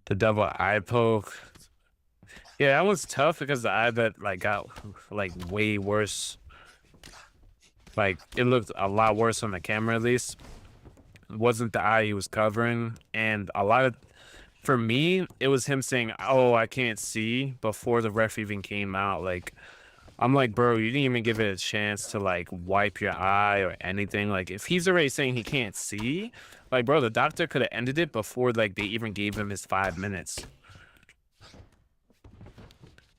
The double eye poke. Yeah, that was tough because the eye that like got like way worse. Like it looked a lot worse on the camera at least. It wasn't the eye he was covering, and a lot of for me it was him saying, "Oh, I can't see," before the ref even came out. Like I'm like, bro, you didn't even give it a chance to like wipe your eye or anything. Like if he's already saying he can't see, like bro, the doctor could have ended it before like they even gave him his 5 minutes.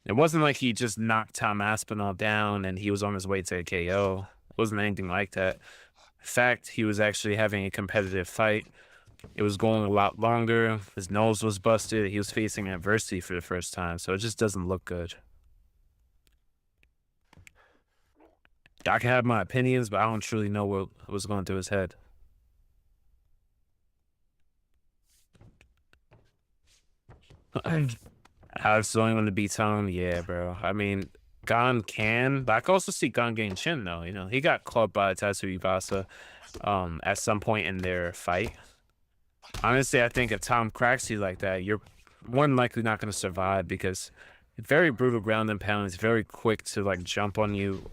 It wasn't like he just knocked Tom Aspinall down and he was on his way to a KO. It wasn't anything like that. In fact, he was actually having a competitive fight. It was going a lot longer. His nose was busted. He was facing adversity for the first time, so it just doesn't look good. I can have my opinions, but I don't truly know what was going through his head. Alex the only one to beat Tom, yeah, bro. I mean, Gon can, but I can also see Gon getting chin though. You know, he got caught by Tatsu Ibasa at some point in their fight. Honestly, I think if Tom cracks you like that, you're more than likely not going to survive because very brutal ground and pound. He's very quick to like jump on you,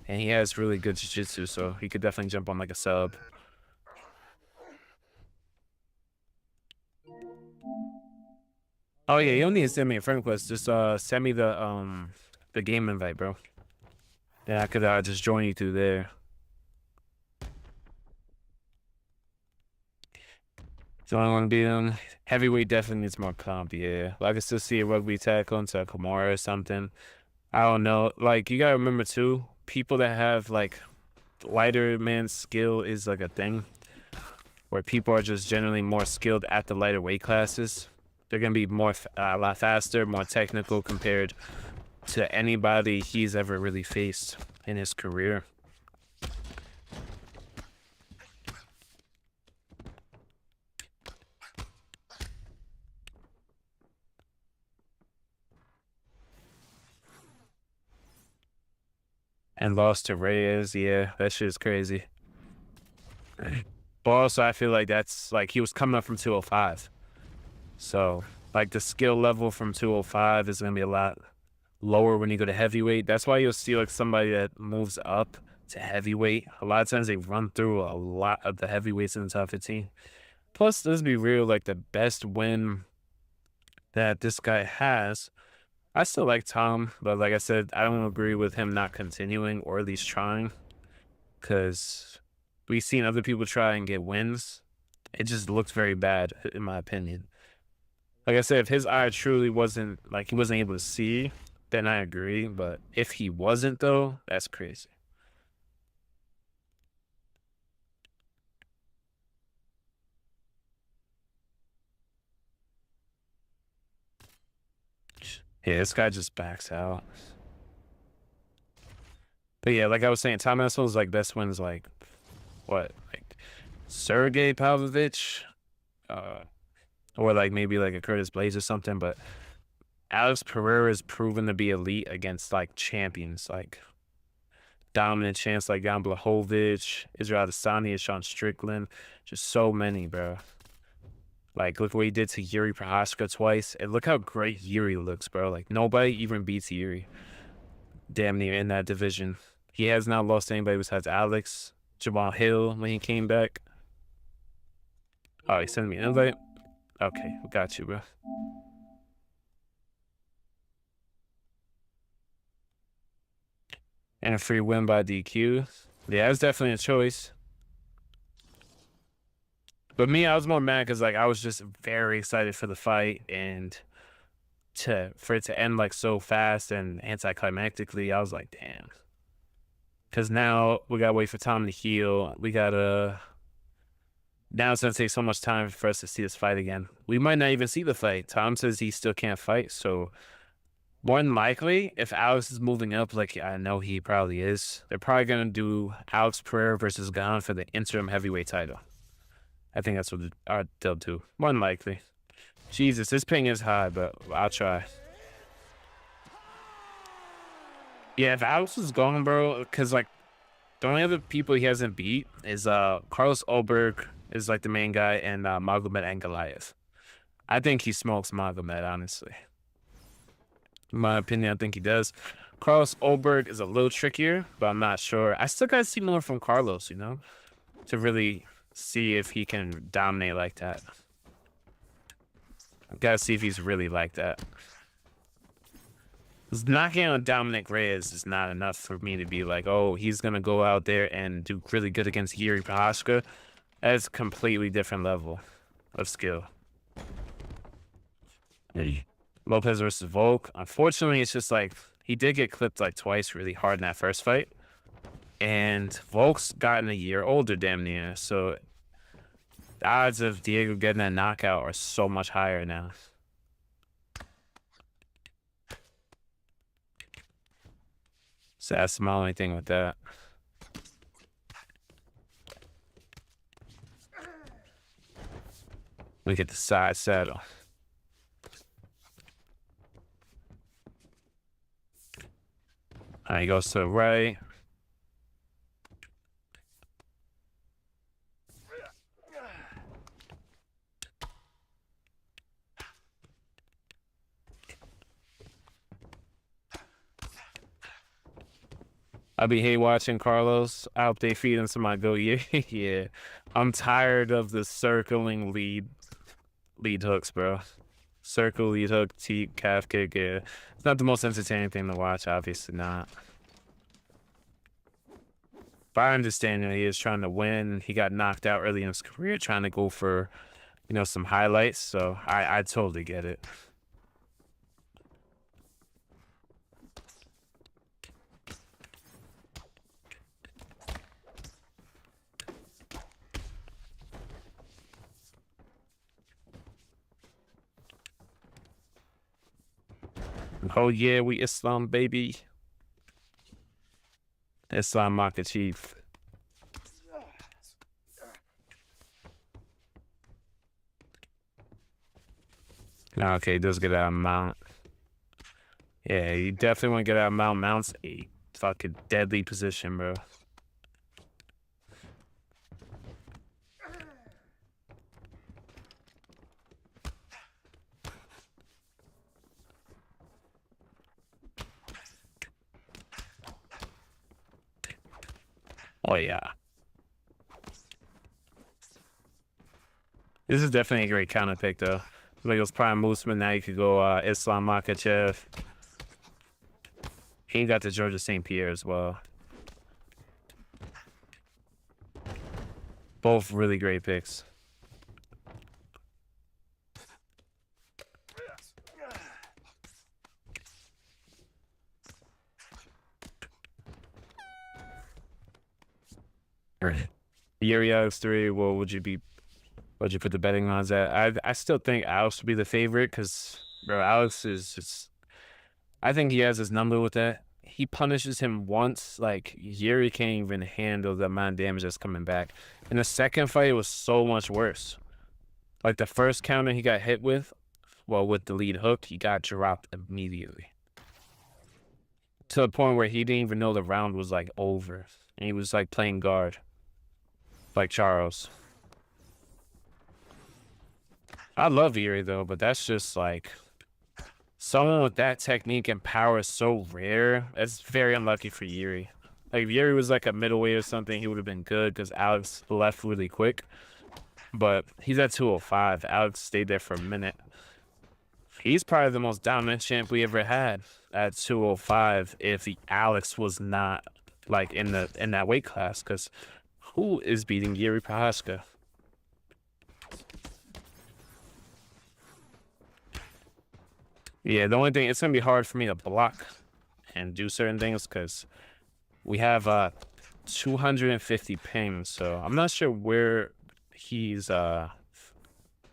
and he has really good jiu-jitsu, so he could definitely jump on like a sub. Oh yeah, you don't need to send me a friend request. Just send me the game invite, bro. Then I could just join you through there. So I want to be on heavyweight. Definitely needs more comp. Yeah, like I still see a rugby tackle into Kamara or something. I don't know. Like you gotta remember too, people that have like lighter man skill is like a thing, where people are just generally more skilled at the lighter weight classes. They're gonna be more a lot faster, more technical compared to anybody he's ever really faced in his career. and lost to Reyes. Yeah, that shit is crazy. But also, I feel like that's like he was coming up from 205. So, like, the skill level from 205 is going to be a lot lower when you go to heavyweight. That's why you'll see, like, somebody that moves up to heavyweight. A lot of times they run through a lot of the heavyweights in the top 15. Plus, let's be real, like, the best win that this guy has, I still like Tom, but like I said, I don't agree with him not continuing or at least trying, because we've seen other people try and get wins. It just looks very bad, in my opinion. Like I said, if his eye truly wasn't, like, he wasn't able to see, then I agree. But if he wasn't, though, that's crazy. Yeah, this guy just backs out. But yeah, like I was saying, Tom Essel's like best wins, like, what, like Sergey Pavlovich, or like maybe like a Curtis Blaze or something. But Alex Pereira is proven to be elite against like champions, like dominant champs like Jan Blachowicz, Israel Adesanya, Sean Strickland, just so many, bro. Like, look what he did to Yuri Prohaska twice, and look how great Yuri looks, bro. Like, nobody even beats Yuri, damn near, in that division. He has not lost to anybody besides Alex, Jamal Hill when he came back. Oh, he sent me an invite? Okay, got you, bro. And a free win by DQ. Yeah, it's definitely a choice. But me, I was more mad because like I was just very excited for the fight, and for it to end like so fast and anticlimactically, I was like, damn. Because now we gotta wait for Tom to heal. Now it's gonna take so much time for us to see this fight again. We might not even see the fight. Tom says he still can't fight, so more than likely, if Alex is moving up, like I know he probably is, they're probably gonna do Alex Pereira versus Gane for the interim heavyweight title. I think that's what they'll do. More than likely. Jesus, this ping is high, but I'll try. Yeah, if Alex is going, bro, because like the only other people he hasn't beat is Carlos Ulberg is like the main guy, and Magomed Ankalaev. I think he smokes Magomed, honestly. In my opinion, I think he does. Carlos Ulberg is a little trickier, but I'm not sure. I still gotta see more from Carlos, you know, to really see if he can dominate like that. I gotta see if he's really like that. Knocking out Dominic Reyes is not enough for me to be like, oh, he's gonna go out there and do really good against Yuri Prohaska. That's a completely different level of skill. Lopez versus Volk. Unfortunately, it's just like he did get clipped like twice really hard in that first fight. And Volk's gotten a year older, damn near. So the odds of Diego getting that knockout are so much higher now. So that's my only thing with that. We get the side saddle. All right, he goes to the right. I'll be hate watching Carlos. I hope they feed him some my go. Yeah, yeah. I'm tired of the circling lead hooks, bro. Circle, lead hook, teep, calf kick. Yeah, it's not the most entertaining thing to watch. Obviously not. But I understand that he is trying to win. He got knocked out early in his career, trying to go for, you know, some highlights. So I totally get it. Oh yeah, we Islam, baby. Islam Maka Chief. Okay, he does get out of mount. Yeah, you definitely want to get out of mount. Mount's a fucking deadly position, bro. Oh, yeah. This is definitely a great counter pick, though. Like it was Prime Usman. Now you could go Islam Makhachev. He got the Georgia St. Pierre as well. Both really great picks. Yuri Alex 3, what would you put the betting odds at? I still think Alex would be the favorite because, bro, Alex is just, I think he has his number with that. He punishes him once, like Yuri can't even handle the amount of damage that's coming back. In the second fight, it was so much worse. Like the first counter he got hit with, well, with the lead hook, he got dropped immediately. To the point where he didn't even know the round was like over. And he was like playing guard. Like Charles. I love Yuri though, but that's just like someone with that technique and power is so rare. It's very unlucky for Yuri. Like if Yuri was like a middleweight or something, he would have been good because Alex left really quick. But he's at 205. Alex stayed there for a minute. He's probably the most dominant champ we ever had at 205 if Alex was not like in that weight class, because who is beating Yuri Prochazka? Yeah, the only thing, it's going to be hard for me to block and do certain things because we have 250 ping, so I'm not sure where he's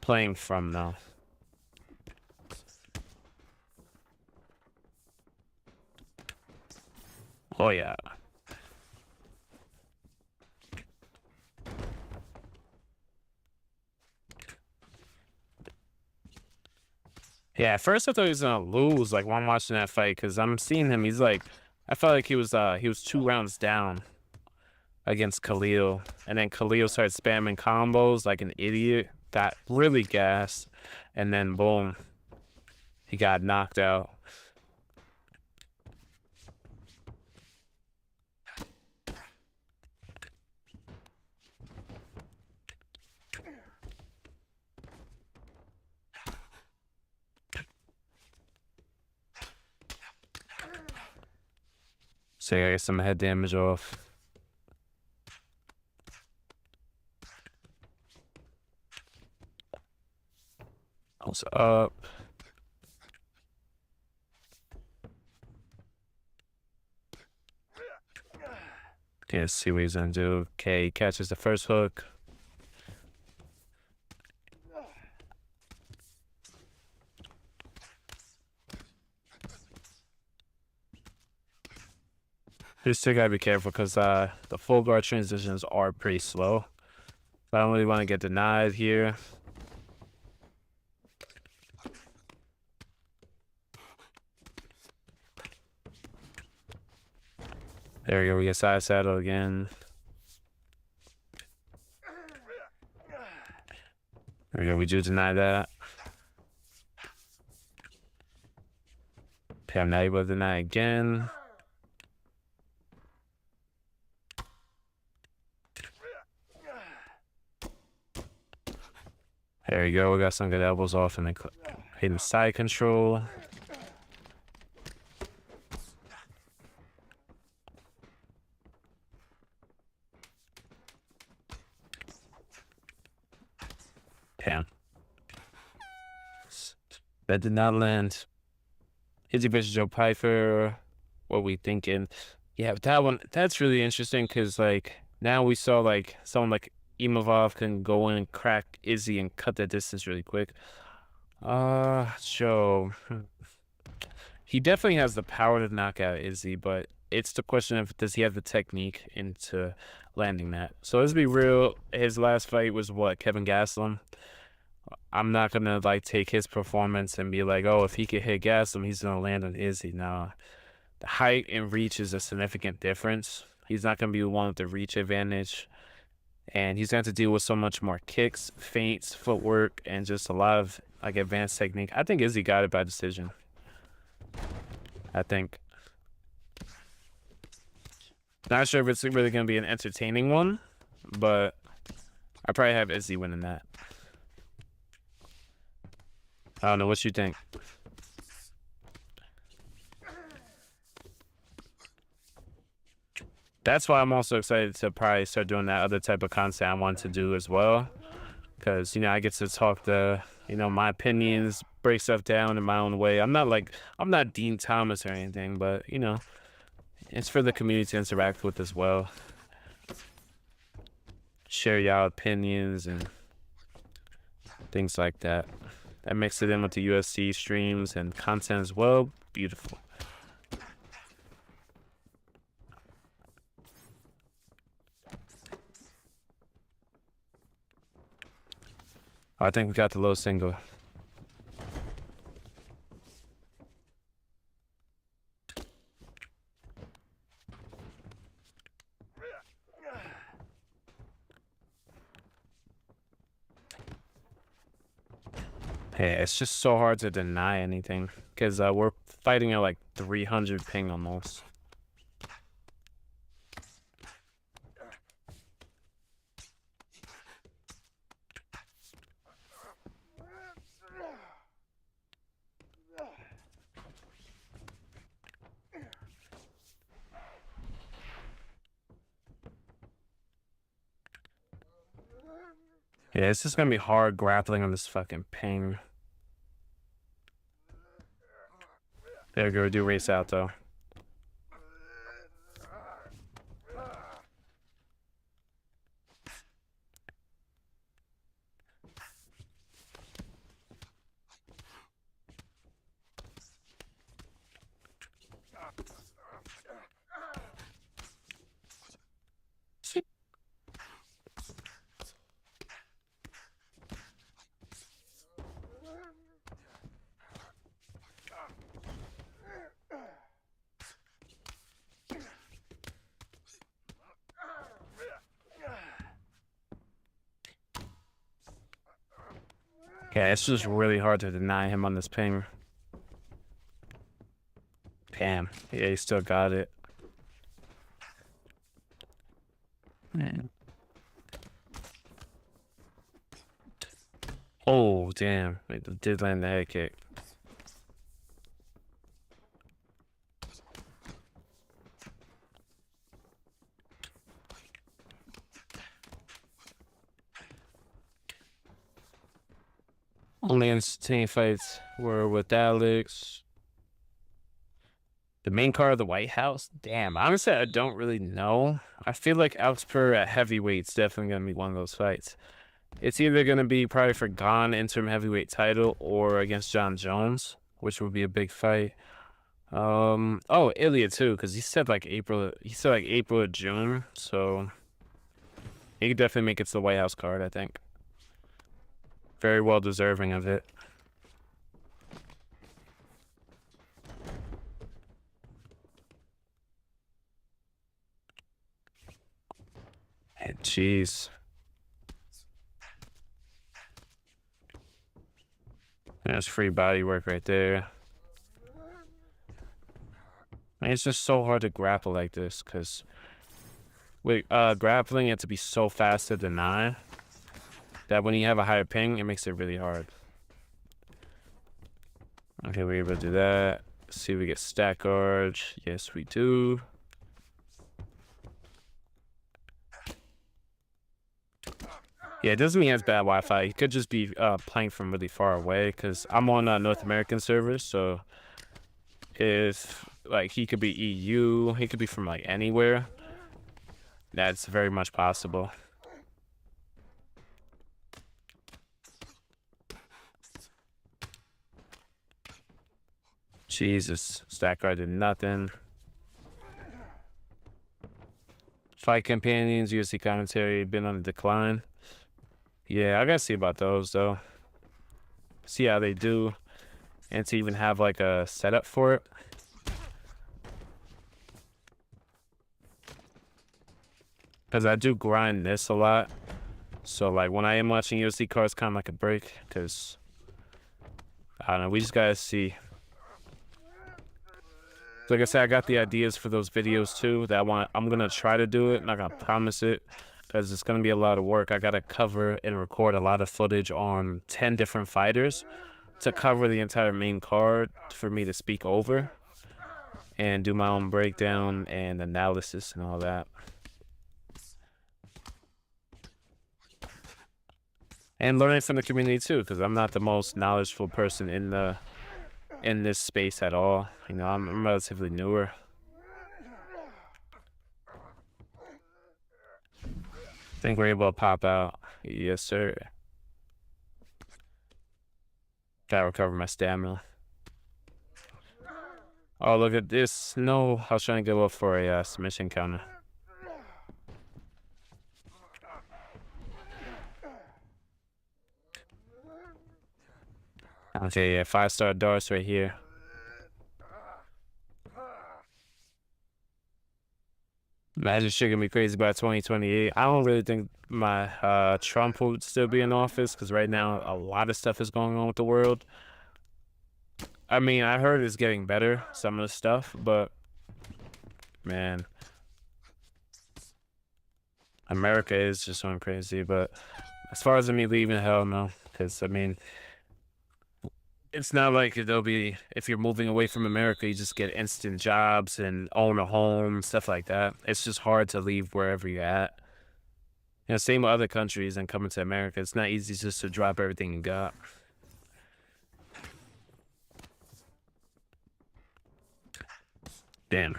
playing from now. Oh, yeah. Yeah, at first I thought he was gonna lose, like when I'm watching that fight, because I'm seeing him. He's like, I felt like he was 2 rounds down against Khalil, and then Khalil started spamming combos like an idiot, got really gassed, and then boom, he got knocked out. So I get some head damage off. What's up? Okay, let's see what he's gonna do. Okay, he catches the first hook. Just still gotta be careful because the full guard transitions are pretty slow. I don't really want to get denied here. There we go, we get side saddle again. There we go, we do deny that. Okay, I'm not able to deny again. There you go, we got some good elbows off and then hitting side control. Damn. That did not land. Izzy versus Joe Pyfer. What we thinking? Yeah, but that one, that's really interesting because like now we saw like someone like Imavov can go in and crack Izzy and cut that distance really quick. Joe. He definitely has the power to knock out Izzy, but it's the question of does he have the technique into landing that. So let's be real, his last fight was what, Kevin Gastelum? I'm not gonna like take his performance and be like, oh, if he could hit Gastelum, he's gonna land on Izzy. No, The height and reach is a significant difference. He's not going to be the one with the reach advantage. And he's going to have to deal with so much more kicks, feints, footwork, and just a lot of like advanced technique. I think Izzy got it by decision. I think. Not sure if it's really going to be an entertaining one, but I probably have Izzy winning that. I don't know. What you think? That's why I'm also excited to probably start doing that other type of content I want to do as well. Because, you know, I get to talk my opinions, break stuff down in my own way. I'm not Dean Thomas or anything, but, you know, it's for the community to interact with as well. Share y'all opinions and things like that. I mix it in with the UFC streams and content as well. Beautiful. I think we got the low single. Hey, it's just so hard to deny anything because we're fighting at like 300 ping almost. Yeah, it's just gonna be hard grappling on this fucking ping. There we go, do race out though. Yeah, it's just really hard to deny him on this ping. Damn. Yeah, he still got it. Man. Oh, damn. It did land the head kick. Only entertaining fights were with Alex. The main card of the White House? Damn, honestly, I don't really know. I feel like Altsper at heavyweight's definitely going to be one of those fights. It's either going to be probably for Gon interim heavyweight title or against Jon Jones, which would be a big fight. Oh, Ilya too, because he said like April or June, so he could definitely make it to the White House card, I think. Very well deserving of it. Jeez. That's free body work right there. Man, it's just so hard to grapple like this because with grappling, you have to be so fast to deny that when you have a higher ping, it makes it really hard. Okay, we're able to do that. Let's see if we get stack guard. Yes, we do. Yeah, it doesn't mean he has bad Wi-Fi. He could just be playing from really far away because I'm on North American servers, so if like he could be EU, he could be from like anywhere. That's very much possible. Jesus, stack guard did nothing. Fight companions, UFC commentary, been on the decline. Yeah, I gotta see about those though. See how they do, and to even have like a setup for it. because I do grind this a lot. So like when I am watching UFC cards, kind of like a break, because I don't know. We just gotta see. So like I said, I got the ideas for those videos too. I'm gonna try to do it. Not gonna promise it, because it's gonna be a lot of work. I gotta cover and record a lot of footage on 10 different fighters to cover the entire main card for me to speak over and do my own breakdown and analysis and all that. And learning from the community too, because I'm not the most knowledgeable person in this space at all. You know, I'm relatively newer. Think we're able to pop out. Yes, sir. Gotta recover my stamina. Oh, look at this. No, I was trying to go up for a submission counter. Okay, yeah, 5-star darts right here. Imagine shit gonna be crazy by 2028. I don't really think my Trump will still be in office, because right now a lot of stuff is going on with the world. I mean, I heard it's getting better, some of the stuff, but man, America is just going crazy. But as far as me leaving, hell no, because I mean, it's not like there'll be, if you're moving away from America, you just get instant jobs and own a home, stuff like that. It's just hard to leave wherever you're at. You know, same with other countries and coming to America. It's not easy just to drop everything you got. Damn.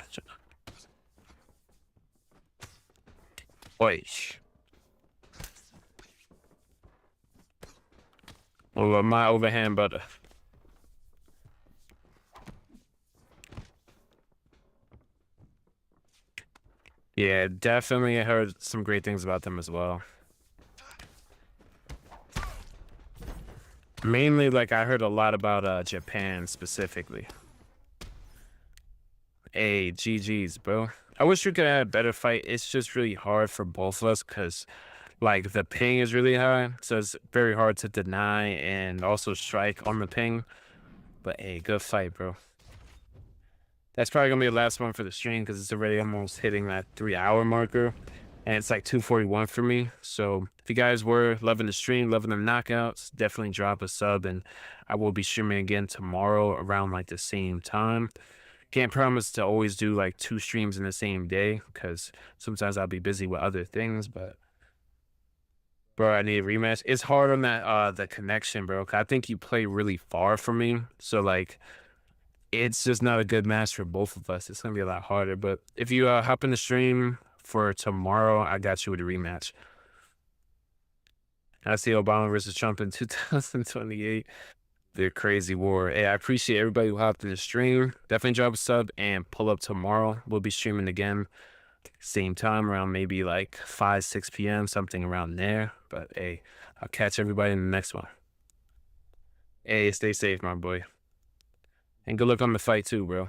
Oi. Oh, my overhand brother. Yeah, definitely heard some great things about them as well. Mainly, like, I heard a lot about Japan specifically. Hey, GG's, bro. I wish we could have had a better fight. It's just really hard for both of us, because, like, the ping is really high, so it's very hard to deny and also strike on the ping. But hey, good fight, bro. That's probably gonna be the last one for the stream, because it's already almost hitting that 3-hour marker, and it's like 2:41 for me. So if you guys were loving the stream, loving the knockouts, definitely drop a sub, and I will be streaming again tomorrow around like the same time. Can't promise to always do like 2 streams in the same day, because sometimes I'll be busy with other things. But bro, I need a rematch. It's hard on that the connection, bro. I think you play really far from me, so like, it's just not a good match for both of us. It's gonna be a lot harder. But if you hop in the stream for tomorrow, I got you with a rematch. I see Obama versus Trump in 2028. The crazy war. Hey, I appreciate everybody who hopped in the stream. Definitely drop a sub and pull up tomorrow. We'll be streaming again, same time, around maybe like 5-6 p.m., something around there. But hey, I'll catch everybody in the next one. Hey, stay safe, my boy. And good luck on the fight too, bro.